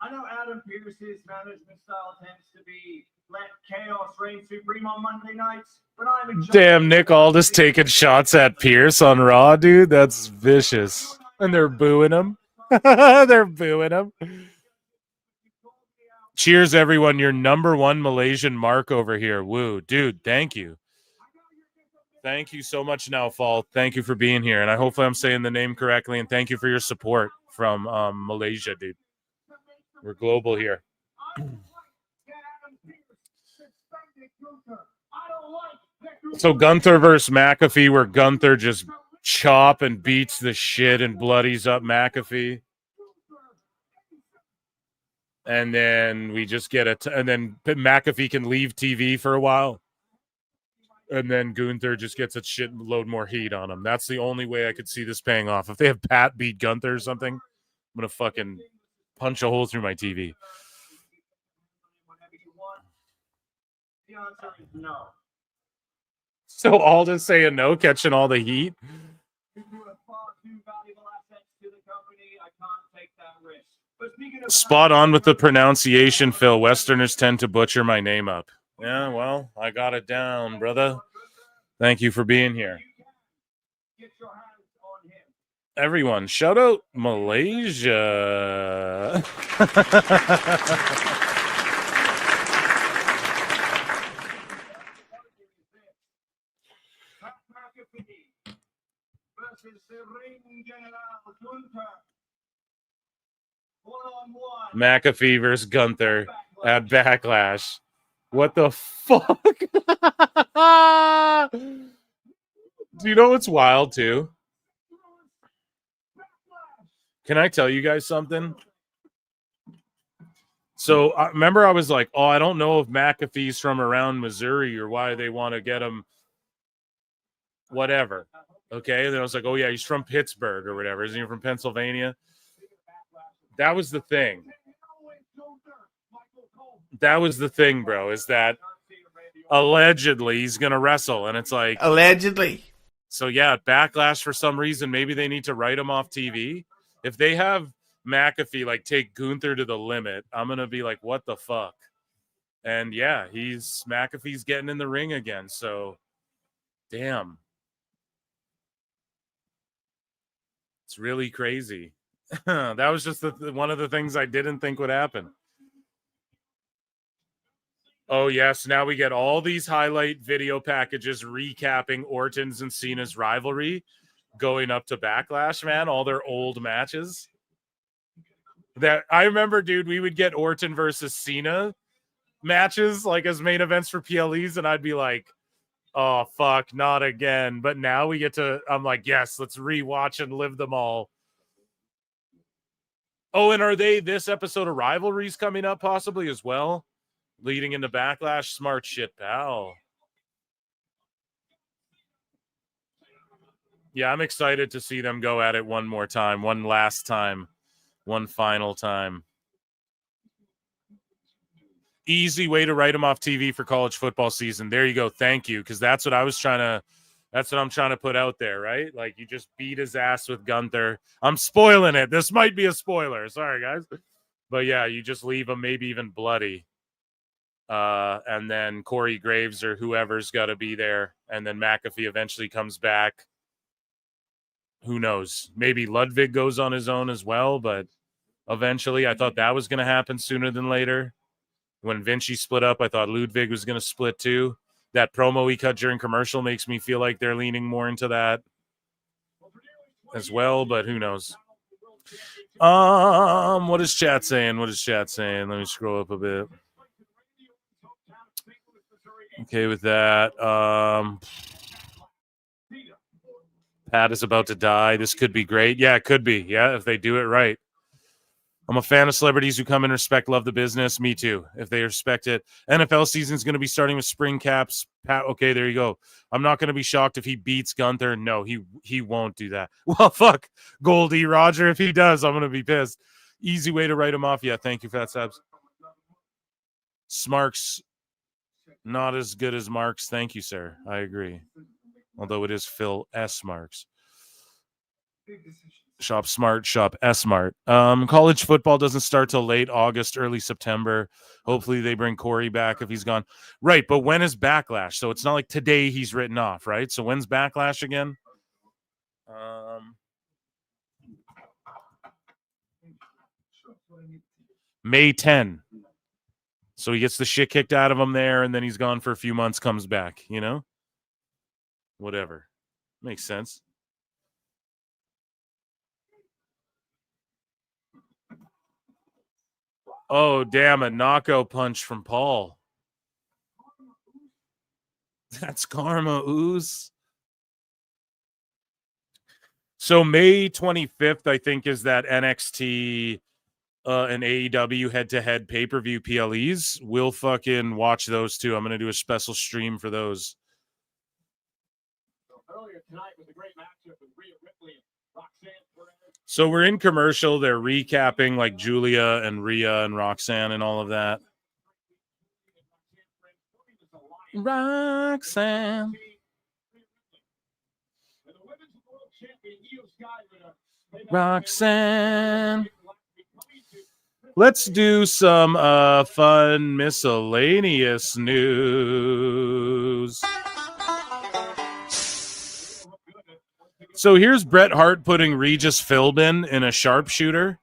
I know Adam Pearce's management style tends to be let chaos reign supreme on Monday nights, but I'm in Damn, Nick Aldis taking shots at Pierce on Raw, dude. That's vicious. And they're booing him. They're booing him. Cheers, everyone. Your #1 Malaysian mark over here. Woo. Dude, thank you. Thank you so much, Now Fall. Thank you for being here. And I hopefully I'm saying the name correctly. And thank you for your support from Malaysia, dude. We're global here. So Gunther versus McAfee, where Gunther just chop and beats the shit and bloodies up McAfee. And then we just get it. And then McAfee can leave TV for a while. And then Gunther just gets a shitload more heat on him. That's the only way I could see this paying off. If they have Pat beat Gunther or something, I'm going to fucking punch a hole through my TV. The answer is no. So Aldis saying no, catching all the heat. You have far too valuable assets to the company. I can't take that risk. But speaking of Spot on with the pronunciation, Phil. Westerners tend to butcher my name up. Yeah, well, I got it down, brother. Thank you for being here. Everyone, shout out Malaysia. McAfee versus Gunther at Backlash. What the fuck? Do you know what's wild too? Can I tell you guys something? So I remember I was like, oh, I don't know if McAfee's from around Missouri or why they want to get him. Whatever. Okay. And then I was like, oh yeah, he's from Pittsburgh or whatever. Isn't he from Pennsylvania? That was the thing. That was the thing, bro, is that allegedly he's going to wrestle. And it's like, allegedly. So yeah, Backlash, for some reason, maybe they need to write him off TV. If they have McAfee like take Gunther to the limit, I'm going to be like, what the fuck? And yeah, McAfee's getting in the ring again. So damn. It's really crazy. That was just one of the things I didn't think would happen. Oh, yes. Now we get all these highlight video packages recapping Orton's and Cena's rivalry going up to Backlash, man. All their old matches. That I remember, dude, we would get Orton versus Cena matches like as main events for PLEs, and I'd be like, oh fuck, not again. But now we get to, I'm like, yes, let's rewatch and live them all. Oh, and are they this episode of Rivalries coming up possibly as well? Leading into Backlash? Smart shit, pal. Yeah, I'm excited to see them go at it one more time, one last time, one final time. Easy way to write them off TV for college football season. There you go. Thank you, because that's what I'm trying to put out there, right? Like, you just beat his ass with Gunther. I'm spoiling it. This might be a spoiler. Sorry, guys. But yeah, you just leave him maybe even bloody. And then Corey Graves or whoever's got to be there. And then McAfee eventually comes back. Who knows? Maybe Ludwig goes on his own as well, but eventually I thought that was going to happen sooner than later. When Vinci split up, I thought Ludwig was going to split too. That promo he cut during commercial makes me feel like they're leaning more into that as well, but who knows? What is chat saying? Let me scroll up a bit. Okay with that. Pat is about to die. This could be great. Yeah, it could be. Yeah, if they do it right. I'm a fan of celebrities who come and respect, love the business. Me too, if they respect it. NFL season is going to be starting with spring caps. Pat, okay, there you go. I'm not going to be shocked if he beats Gunther. No, he won't do that. Well, fuck, Goldie Roger. If he does, I'm going to be pissed. Easy way to write him off. Yeah, thank you, Fat Sabs. Smarks, not as good as Marks. Thank you, sir. I agree. Although it is Phil S. Marks. Shop smart, shop S-Mart. College football doesn't start till late August, early September. Hopefully they bring Corey back if he's gone. Right, but when is Backlash? So it's not like today he's written off, right? So when's Backlash again? May 10. So he gets the shit kicked out of him there, and then he's gone for a few months, comes back, you know? Whatever. Makes sense. Oh, damn, a knockout punch from Paul. That's Karma Ooze. So May 25th, I think, is that NXT and AEW head-to-head pay-per-view PLEs. We'll fucking watch those too. I'm going to do a special stream for those. Earlier tonight was a great matchup with Rhea Ripley and Roxanne. So we're in commercial. They're recapping like Julia and Rhea and Roxanne and all of that. Roxanne. Roxanne. Let's do some fun miscellaneous news. So here's Bret Hart putting Regis Philbin in a sharpshooter.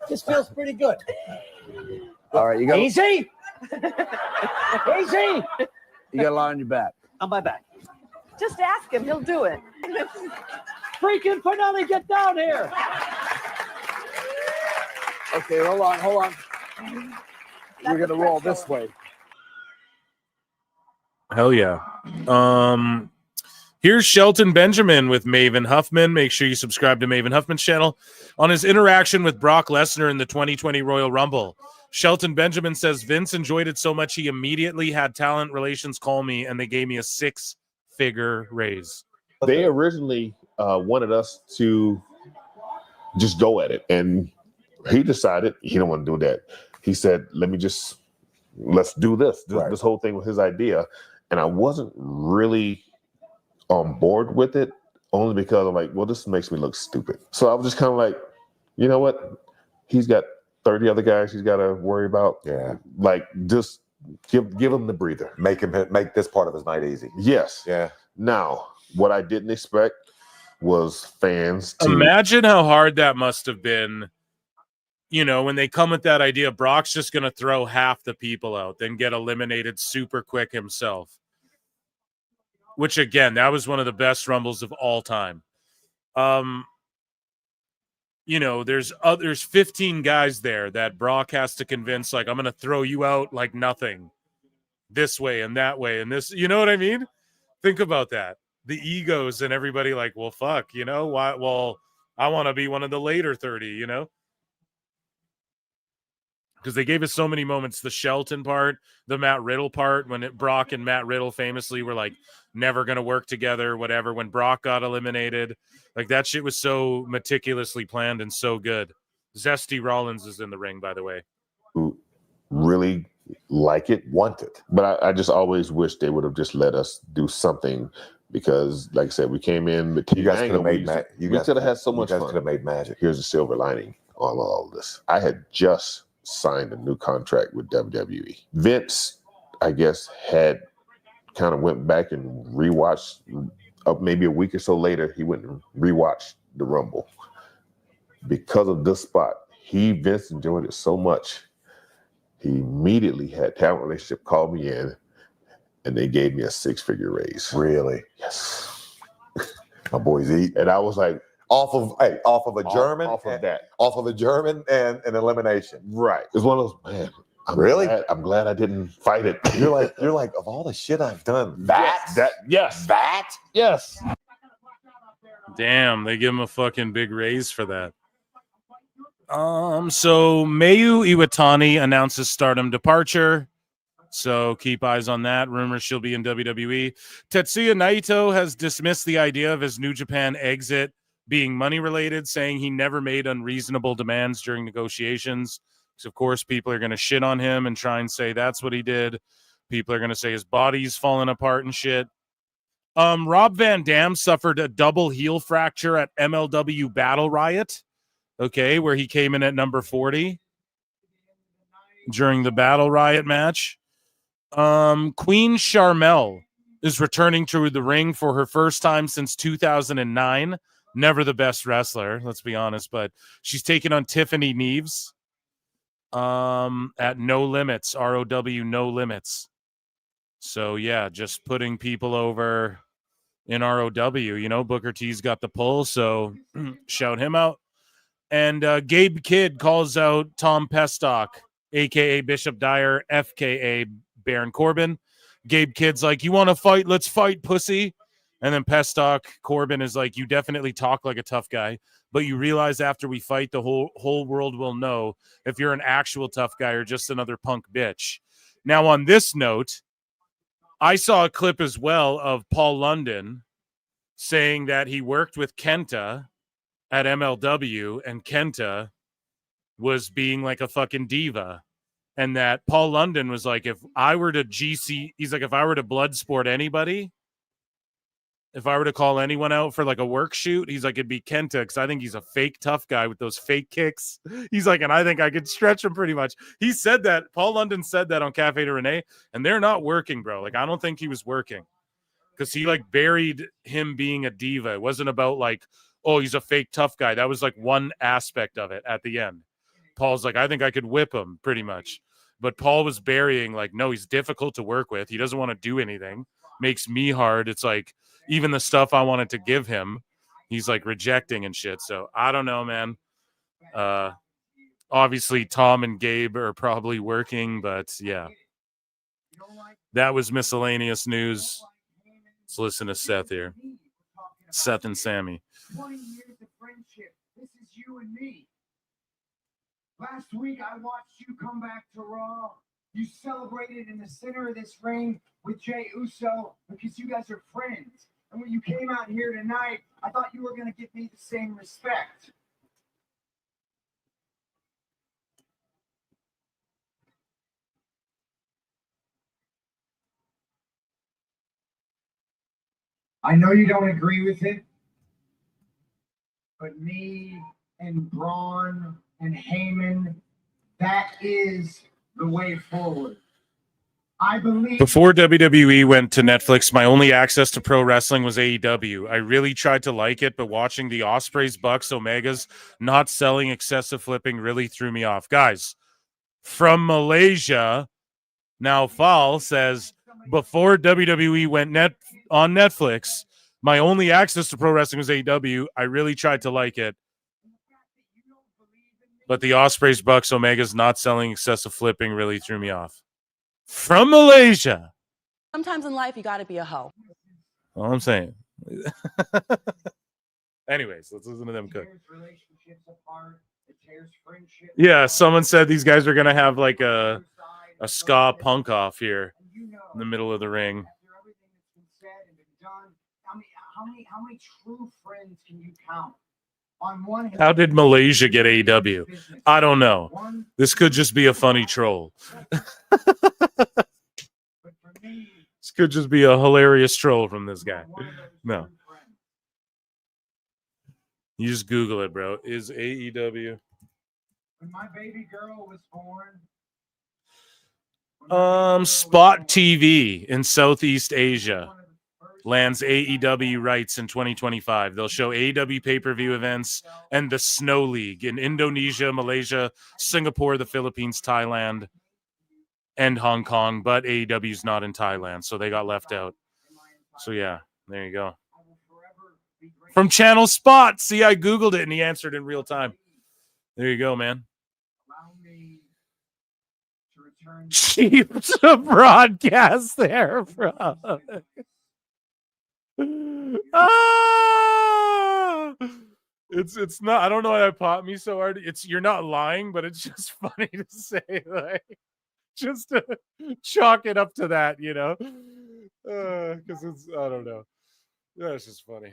This feels pretty good. All right, you got Easy. Easy. You got a lot on your back. On my back. Just ask him. He'll do it. Freaking finale, get down here. Okay, hold on. We're gonna roll this way. Hell yeah. Here's Shelton Benjamin with Maven Huffman. Make sure you subscribe to Maven Huffman's channel. On his interaction with Brock Lesnar in the 2020 Royal Rumble, Shelton Benjamin says, Vince enjoyed it so much he immediately had talent relations call me, and they gave me a 6-figure raise. They originally wanted us to just go at it, and he decided he didn't want to do that. He said, let's do this. This whole thing was his idea, and I wasn't really on board with it, only because I'm like, well, this makes me look stupid. So I was just kind of like, you know what? He's got 30 other guys he's got to worry about. Yeah. Like, just give him the breather. Make this part of his night easy. Yes. Yeah. Now, what I didn't expect was fans to imagine how hard that must have been. You know, when they come with that idea, Brock's just going to throw half the people out, then get eliminated super quick himself. Which, again, that was one of the best Rumbles of all time. you know, there's 15 guys there that Brock has to convince, like, I'm going to throw you out like nothing this way and that way. And this, you know what I mean? Think about that. The egos and everybody like, well, fuck, you know, why? Well, I want to be one of the later 30, you know? Because they gave us so many moments, the Shelton part, the Matt Riddle part, when Brock and Matt Riddle famously were like never going to work together, whatever. When Brock got eliminated, like that shit was so meticulously planned and so good. Zesty Rollins is in the ring, by the way. Who really like it, want it. But I just always wish they would have just let us do something because, like I said, we came in. But you guys could have made magic. We could have had so much fun. You guys could have made magic. Here's the silver lining on all of this. I had just signed a new contract with WWE. Vince, I guess, had kind of went back and rewatched, maybe a week or so later, he went and rewatched the Rumble. Because of this spot, Vince enjoyed it so much, he immediately had talent relationship call me in, and they gave me a 6-figure raise. Really? Yes. My boys eat. And I was like, off of a German, off of a German and an elimination. Right. It's one of those, man. I'm glad I didn't fight it. You're like, of all the shit I've done, yes. Damn, they give him a fucking big raise for that. So Mayu Iwatani announces Stardom departure. So keep eyes on that. Rumors she'll be in WWE. Tetsuya Naito has dismissed the idea of his New Japan exit being money related, saying he never made unreasonable demands during negotiations. Because of course, people are going to shit on him and try and say that's what he did. People are going to say his body's falling apart and shit. Rob Van Dam suffered a double heel fracture at MLW Battle Riot. Okay, where he came in at number 40 during the Battle Riot match. Queen Sharmell is returning to the ring for her first time since 2009. Never the best wrestler, let's be honest, but she's taking on Tiffany Neves at No Limits, ROW No Limits. So, yeah, just putting people over in ROW. You know, Booker T's got the pull, so shout him out. And Gabe Kidd calls out Tom Pestock, a.k.a. Bishop Dyer, f.k.a. Baron Corbin. Gabe Kidd's like, you want to fight? Let's fight, pussy. And then Pestock, Corbin is like, you definitely talk like a tough guy, but you realize after we fight, the whole world will know if you're an actual tough guy or just another punk bitch. Now, on this note, I saw a clip as well of Paul London saying that he worked with Kenta at MLW and Kenta was being like a fucking diva. And that Paul London was like, if I were to he's like, if I were to blood sport anybody, if I were to call anyone out for like a work shoot, he's like, it'd be Kenta because I think he's a fake tough guy with those fake kicks. He's like, and I think I could stretch him pretty much. He said that. Paul London said that on Cafe de Rene, and they're not working, bro. Like, I don't think he was working because he like buried him being a diva. It wasn't about like, oh, he's a fake tough guy. That was like one aspect of it at the end. Paul's like, I think I could whip him pretty much. But Paul was burying like, no, he's difficult to work with. He doesn't want to do anything. Makes me hard. It's like, even the stuff I wanted to give him, he's like rejecting and shit. So I don't know, man. Obviously, Tom and Gabe are probably working, but yeah. That was miscellaneous news. Let's listen to Seth here. Seth and Sammy. 20 years of friendship. This is you and me. Last week, I watched you come back to Raw. You celebrated in the center of this ring with Jey Uso because you guys are friends. And when you came out here tonight, I thought you were going to give me the same respect. I know you don't agree with it, but me and Braun and Heyman, that is the way forward. I believe. Before WWE went to Netflix, my only access to pro wrestling was AEW. I really tried to like it, but watching the Ospreys, Bucks, Omegas not selling, excessive flipping really threw me off. Guys, from Malaysia, now Fall says, before WWE went on Netflix, my only access to pro wrestling was AEW. I really tried to like it. But the Ospreys, Bucks, Omegas not selling excessive flipping really threw me off. From Malaysia. Sometimes in life, you got to be a hoe. All I'm saying. Anyways, let's listen to them cook. Yeah, someone said these guys are gonna have like a ska punk off here in the middle of the ring. How many true friends can you count? On one hand, How did Malaysia get AEW? I don't know. This could just be a funny troll. This could just be a hilarious troll from this guy. No. You just Google it, bro. Is AEW? when my baby girl was born. Spot TV in Southeast Asia lands AEW rights in 2025. They'll show AEW pay-per-view events and the Snow League in Indonesia, Malaysia, Singapore, the Philippines, Thailand, and Hong Kong. But AEW's not in Thailand, so they got left out. So yeah, there you go. From Channel Spot. See, I Googled it and he answered in real time. There you go, man. Cheap to broadcast there, bro. It's not. I don't know why that popped me so hard. You're not lying, but it's just funny to say, like, just to chalk it up to that, you know, because it's, I don't know. Yeah, it's just funny.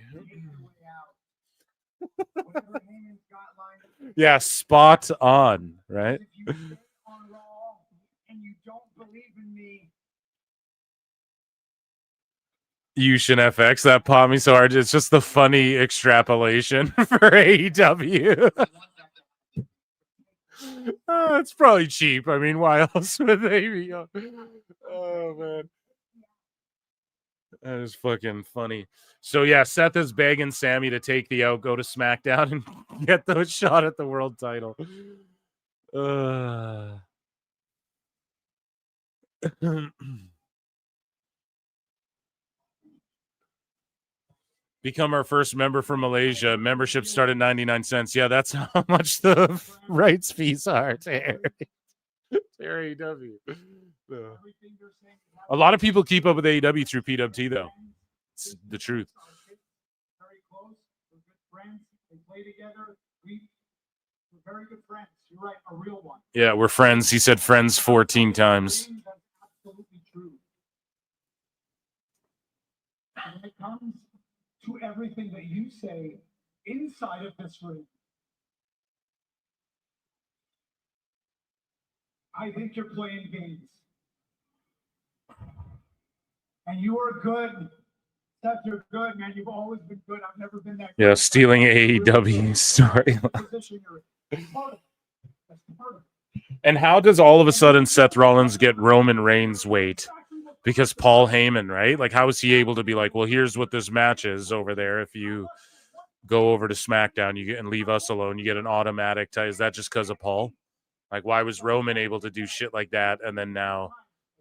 Yeah, spot on, right? And you don't believe in me. Yushin FX, that popped me so hard. It's just the funny extrapolation for AEW. It's probably cheap. I mean, why else would they be? Oh, man. That is fucking funny. So, yeah, Seth is begging Sami to take the out, go to SmackDown, and get those shot at the world title. Become our first member from Malaysia. Membership started 99 cents. Yeah, that's how much the rights fees are to AEW. A lot of people keep up with AEW through PWT, though. It's the truth. Very close. We're good friends. They play together. We're very good friends. You're right, a real one. Yeah, we're friends. He said friends 14 times. That's absolutely true. When it comes to everything that you say inside of this room, I think you're playing games. And you are good. Seth, you're good, man. You've always been good. I've never been that good. Yeah, stealing AEW storyline. And how does all of a sudden Seth Rollins get Roman Reigns weight? Because Paul Heyman, right? Like, how is he able to be like, well, here's what this match is over there. If you go over to SmackDown, you get and leave us alone, you get an automatic tie. Is that just because of Paul? Like, why was Roman able to do shit like that, and then now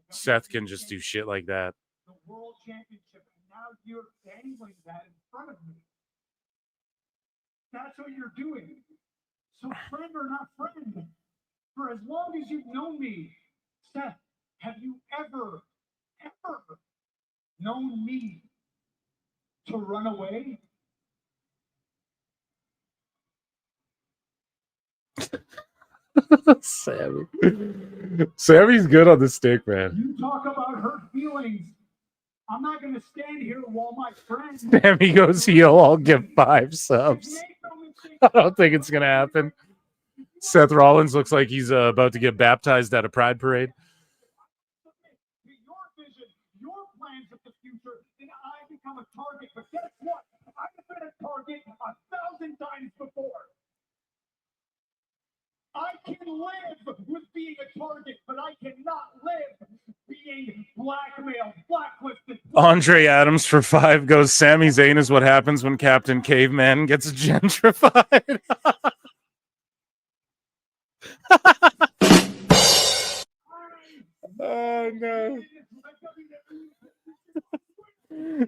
Seth can just do shit like that? The World Championship, and now you're dangling that in front of me. That's what you're doing. So, friend or not friend, for as long as you've known me, Seth, have you ever known me to run away? Sammy's good on the stick, man. You talk about hurt feelings. I'm not going to stand here while my friends. Sammy goes heel. I'll give 5 subs. I don't think it's gonna happen. Seth Rollins looks like he's about to get baptized at a pride parade. Your vision, your plans of the future, then I become a target. But guess what? I've been a target 1,000 times before. I can live with being a target, but I cannot live being blackmailed, blacklisted. Andre Adams for 5 goes, Sami Zayn is what happens when Captain Caveman gets gentrified. Oh, no.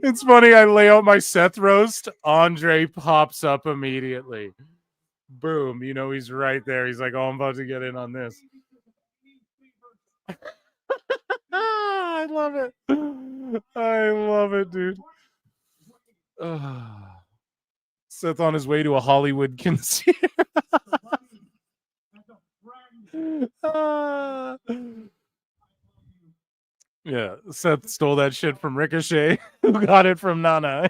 It's funny. I lay out my Seth roast. Andre pops up immediately. boom, you know, he's right there. He's like, oh, I'm about to get in on this. I love it. I love it, dude. Seth on his way to a Hollywood concert. Yeah, Seth stole that shit from Ricochet, who got it from Nana.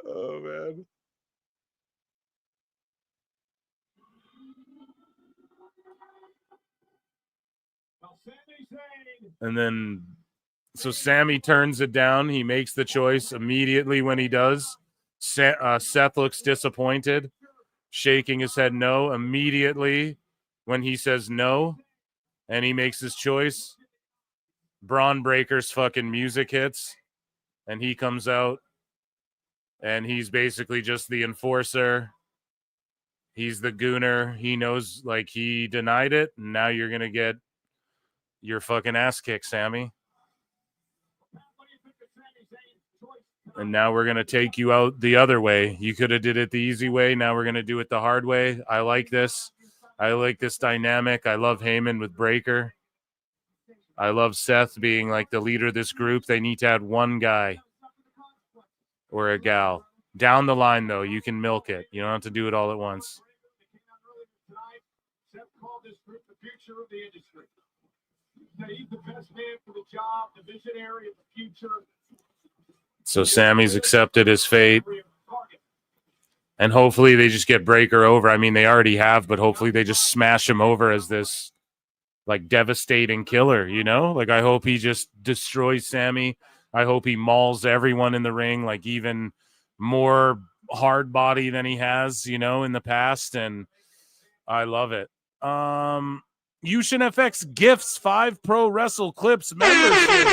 Oh, man. And then, so Sami turns it down. He makes the choice immediately when he does. Seth looks disappointed, shaking his head no. Immediately when he says no and he makes his choice, Braun Breaker's fucking music hits and he comes out and he's basically just the enforcer. He's the gooner. He knows, like, he denied it, and now you're going to get your fucking ass kicked, Sami. And now we're going to take you out the other way. You could have did it the easy way. Now we're going to do it the hard way. I like this. I like this dynamic. I love Heyman with Breaker. I love Seth being like the leader of this group. They need to add one guy or a gal. Down the line, though, you can milk it. You don't have to do it all at once. Seth called this group the future of the industry. He's the best man for the job, the visionary of the future. So Sami's accepted his fate. And hopefully they just get Breaker over. I mean, they already have, but hopefully they just smash him over as this, like, devastating killer, you know? Like, I hope he just destroys Sami. I hope he mauls everyone in the ring, like, even more hard body than he has, you know, in the past. And I love it. Yushin FX gifts 5 Pro Wrestle Clips membership.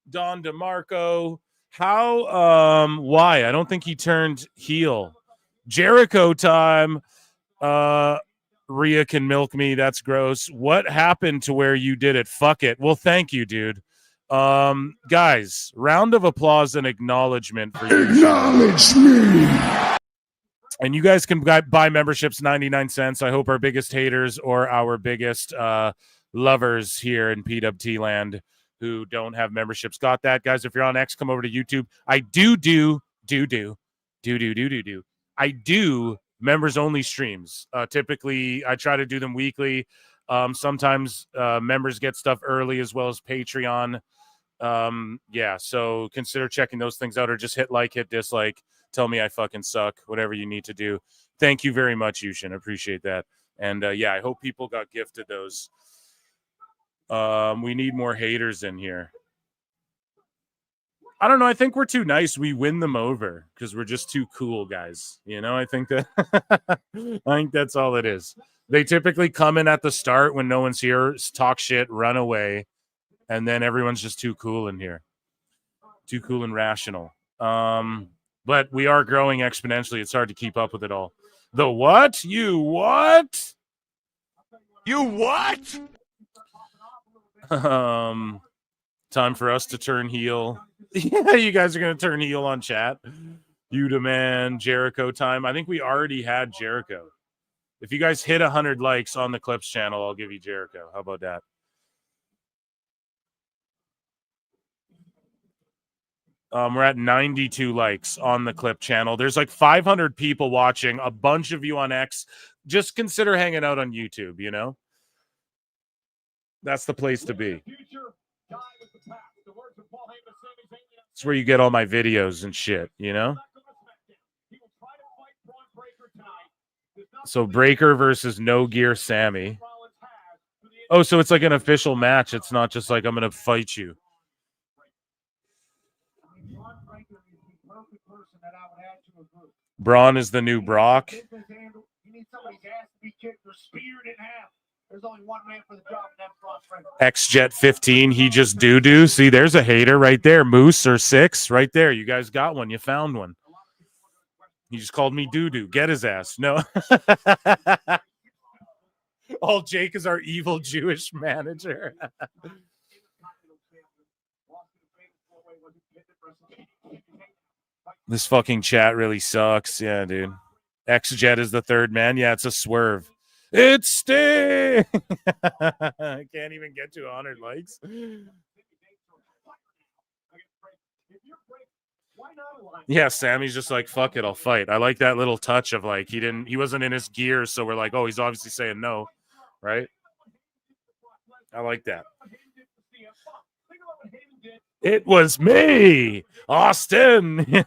Don DeMarco. How, why? I don't think he turned heel. Jericho time. Rhea can milk me. That's gross. What happened to where you did it? Fuck it. Well, thank you, dude. Guys, round of applause and acknowledgement for you. Acknowledge me. And you guys can buy memberships 99 cents. I hope our biggest haters or our biggest lovers here in PWT land who don't have memberships got that. Guys, if you're on X, come over to YouTube. I do members only streams. Typically, I try to do them weekly. Sometimes members get stuff early as well as Patreon. Yeah, so consider checking those things out or just hit like, hit dislike. Tell me I fucking suck, whatever you need to do. Thank you very much, Yushin. Appreciate that. And yeah, I hope people got gifted those. We need more haters in here. I don't know. I think we're too nice. We win them over because we're just too cool, guys. You know, I think that I think that's all it is. They typically come in at the start when no one's here, talk shit, run away, and then everyone's just too cool in here. Too cool and rational. But we are growing exponentially. It's hard to keep up with it all. The what? You what? You what? Time for us to turn heel. Yeah, you guys are going to turn heel on chat. You demand Jericho time. I think we already had Jericho. If you guys hit 100 likes on the Clips channel, I'll give you Jericho. How about that? We're at 92 likes on the Clip channel. There's like 500 people watching, a bunch of you on X. Just consider hanging out on YouTube, you know? That's the place to be. It's where you get all my videos and shit, you know? So Breaker versus No Gear Sami. Oh, so it's like an official match. It's not just like I'm going to fight you. Braun is the new Brock. XJet 15, he just doo-doo. See, there's a hater right there. Moose or 6 right there. You guys got one. You found one. He just called me doo-doo. Get his ass. No. All Jake is our evil Jewish manager. This fucking chat really sucks. Yeah, dude. X-Jet is the third man. Yeah, it's a swerve. It's Sting. I can't even get to 100 likes. Yeah, Sammy's just like, fuck it, I'll fight. I like that little touch of like he wasn't in his gear, so we're like, oh, he's obviously saying no, right? I like that. It was me, Austin.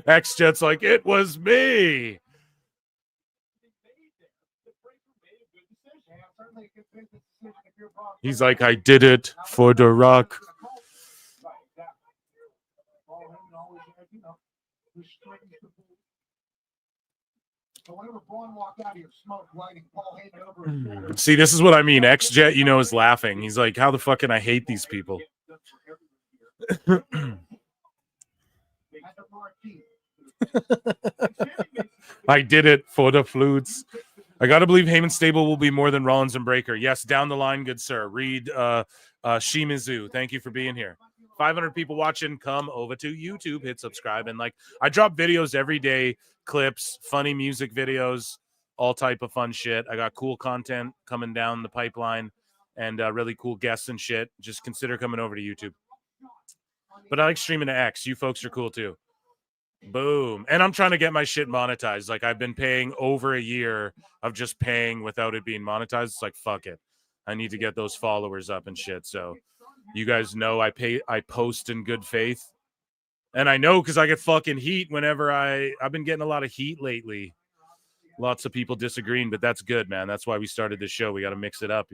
X-Jet's like, it was me. He's like, I did it for The Rock. See, this is what I mean. X-Jet, is laughing. He's like, how the fuck can I hate these people? I did it for the flutes. I gotta believe Heyman's stable will be more than Rollins and Breaker. Yes, down the line, good sir. Read Shimizu. Thank you for being here. 500 people watching. Come over to YouTube, hit subscribe, and like I drop videos every day, clips, funny music videos, all type of fun shit. I got cool content coming down the pipeline, and really cool guests and shit. Just consider coming over to YouTube. But I like streaming to X. You folks are cool too. Boom. And I'm trying to get my shit monetized. Like I've been paying over a year of just paying without it being monetized. It's like, fuck it. I need to get those followers up and shit. So you guys know I post in good faith. And I know because I get fucking heat whenever I've been getting a lot of heat lately. Lots of people disagreeing, but that's good, man. That's why we started this show. We got to mix it up,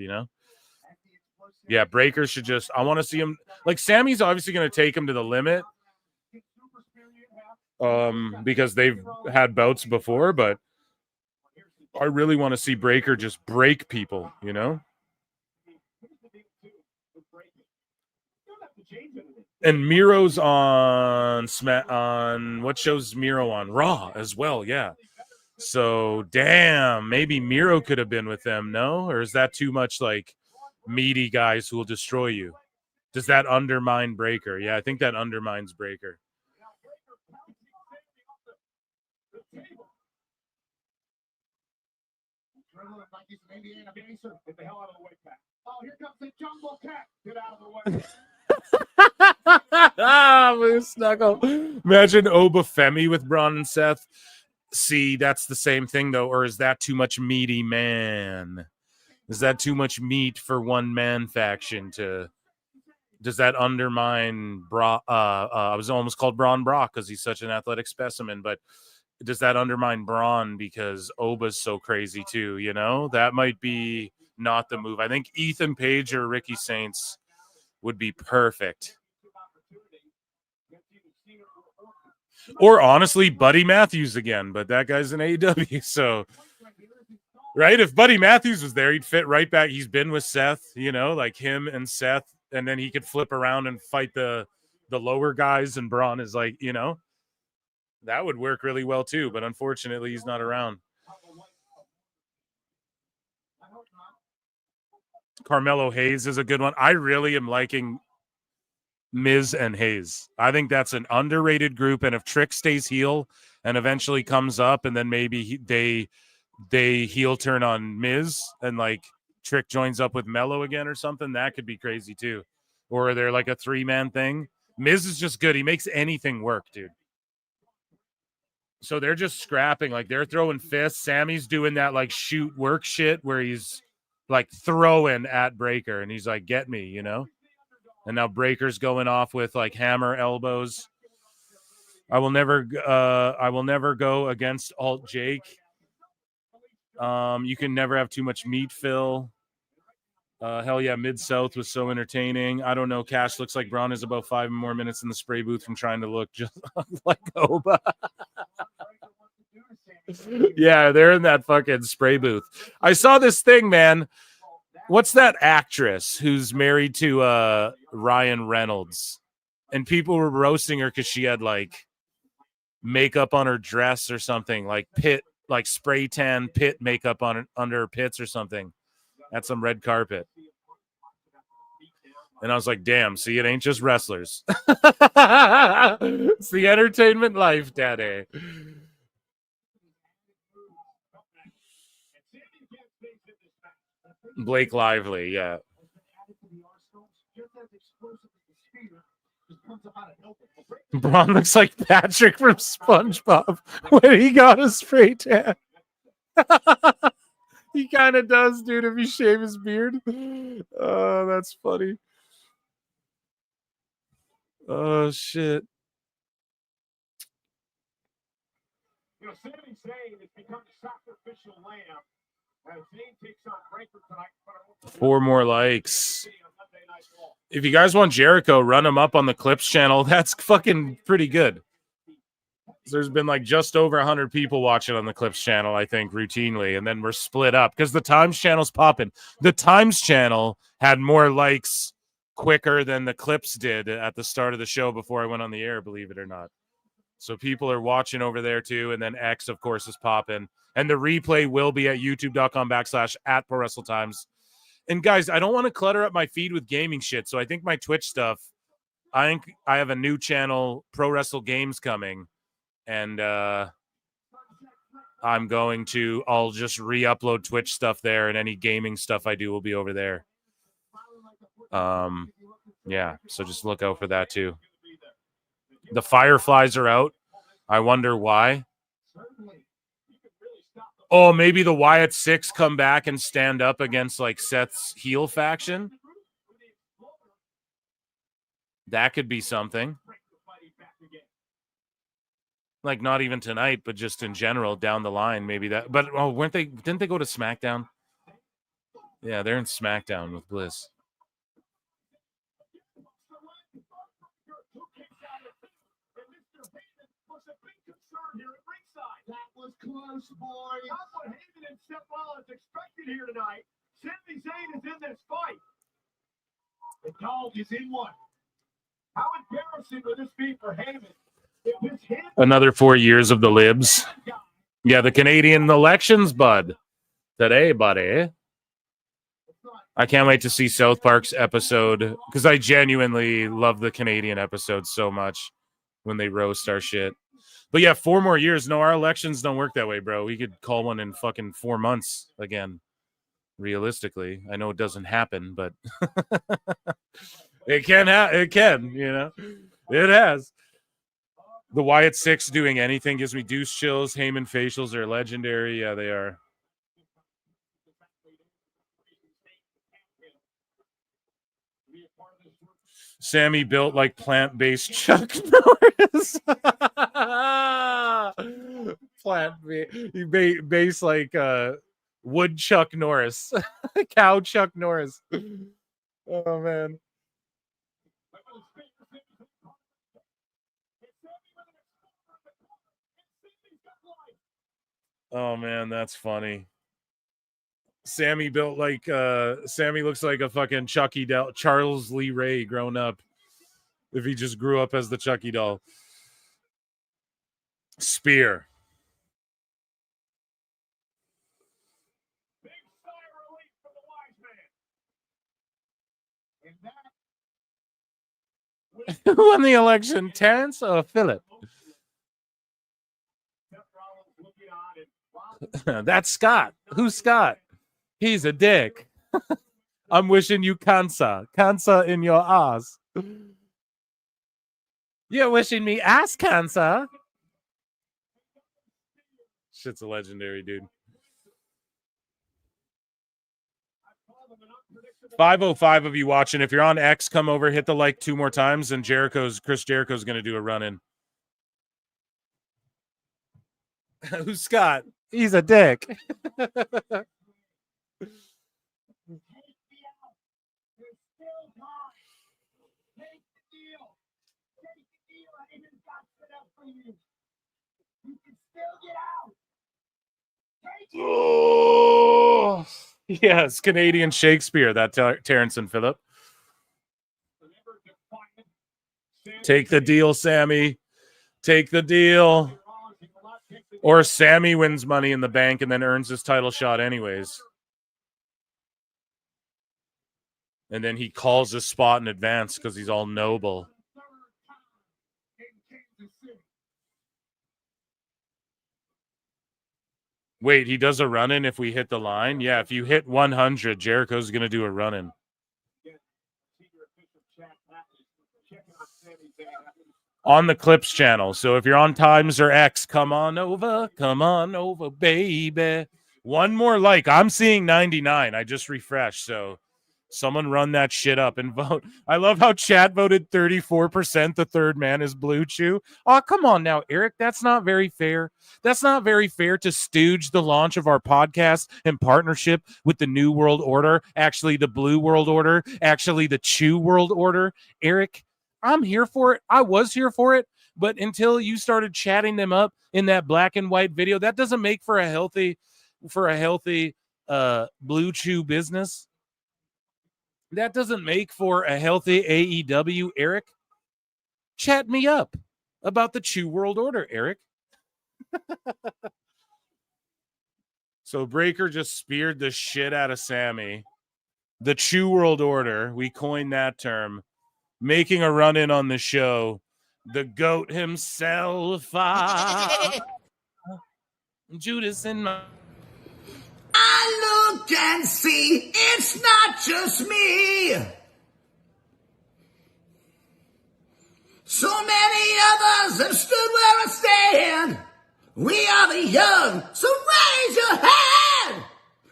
Yeah, Breaker should just, I want to see him. Like Sammy's obviously going to take him to the limit. Because they've had bouts before, but I really want to see Breaker just break people, And Miro's on what show's Miro on? Raw as well, yeah. So damn, maybe Miro could have been with them, no? Or is that too much like meaty guys who will destroy you? Does that undermine Breaker? Yeah, I think that undermines Breaker. Oh, here comes the jungle cat. Get out of the way. Moose Knuckle. Imagine Obafemi with Braun and Seth. See, that's the same thing though, or is that too much meaty man? Is that too much meat for one man faction to? Does that undermine Brock? I was almost called Braun Brock because he's such an athletic specimen, but does that undermine Braun because Oba's so crazy too? That might be not the move. I think Ethan Page or Ricky Saints would be perfect. Or honestly, Buddy Matthews again, but that guy's in AEW, so right? If Buddy Matthews was there, he'd fit right back. He's been with Seth, like him and Seth, and then he could flip around and fight the lower guys, and Braun is like, that would work really well too, but unfortunately he's not around. Carmelo Hayes is a good one. I really am liking Miz and Hayes. I think that's an underrated group, and if Trick stays heel and eventually comes up, and then maybe they heel turn on Miz and like Trick joins up with Mello again or something, that could be crazy too. Or they're like a 3-man thing. Miz is just good. He makes anything work, dude. So they're just scrapping, like they're throwing fists. Sammy's doing that like shoot work shit where he's like throwing at Breaker and he's like, get me, And now Breaker's going off with like hammer elbows. I will never go against Alt Jake. You can never have too much meat, Phil. Hell yeah, Mid-South was so entertaining. I don't know. Cash looks like Braun is about 5 more minutes in the spray booth from trying to look just like Oba. Yeah, they're in that fucking spray booth. I saw this thing, man. What's that actress who's married to Ryan Reynolds? And people were roasting her because she had like makeup on her dress or something, like spray tan pit makeup on under her pits or something. At some red carpet. And I was like, damn, see, it ain't just wrestlers. It's the entertainment life, daddy. Blake Lively, yeah. Braun looks like Patrick from SpongeBob when he got a spray tan. He kind of does, dude, if he shave his beard. Oh, that's funny. Oh, shit. You know, Sami Zayn has become the sacrificial lamb as Zayn takes on Breaker tonight. 4 more likes. If you guys want Jericho, run him up on the Clips channel. That's fucking pretty good. There's been like just over 100 people watching on the Clips channel, I think, routinely, and then we're split up because the Times channel's popping. The Times channel had more likes quicker than the Clips did at the start of the show before I went on the air, believe it or not. So people are watching over there too, and then X, of course, is popping. And the replay will be at youtube.com/@prowrestletimes. And guys, I don't want to clutter up my feed with gaming shit, so I think my Twitch stuff, I think I have a new channel, Pro Wrestle Games, coming. And I'll just re-upload Twitch stuff there, and any gaming stuff I do will be over there. Yeah, so just look out for that too. The Fireflies are out. I wonder why. Oh, maybe the Wyatt Six come back and stand up against like Seth's heel faction. That could be something. Like not even tonight, but just in general down the line, maybe that. But didn't they go to SmackDown? Yeah, they're in SmackDown with Bliss. That was close, boys. That's what Haven and Seth Rollins expected here tonight. Sami Zayn is in this fight. The dog is in one. How embarrassing would this be for Haven? Another 4 years of the libs. Yeah, the Canadian elections, bud. Today, buddy. I can't wait to see South Park's episode because I genuinely love the Canadian episodes so much when they roast our shit. But yeah, 4 more years. No, our elections don't work that way, bro. We could call one in fucking 4 months again. Realistically, I know it doesn't happen, but it can. It can, you know. It has. The Wyatt Six doing anything gives me deuce chills. Heyman facials are legendary. Yeah, they are. Sammy built like plant-based Chuck Norris. Base like wood Chuck Norris. Cow Chuck Norris. Oh, man. Oh, man, that's funny. Sammy built like Sammy looks like a fucking Chucky doll, Charles Lee Ray grown up. If he just grew up as the Chucky doll. Spear. Who won the election, Terrence or Phillip? That's Scott. Who's Scott? He's a dick. I'm wishing you cancer. Cancer in your ass. You're wishing me ass cancer? Shit's a legendary, dude. 505 of you watching. If you're on X, come over, hit the like 2 more times, and Chris Jericho's going to do a run-in. Who's Scott? He's a dick. Oh, yes, Canadian Shakespeare, that Terrence and Phillip. Take the deal, Sammy. Take the deal. Or Sammy wins Money in the Bank and then earns his title shot anyways. And then he calls his spot in advance because he's all noble. Wait, he does a run-in if we hit the line? Yeah, if you hit 100, Jericho's going to do a run-in. On the Clips channel. So if you're on Times or X, come on over, baby. One more like. I'm seeing 99. I just refreshed, so someone run that shit up and vote. I love how chat voted 34%. The third man is Blue Chew. Oh, come on now, Eric. That's not very fair. That's not very fair to stooge the launch of our podcast in partnership with the New World Order. Actually, the Blue World Order. Actually, the Chew World Order. Eric, I'm here for it. I was here for it. But until you started chatting them up in that black and white video, that doesn't make for a healthy Blue Chew business. That doesn't make for a healthy AEW, Eric. Chat me up about the Chew World Order, Eric. So Breaker just speared the shit out of Sami. The Chew World Order, we coined that term, making a run-in on the show. The GOAT himself, Judas and my... I look and see it's not just me. So many others have stood where I stand. We are the young, so raise your hand.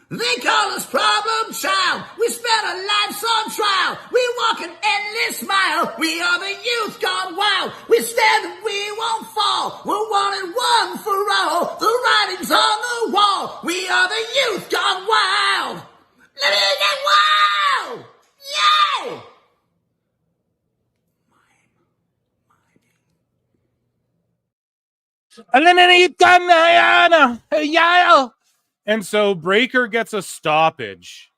They call us problem child. We spent our lives on trial. We walk an endless mile. We are the youth gone wild. We stand and we won't fall. We're one and one for all. The writing's on the wall. We are the youth gone wild. Let me get wild. Yay! And so Breaker gets a stoppage,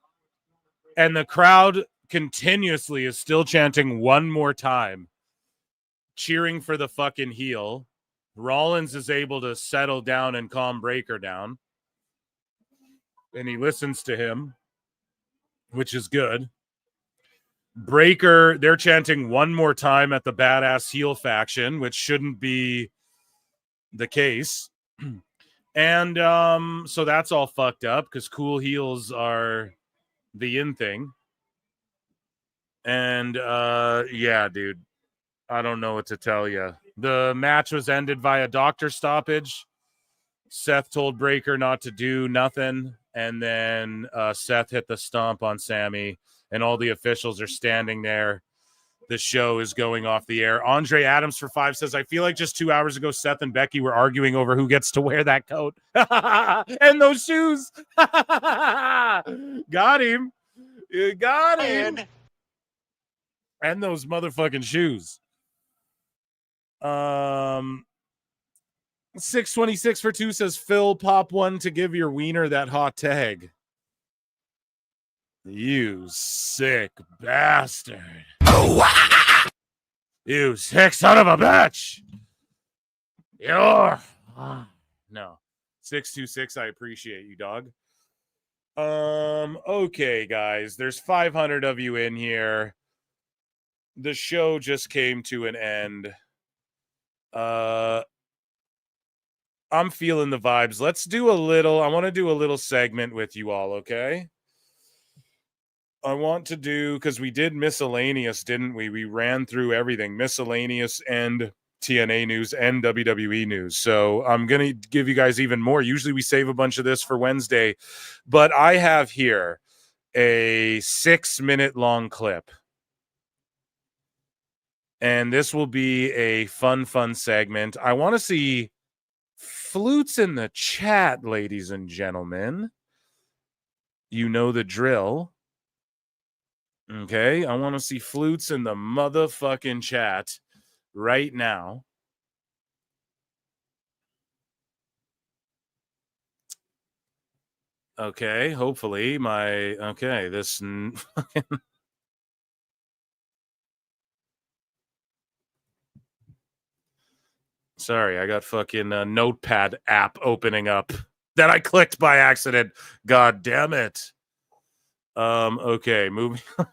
and the crowd continuously is still chanting one more time, cheering for the fucking heel. Rollins is able to settle down and calm Breaker down, and he listens to him, which is good. Breaker, they're chanting one more time at the badass heel faction, which shouldn't be the case. And so that's all fucked up because cool heels are the in thing. And yeah, dude, I don't know what to tell you. The match was ended via doctor stoppage. Seth told Breaker not to do nothing, and then Seth hit the stomp on Sami, and all the officials are standing there. The show is going off the air. Andre Adams for 5 says, I feel like just 2 hours ago, Seth and Becky were arguing over who gets to wear that coat. And those shoes. Got him. You got him. And those motherfucking shoes. 626 for 2 says, Phil, pop one to give your wiener that hot tag. You sick bastard. You sick son of a bitch. You're no. 626, I appreciate you, dog. Okay, guys. There's 500 of you in here. The show just came to an end. I'm feeling the vibes. Let's do a little, I want to do a little segment with you all, okay? I want to do, because we did Miscellaneous, didn't we? We ran through everything. Miscellaneous and TNA news and WWE news. So I'm going to give you guys even more. Usually we save a bunch of this for Wednesday. But I have here a 6-minute long clip. And this will be a fun segment. I want to see flutes in the chat, ladies and gentlemen. You know the drill. Okay, I want to see flutes in the motherfucking chat right now. Okay, hopefully this Sorry, I got fucking Notepad app opening up that I clicked by accident. God damn it. Okay, moving on.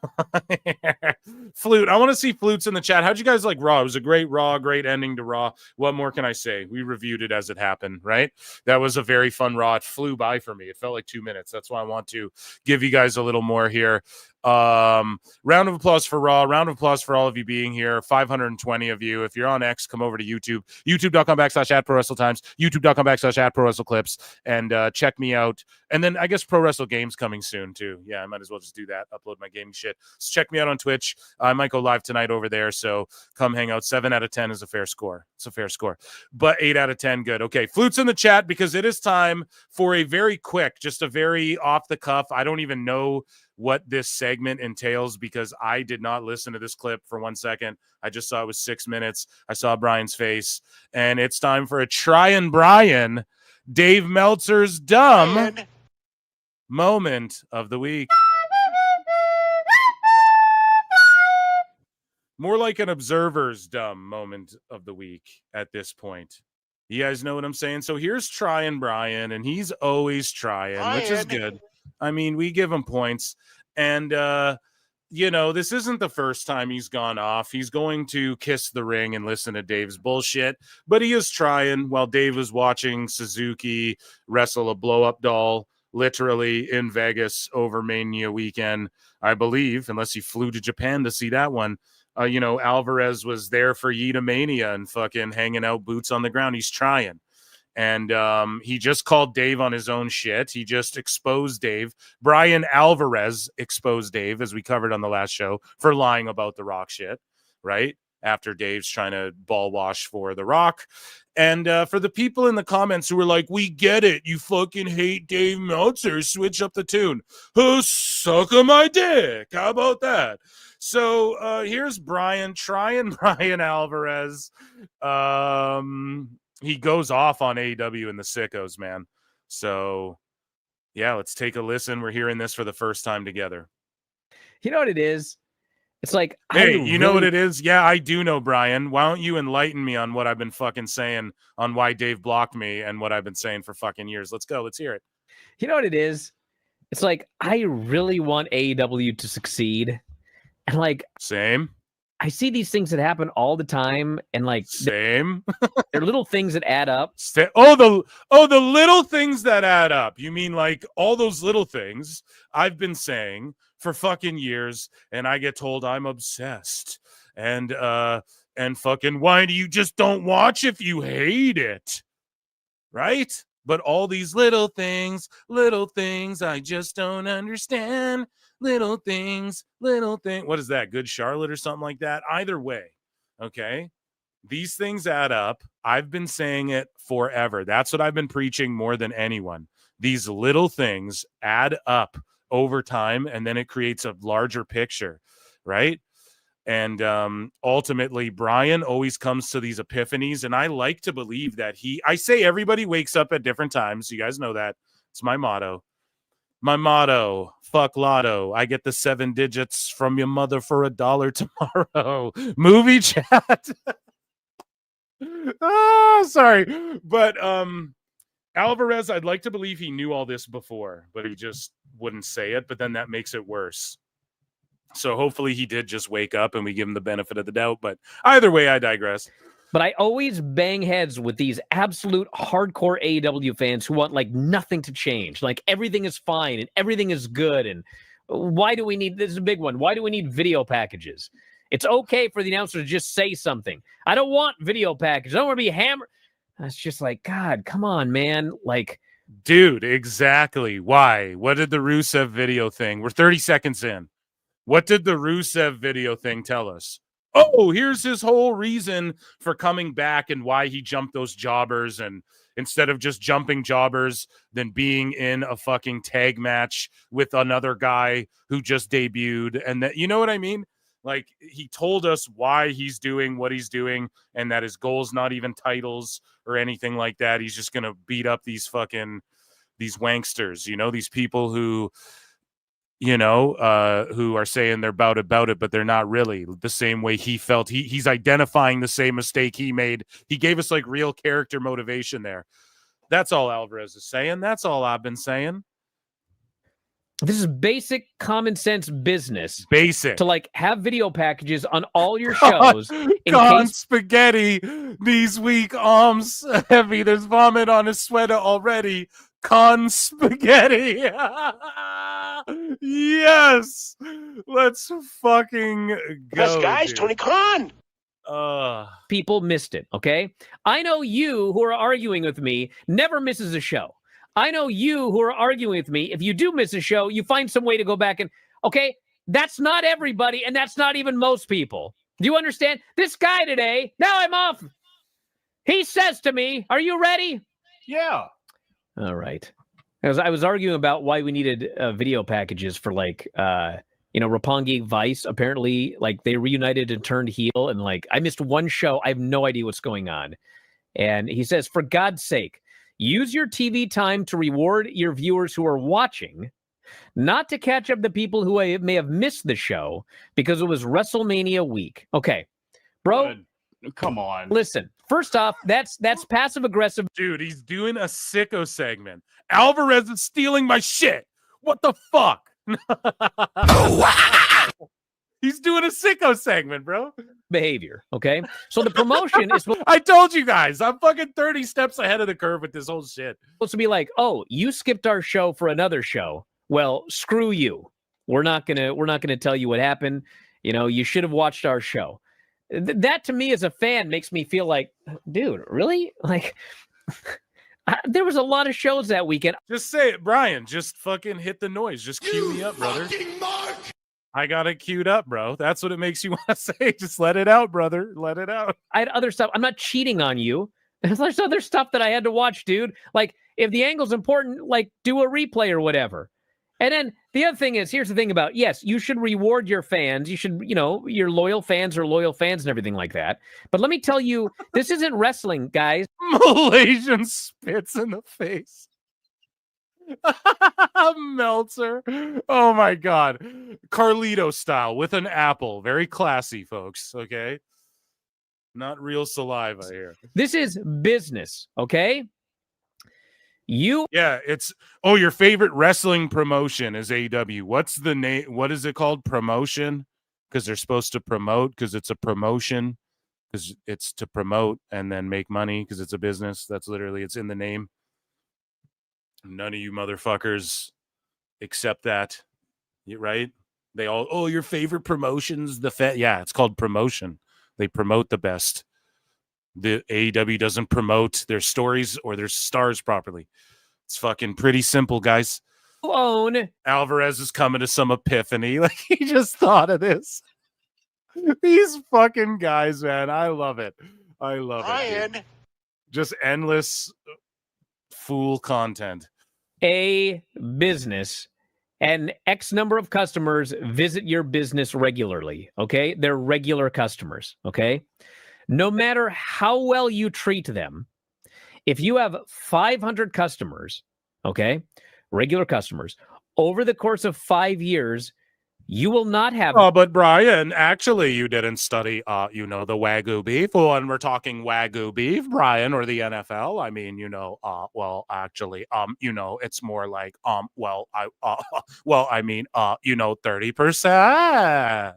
Flute. I want to see Flutes in the chat. How'd you guys like Raw? It was a great Raw, great ending to Raw. What more can I say? We reviewed it as it happened, right? That was a very fun Raw. It flew by for me. It felt like 2 minutes. That's why I want to give you guys a little more here. Round of applause for Raw. Round of applause for all of you being here. 520 of you. If you're on X, come over to YouTube. YouTube.com/@ProWrestleTimes. YouTube.com/@ProWrestleClips. And check me out. And then I guess Pro Wrestle Games coming soon too. Yeah, I might as well just do that. Upload my gaming shit. So check me out on Twitch. I might go live tonight over there. So come hang out. 7 out of 10 is a fair score. It's a fair score. But 8 out of 10, good. Okay, Flutes in the chat because it is time for a very quick, just a very off the cuff. I don't even know what this segment entails because I did not listen to this clip for 1 second. I just saw it was 6 minutes. I saw Brian's face, and it's time for a Tryin' Brian, Dave Meltzer's dumb moment of the week. More like an observer's dumb moment of the week at this point. You guys know what I'm saying? So here's Tryin' Brian, and he's always trying, which is good. I mean, we give him points. And, you know, this isn't the first time he's gone off. He's going to kiss the ring and listen to Dave's bullshit. But he is trying while Dave was watching Suzuki wrestle a blow-up doll, literally in Vegas over Mania weekend, I believe, unless he flew to Japan to see that one. You know, Alvarez was there for Yeta Mania and fucking hanging out boots on the ground. He's trying. And he just called Dave on his own shit. He just exposed Dave. Brian Alvarez exposed Dave, as we covered on the last show, for lying about the Rock shit, right? After Dave's trying to ball wash for the Rock. And for the people in the comments who were like, we get it. You fucking hate Dave Meltzer. Switch up the tune. Who suck on my dick? How about that? So here's Brian trying Brian Alvarez. He goes off on AEW and the sickos, man. So, yeah, let's take a listen. We're hearing this for the first time together. You know what it is? It's like, hey, you know what it is? Yeah, I do know, Brian. Why don't you enlighten me on what I've been fucking saying on why Dave blocked me and what I've been saying for fucking years? Let's go. Let's hear it. You know what it is? It's like, I really want AEW to succeed. And like, same. I see these things that happen all the time, and like, same. They're little things that add up. The little things that add up. You mean like all those little things I've been saying for fucking years, and I get told I'm obsessed, and fucking why do you just don't watch if you hate it, right? But all these little things I just don't understand. Little things. What is that? Good Charlotte or something like that? Either way, okay? These things add up. I've been saying it forever. That's what I've been preaching more than anyone. These little things add up over time, and then it creates a larger picture, right? And ultimately, Brian always comes to these epiphanies, and I like to believe that I say everybody wakes up at different times. You guys know that. It's my motto. My motto, fuck lotto. I get the 7 digits from your mother for $1 tomorrow. Movie chat. Sorry. But Alvarez, I'd like to believe he knew all this before, but he just wouldn't say it. But then that makes it worse. So hopefully he did just wake up and we give him the benefit of the doubt. But either way, I digress. But I always bang heads with these absolute hardcore AEW fans who want like nothing to change. Like everything is fine and everything is good. And why do we need, this is a big one. Why do we need video packages? It's okay for the announcer to just say something. I don't want video packages. I don't want to be hammered. It's just like, God, come on, man. Like, dude, exactly. Why? What did the Rusev video thing? We're 30 seconds in. What did the Rusev video thing tell us? Oh, here's his whole reason for coming back and why he jumped those jobbers, and instead of just jumping jobbers, then being in a fucking tag match with another guy who just debuted. And that, you know what I mean? Like, he told us why he's doing what he's doing and that his goal's not even titles or anything like that. He's just going to beat up these wanksters, you know, these people who, you know, who are saying they're about it, but they're not really. The same way he felt. He's identifying the same mistake he made. He gave us like real character motivation there. That's all Alvarez is saying. That's all I've been saying. This is basic common sense business. Basic. To like have video packages on all your shows in Con case spaghetti. These weak arms heavy. There's vomit on his sweater already. Con spaghetti. Yes. Let's fucking go. Best guys, dude. Tony Khan. people missed it, okay? I know you who are arguing with me never misses a show. I know you who are arguing with me, if you do miss a show, you find some way to go back and, okay, that's not everybody, and that's not even most people. Do you understand? This guy today, now I'm off. He says to me, are you ready? Yeah. All right. I was arguing about why we needed video packages for like, Roppongi Vice. Apparently, like they reunited and turned heel, and like I missed one show. I have no idea what's going on. And he says, for God's sake, use your TV time to reward your viewers who are watching, not to catch up the people who may have missed the show because it was WrestleMania week. Okay, bro. Come on. Listen, first off, that's passive aggressive. Dude, he's doing a sicko segment. Alvarez is stealing my shit. What the fuck? He's doing a sicko segment, bro. Behavior, okay? So the promotion is... I told you guys, I'm fucking 30 steps ahead of the curve with this whole shit. Supposed to be like, oh, you skipped our show for another show. Well, screw you. We're not gonna tell you what happened. You should have watched our show. That to me as a fan makes me feel like, dude, really? Like, there was a lot of shows that weekend. Just say it, Brian. Just fucking hit the noise. Just cue me up, brother. I got it queued up, bro. That's what it makes you want to say. Just let it out, brother. Let it out. I had other stuff. I'm not cheating on you. There's other stuff that I had to watch, dude. Like, if the angle's important, like, do a replay or whatever. And then the other thing is, here's the thing about, yes, you should reward your fans. You should, your loyal fans are loyal fans and everything like that. But let me tell you, this isn't wrestling, guys. Malaysian spits in the face. Meltzer. Oh my God. Carlito style with an apple. Very classy, folks. Okay. Not real saliva here. This is business. Okay. Yeah, it's your favorite wrestling promotion is AEW. What's the name? What is it called? Promotion? Because they're supposed to promote because it's a promotion, because it's to promote and then make money because it's a business. That's literally, it's in the name. None of you motherfuckers accept that, right? They all, your favorite promotions, yeah, it's called promotion. They promote the best. The AEW doesn't promote their stories or their stars properly. It's fucking pretty simple, guys. Own Alvarez is coming to some epiphany. Like, he just thought of this. These fucking guys, man. I love it. I love it. Dude. Just endless fool content. A business and X number of customers visit your business regularly. Okay. They're regular customers. Okay. No matter how well you treat them, if you have 500 customers, okay, regular customers, over the course of 5 years, you will not have... Oh, but Brian, actually, you didn't study, the Wagyu beef. When we're talking Wagyu beef, Brian, or the NFL, I mean, actually, it's more like, 30%.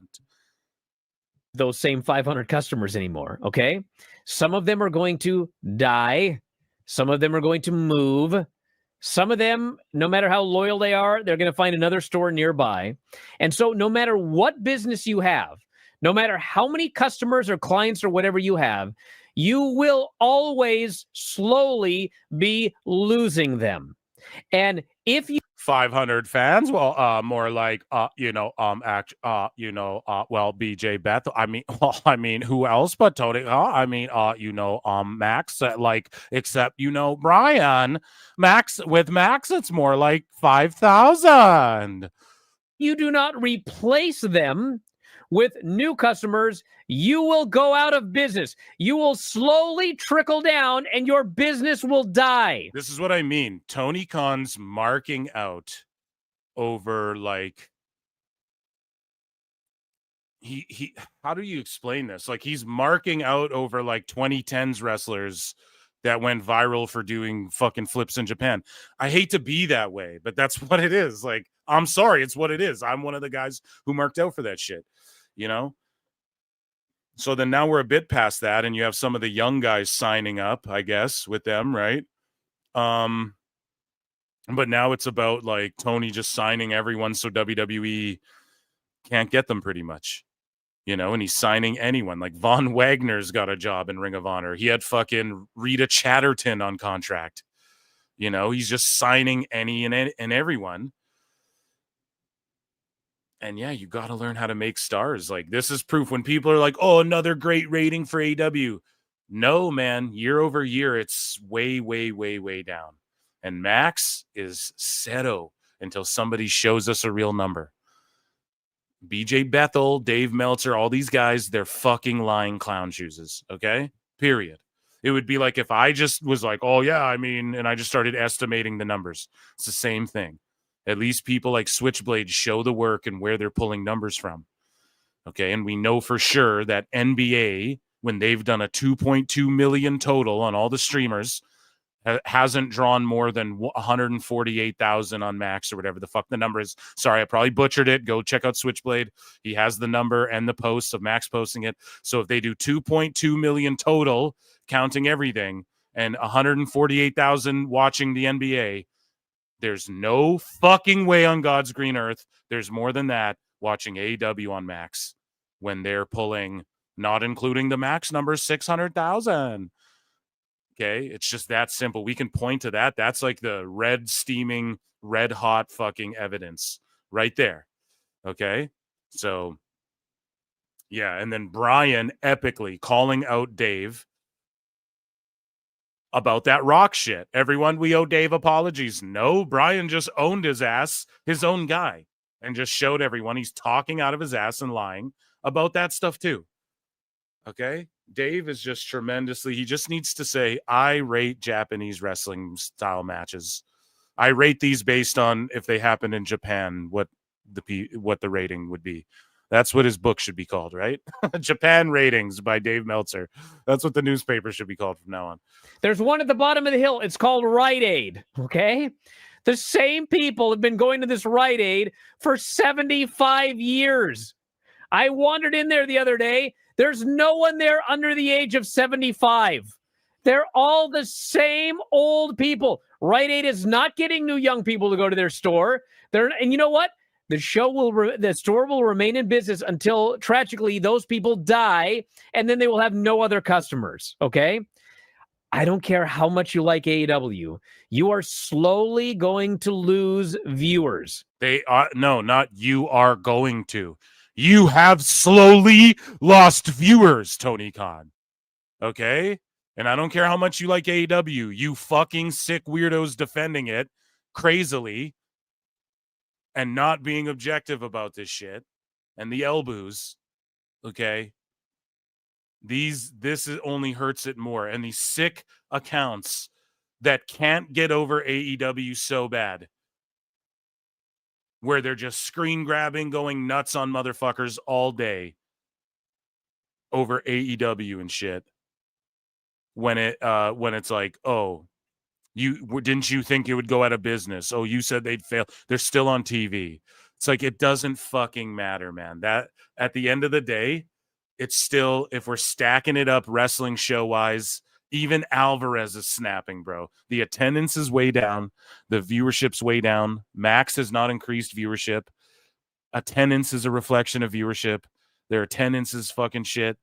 Those same 500 customers anymore, okay? Some of them are going to die. Some of them are going to move. Some of them, no matter how loyal they are, they're going to find another store nearby. And so no matter what business you have, no matter how many customers or clients or whatever you have, you will always slowly be losing them. And if you 500 fans, well, more like, BJ Beth. I mean, who else but Tony? Max. Except Brian. Max, it's more like 5,000. You do not replace them with new customers, you will go out of business. You will slowly trickle down and your business will die. This is what I mean. Tony Khan's marking out over he how do you explain this? Like, he's marking out over 2010s wrestlers that went viral for doing fucking flips in Japan. I hate to be that way, but that's what it is. Like, I'm sorry, it's what it is. I'm one of the guys who marked out for that shit, you know? So then now we're a bit past that, and you have some of the young guys signing up, I guess, with them, right? But now it's about like Tony just signing everyone so WWE can't get them pretty much, you know, and he's signing anyone. Like Von Wagner's got a job in Ring of Honor. He had fucking Rita Chatterton on contract. You know, he's just signing any and everyone. And yeah, you got to learn how to make stars. Like, this is proof when people are like, oh, another great rating for AEW. No, man, year over year, it's way, way, way, way down. And Max is settled until somebody shows us a real number. BJ Bethel, Dave Meltzer, all these guys, they're fucking lying clown shoes. Okay? Period. It would be like if I just was like, oh, yeah, I mean, and I just started estimating the numbers. It's the same thing. At least people like Switchblade show the work and where they're pulling numbers from. Okay? And we know for sure that NBA, when they've done a 2.2 million total on all the streamers, hasn't drawn more than 148,000 on Max or whatever the fuck the number is. Sorry, I probably butchered it. Go check out Switchblade. He has the number and the posts of Max posting it. So if they do 2.2 million total, counting everything, and 148,000 watching the NBA, there's no fucking way on God's green earth there's more than that watching AEW on Max when they're pulling, not including the Max number, 600,000. Okay, it's just that simple. We can point to that. That's like the red steaming, red hot fucking evidence right there. Okay, so yeah, and then Brian epically calling out Dave about that Rock shit. Everyone, we owe Dave apologies. No, Brian just owned his ass, his own guy, and just showed everyone he's talking out of his ass and lying about that stuff too. Okay? Dave is just tremendously, he just needs to say, I rate Japanese wrestling style matches. I rate these based on if they happen in Japan, what the rating would be. That's what his book should be called, right? Japan Ratings by Dave Meltzer. That's what the newspaper should be called from now on. There's one at the bottom of the hill. It's called Rite Aid, okay? The same people have been going to this Rite Aid for 75 years. I wandered in there the other day. There's no one there under the age of 75. They're all the same old people. Rite Aid is not getting new young people to go to their store. And you know what? The store will remain in business until, tragically, those people die, and then they will have no other customers, okay? I don't care how much you like AEW. You are slowly going to lose viewers. They are, no, not you are going to. You have slowly lost viewers, Tony Khan. Okay? And I don't care how much you like AEW. You fucking sick weirdos defending it crazily and not being objective about this shit. And the elbows. Okay? This only hurts it more. And these sick accounts that can't get over AEW so bad, where they're just screen grabbing, going nuts on motherfuckers all day over AEW and shit. When it's like, oh, didn't you think it would go out of business? Oh, you said they'd fail. They're still on TV. It's like, it doesn't fucking matter, man. That at the end of the day, it's still, if we're stacking it up wrestling show wise, even Alvarez is snapping, bro. The attendance is way down. The viewership's way down. Max has not increased viewership. Attendance is a reflection of viewership. Their attendance is fucking shit.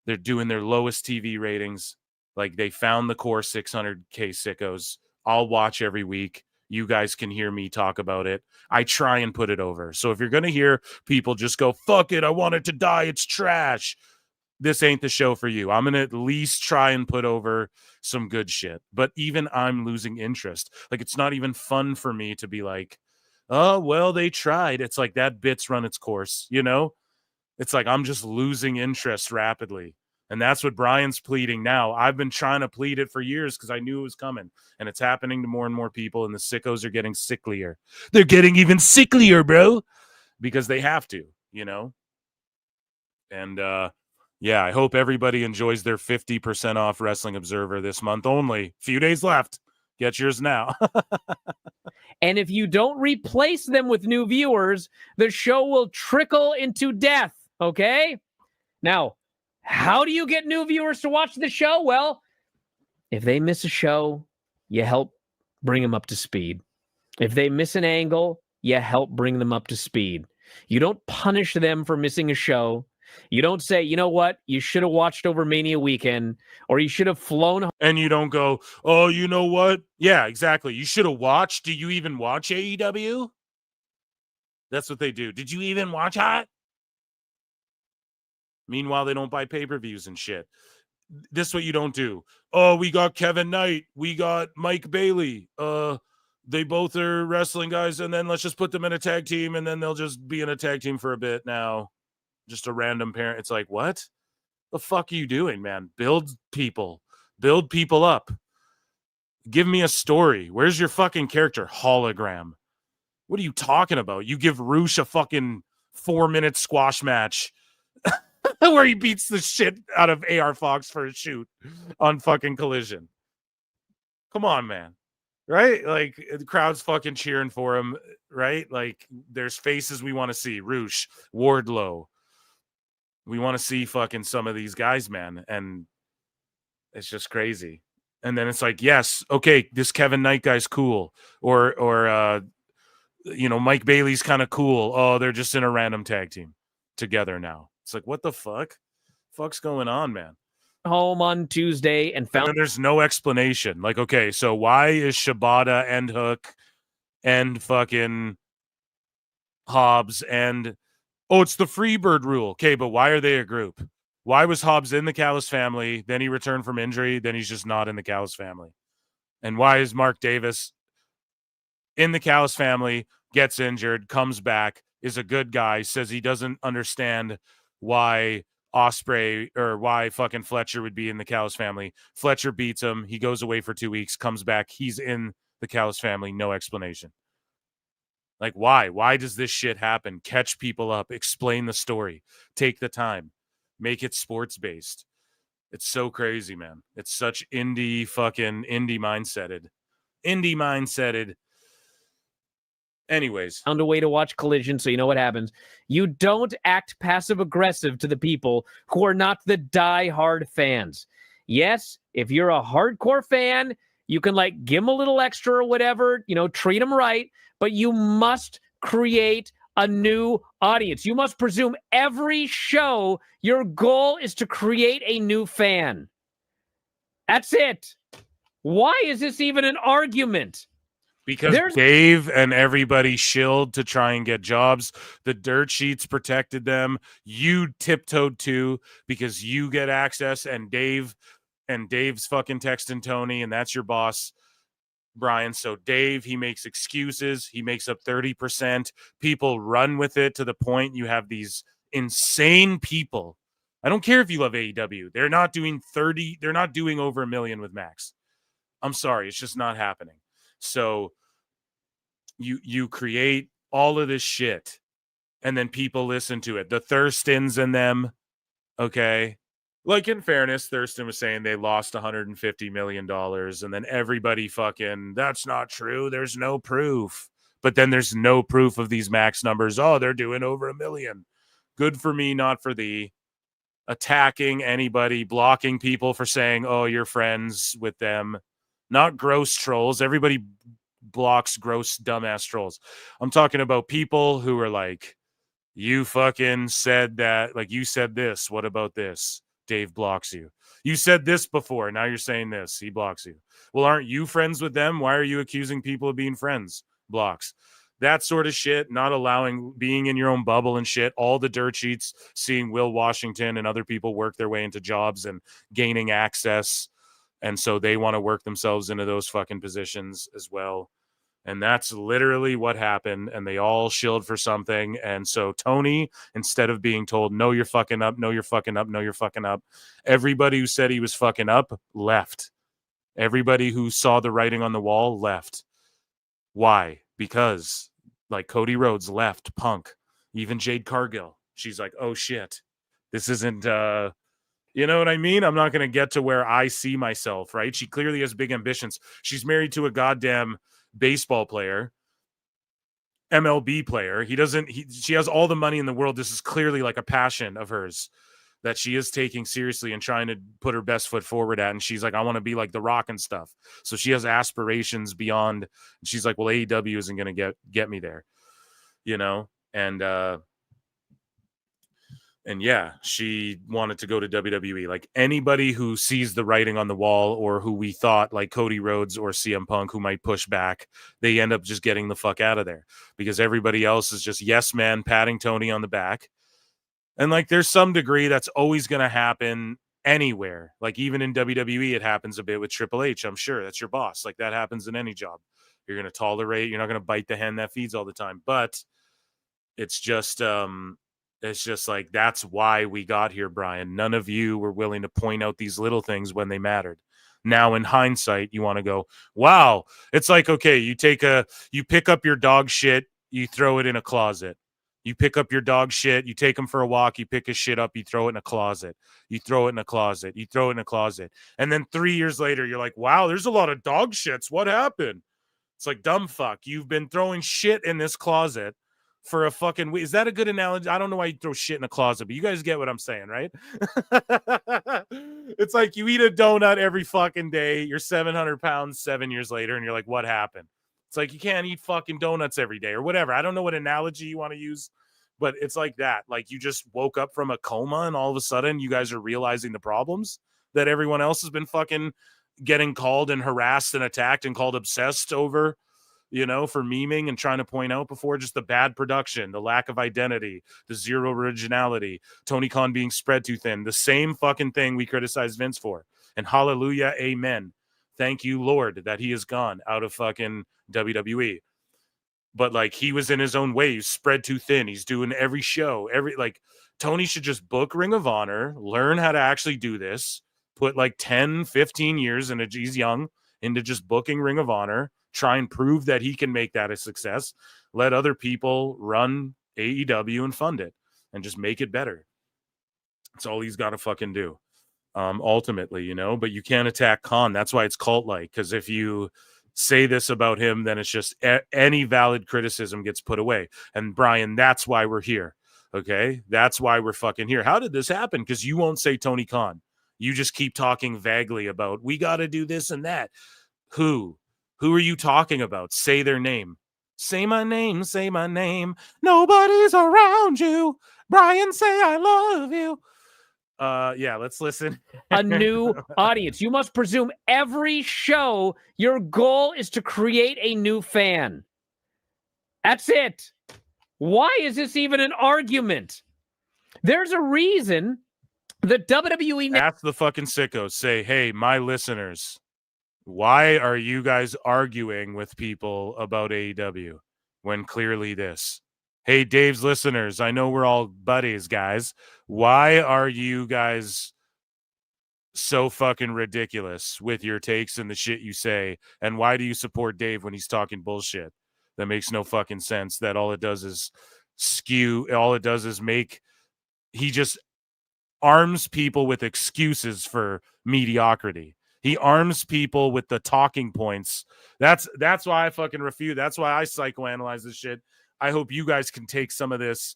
They're doing their lowest TV ratings. Like, they found the core 600K sickos. I'll watch every week. You guys can hear me talk about it. I try and put it over. So if you're going to hear people just go, fuck it, I want it to die, it's trash, this ain't the show for you. I'm going to at least try and put over some good shit. But even I'm losing interest. Like, it's not even fun for me to be like, oh, well, they tried. It's like that bit's run its course, you know? It's like I'm just losing interest rapidly. And that's what Brian's pleading now. I've been trying to plead it for years because I knew it was coming. And it's happening to more and more people, and the sickos are getting sicklier. They're getting even sicklier, bro, because they have to, you know? And Yeah, I hope everybody enjoys their 50% off Wrestling Observer this month only. Few days left. Get yours now. And if you don't replace them with new viewers, the show will trickle into death, okay? Now, how do you get new viewers to watch the show? Well, if they miss a show, you help bring them up to speed. If they miss an angle, you help bring them up to speed. You don't punish them for missing a show. You don't say, you know what, you should have watched over Mania weekend, or you should have flown. And you don't go, oh, you know what? Yeah, exactly. You should have watched. Do you even watch AEW? That's what they do. Did you even watch it? Meanwhile, they don't buy pay-per-views and shit. This is what you don't do. Oh, we got Kevin Knight. We got Mike Bailey. They both are wrestling guys, and then let's just put them in a tag team, and then they'll just be in a tag team for a bit now. Just a random parent. It's like, what the fuck are you doing, man? Build people up. Give me a story. Where's your fucking character? Hologram. What are you talking about? You give Roosh a fucking 4-minute squash match where he beats the shit out of AR Fox for a shoot on fucking Collision. Come on, man. Right? Like, the crowd's fucking cheering for him, right? Like, there's faces we want to see. Roosh, Wardlow. We want to see fucking some of these guys, man. And it's just crazy. And then it's like, yes, okay, this Kevin Knight guy's cool. Or Mike Bailey's kind of cool. Oh, they're just in a random tag team together now. It's like, what the fuck? Fuck's going on, man? Home on Tuesday and found. And there's no explanation. Like, okay, so why is Shibata and Hook and fucking Hobbs and it's the Freebird rule. Okay, but why are they a group? Why was Hobbs in the Callis family? Then he returned from injury. Then he's just not in the Callis family. And why is Mark Davis in the Callis family, gets injured, comes back, is a good guy, says he doesn't understand why Osprey or why fucking Fletcher would be in the Callis family. Fletcher beats him. He goes away for 2 weeks, comes back. He's in the Callis family. No explanation. Like, why? Why does this shit happen? Catch people up. Explain the story. Take the time. Make it sports-based. It's so crazy, man. It's such indie mindseted. Indie mindseted. Anyways. Found a way to watch Collision, so you know what happens. You don't act passive-aggressive to the people who are not the die-hard fans. Yes, if you're a hardcore fan, you can, give them a little extra or whatever, treat them right, but you must create a new audience. You must presume every show, your goal is to create a new fan. That's it. Why is this even an argument? Because Dave and everybody shilled to try and get jobs. The dirt sheets protected them. You tiptoed too because you get access, and Dave's fucking texting Tony, and that's your boss, Brian. So Dave, he makes excuses. He makes up 30%. People run with it to the point you have these insane people. I don't care if you love AEW. They're not doing over 1 million with Max. I'm sorry. It's just not happening. So you create all of this shit, and then people listen to it. The Thurstons and them, okay? Like, in fairness, Thurston was saying they lost $150 million, and then everybody fucking, that's not true. There's no proof. But then there's no proof of these Max numbers. Oh, they're doing over 1 million. Good for me, not for thee. Attacking anybody, blocking people for saying, oh, you're friends with them. Not gross trolls. Everybody blocks gross dumbass trolls. I'm talking about people who are like, you fucking said that, like, you said this. What about this? Dave blocks you. You said this before. Now you're saying this. He blocks you. Well, aren't you friends with them? Why are you accusing people of being friends? Blocks. That sort of shit, not allowing, being in your own bubble and shit, all the dirt sheets, seeing Will Washington and other people work their way into jobs and gaining access. And so they want to work themselves into those fucking positions as well. And that's literally what happened. And they all shilled for something. And so Tony, instead of being told, no, you're fucking up, no, you're fucking up, no, you're fucking up, everybody who said he was fucking up left. Everybody who saw the writing on the wall left. Why? Because, like, Cody Rhodes left Punk. Even Jade Cargill. She's like, oh, shit. This isn't You know what I mean? I'm not going to get to where I see myself, right? She clearly has big ambitions. She's married to a goddamn baseball player, MLB player. She has all the money in the world. This is clearly like a passion of hers that she is taking seriously and trying to put her best foot forward at. And she's like, I want to be like The Rock and stuff. So she has aspirations beyond. She's like, well, AEW isn't going to get me there, you know? And yeah, she wanted to go to WWE. Like anybody who sees the writing on the wall or who we thought like Cody Rhodes or CM Punk who might push back, they end up just getting the fuck out of there because everybody else is just yes man patting Tony on the back. And like there's some degree that's always going to happen anywhere. Like even in WWE, it happens a bit with Triple H. I'm sure that's your boss. Like that happens in any job. You're going to tolerate, you're not going to bite the hand that feeds all the time. But it's just like that's why we got here, Brian. None of you were willing to point out these little things when they mattered. Now, in hindsight, you want to go, wow. It's like, okay, you pick up your dog shit, you throw it in a closet. You pick up your dog shit, you take him for a walk, you pick his shit up, you throw it in a closet. You throw it in a closet. You throw it in a closet. And then 3 years later, you're like, wow, there's a lot of dog shits. What happened? It's like, dumb fuck. You've been throwing shit in this closet for a fucking week. Is that a good analogy? I don't know why you throw shit in a closet, but you guys get what I'm saying, right? It's like you eat a donut every fucking day. You're 700 pounds 7 years later, and you're like, what happened? It's like you can't eat fucking donuts every day or whatever. I don't know what analogy you want to use, but it's like that. Like you just woke up from a coma, and all of a sudden you guys are realizing the problems that everyone else has been fucking getting called and harassed and attacked and called obsessed over, you know, for memeing and trying to point out before. Just the bad production, the lack of identity, the zero originality, Tony Khan being spread too thin, the same fucking thing we criticized Vince for. And hallelujah, amen. Thank you, Lord, that he is gone out of fucking WWE. But like he was in his own way. He's spread too thin. He's doing every show. Tony should just book Ring of Honor, learn how to actually do this, put like 10, 15 years, and he's young, into just booking Ring of Honor, try and prove that he can make that a success, let other people run AEW and fund it and just make it better. That's all he's got to fucking do. Ultimately, you know, but you can't attack Khan. That's why it's cult-like, because if you say this about him, then it's just any valid criticism gets put away. And Brian, that's why we're here. Okay. That's why we're fucking here. How did this happen? Because you won't say Tony Khan. You just keep talking vaguely about, we got to do this and that. Who are you talking about? Say their name. Say my name. Say my name. Nobody's around you. Brian, say I love you. Yeah, let's listen. A new audience. You must presume every show, your goal is to create a new fan. That's it. Why is this even an argument? There's a reason the WWE... Ask the fucking sickos. Say, hey, my listeners, why are you guys arguing with people about AEW when clearly this? Hey, Dave's listeners, I know we're all buddies, guys. Why are you guys so fucking ridiculous with your takes and the shit you say? And why do you support Dave when he's talking bullshit that makes no fucking sense? That all it does is skew. All it does is he just arms people with excuses for mediocrity. He arms people with the talking points. That's why I fucking refute. That's why I psychoanalyze this shit. I hope you guys can take some of this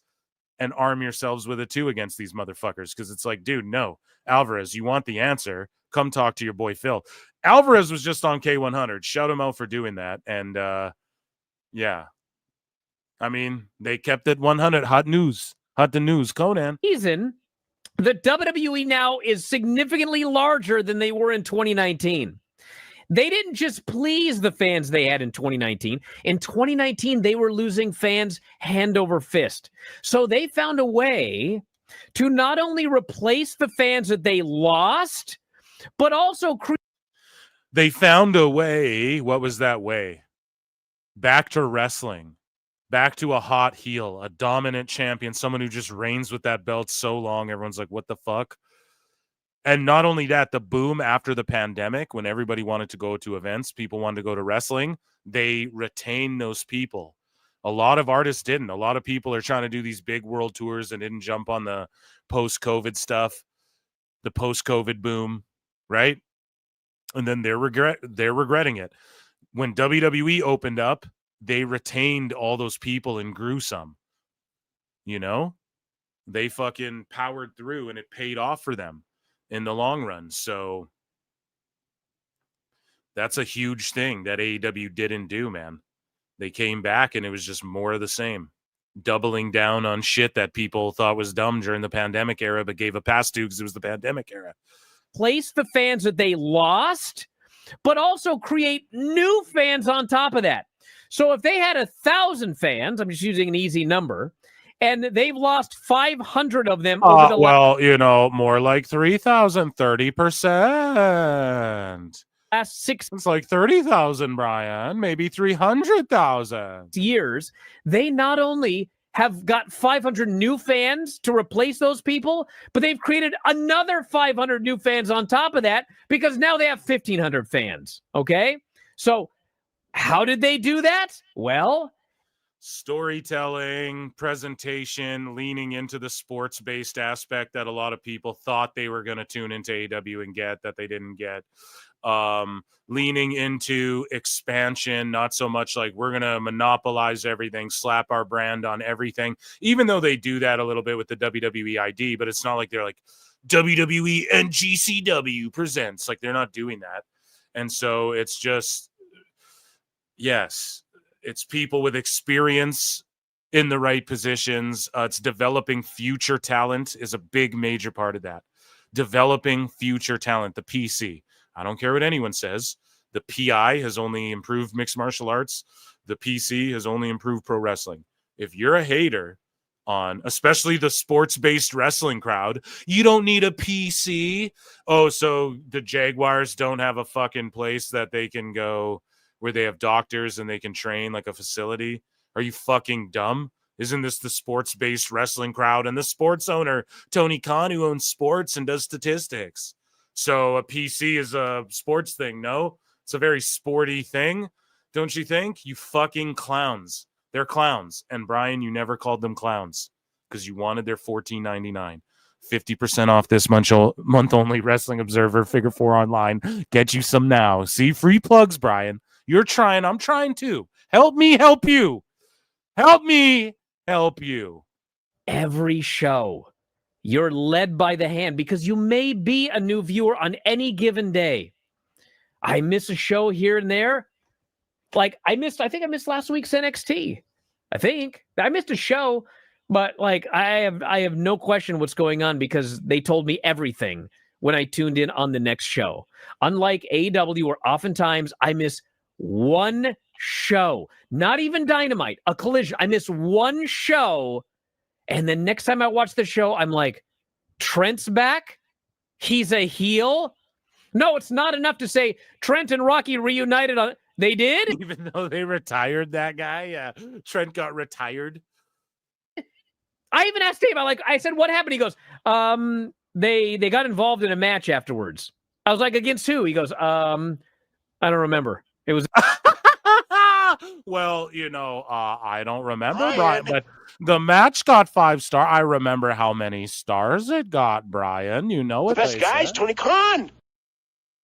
and arm yourselves with it too against these motherfuckers. Because it's like, dude, no. Alvarez, you want the answer? Come talk to your boy Phil. Alvarez was just on K100. Shout him out for doing that. And yeah. I mean, they kept it 100. Hot news. Hot the news. Conan. Reason the WWE now is significantly larger than they were in 2019. They didn't just please the fans they had in 2019. In 2019, they were losing fans hand over fist. So they found a way to not only replace the fans that they lost, but also they found a way. What was that way? Back to wrestling. Back to a hot heel, a dominant champion, someone who just reigns with that belt so long. Everyone's like, what the fuck? And not only that, the boom after the pandemic, when everybody wanted to go to events, people wanted to go to wrestling, they retained those people. A lot of artists didn't. A lot of people are trying to do these big world tours and didn't jump on the post-COVID stuff. the post-COVID boom, right? And then they're regretting it. When WWE opened up, they retained all those people and grew some. You know, they fucking powered through, and it paid off for them in the long run. So that's a huge thing that AEW didn't do, man. They came back, and it was just more of the same, doubling down on shit that people thought was dumb during the pandemic era, but gave a pass to because it was the pandemic era. Place the fans that they lost, but also create new fans on top of that. So if they had 1,000 fans, I'm just using an easy number, and they've lost 500 of them over the well, you know, more like 3,000, 30%. last 6 It's like 30,000, Brian, maybe 300,000 years. They not only have got 500 new fans to replace those people, but they've created another 500 new fans on top of that because now they have 1,500 fans. Okay? So how did they do that? Well, storytelling, presentation, leaning into the sports-based aspect that a lot of people thought they were going to tune into AEW and get that they didn't get. Leaning into expansion, not so much like we're going to monopolize everything, slap our brand on everything, even though they do that a little bit with the WWE ID, but it's not like they're like WWE and GCW presents. Like, they're not doing that. And so it's just, yes, it's people with experience in the right positions. It's developing future talent is a big major part of that. Developing future talent, the PC. I don't care what anyone says. The PI has only improved mixed martial arts. The PC has only improved pro wrestling. If you're a hater on, especially the sports-based wrestling crowd, you don't need a PC. Oh, so the Jaguars don't have a fucking place that they can go where they have doctors and they can train, like a facility? Are you fucking dumb? Isn't this the sports-based wrestling crowd and the sports owner, Tony Khan, who owns sports and does statistics? So a PC is a sports thing, no? It's a very sporty thing, don't you think? You fucking clowns. They're clowns. And Brian, you never called them clowns because you wanted their $14.99. 50% off this month only. Wrestling Observer, Figure 4 online. Get you some now. See, free plugs, Brian. You're trying. I'm trying too. Help me help you. Help me help you. every show, you're led by the hand because you may be a new viewer on any given day. I miss a show here and there. Like I think I missed last week's NXT. I missed a show, but like I have no question what's going on because they told me everything when I tuned in on the next show. Unlike AEW, where oftentimes I miss one show, not even Dynamite, a Collision. I miss one show, and then next time I watch the show, I'm like, Trent's back? He's a heel? No, it's not enough to say Trent and Rocky reunited on. They did? Even though they retired that guy, yeah. Trent got retired. I even asked Dave, I said, what happened? He goes, they got involved in a match afterwards. I was like, against who? He goes, I don't remember. It was. Well, I don't remember, Brian, but the match got 5 stars. I remember how many stars it got, Brian. You know what? The best guy is Tony Khan.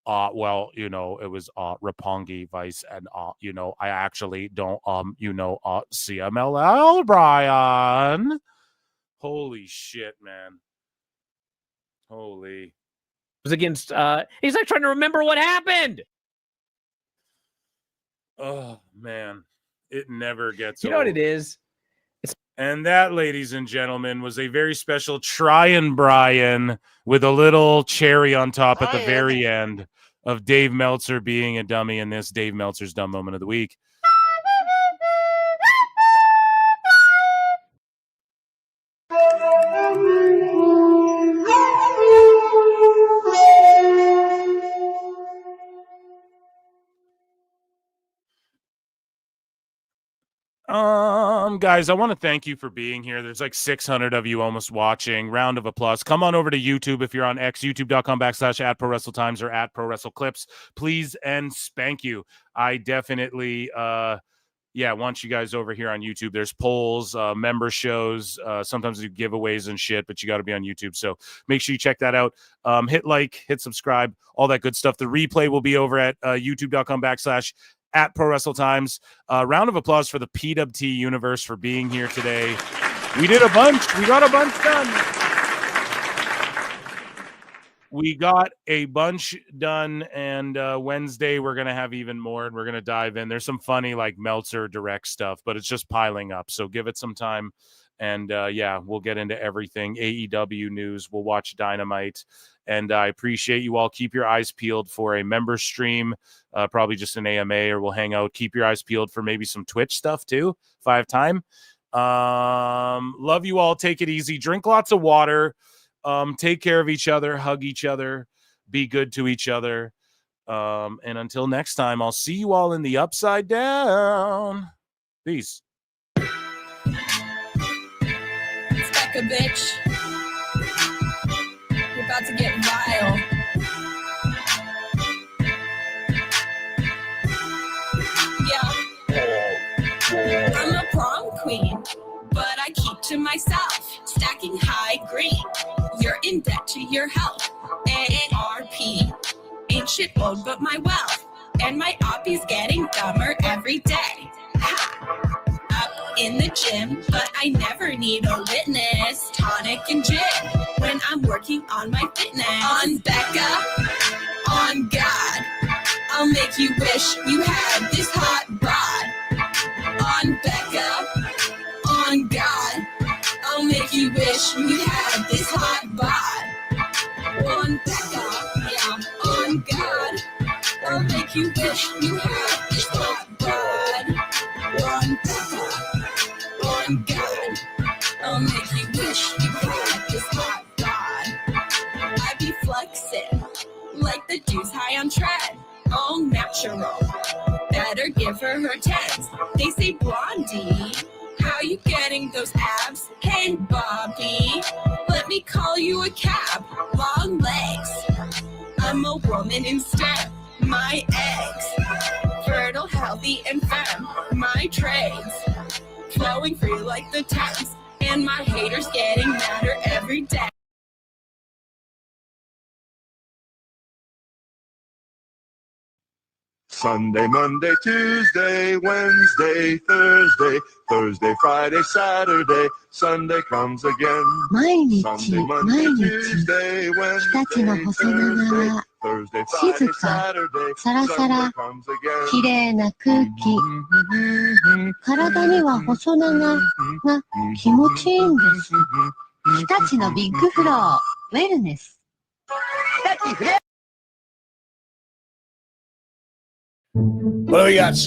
Well, it was Roppongi Vice, and I actually don't CMLL, Brian. Holy shit, man. Holy. It was against he's like trying to remember what happened. Oh man, it never gets old. You know what it is? And that, ladies and gentlemen, was a very special Trying Brian with a little cherry on top at the very end of Dave Meltzer being a dummy in this Dave Meltzer's Dumb Moment of the Week. Guys, I want to thank you for being here. There's like 600 of you almost watching. Round of applause. Come on over to YouTube if you're on X, youtube.com/@ProWrestleTimes or @ProWrestleClips. Please and spank you. I definitely yeah, want you guys over here on YouTube. There's polls, member shows. Sometimes we do giveaways and shit, but you got to be on YouTube. So make sure you check that out. Hit like, hit subscribe, all that good stuff. The replay will be over at youtube.com/@prowrestletimes. Round of applause for the PWT universe for being here today. We did a bunch. We got a bunch done. We got a bunch done, and Wednesday we're going to have even more, and we're going to dive in. There's some funny, like, Meltzer direct stuff, but it's just piling up, so give it some time, and yeah, we'll get into everything. AEW news, we'll watch Dynamite, and I appreciate you all. Keep your eyes peeled for a member stream, probably just an AMA, or we'll hang out. Keep your eyes peeled for maybe some Twitch stuff, too, if I have time. Love you all. Take it easy. Drink lots of water. Take care of each other, hug each other, be good to each other. And until next time, I'll see you all in the upside down. Peace. It's Becca, bitch. You're about to get vile. Yeah. I'm a prom queen, but I keep to myself, stacking high green. You're in debt to your health. AARP. Ain't shit owed but my wealth. And my oppie's getting dumber every day. Ha! Up in the gym, but I never need a witness. Tonic and gin when I'm working on my fitness. On Becca, on God, I'll make you wish you had this hot bod. On Becca, on God, I'll make you wish you had this hot bod. On Becca, yeah, on God, I'll make you wish you had this hot bod. On Becca, on God, I'll make you wish you had this hot bod. I be flexing like the dudes high on tread, all natural. Better give her her tens. They say blondie. How you getting those abs? Hey, Bobby, let me call you a cab. Long legs. I'm a woman instead. My eggs. Fertile, healthy, and femme. My trades. Flowing free like the Thames. And my haters getting madder every day. Sunday, Monday, Tuesday, Wednesday, Thursday, Thursday, Friday, Saturday, Sunday comes again. 毎日 Sunday, 毎 Monday, 日 Tuesday, 日 Wednesday, 立の細長 Thursday, な Thursday, 静 Friday, か Saturday, サラサ Sunday ラ comes again. きれいな空気体には細長が気持ちいいんです日立のビッグフローウェルネス日立フレ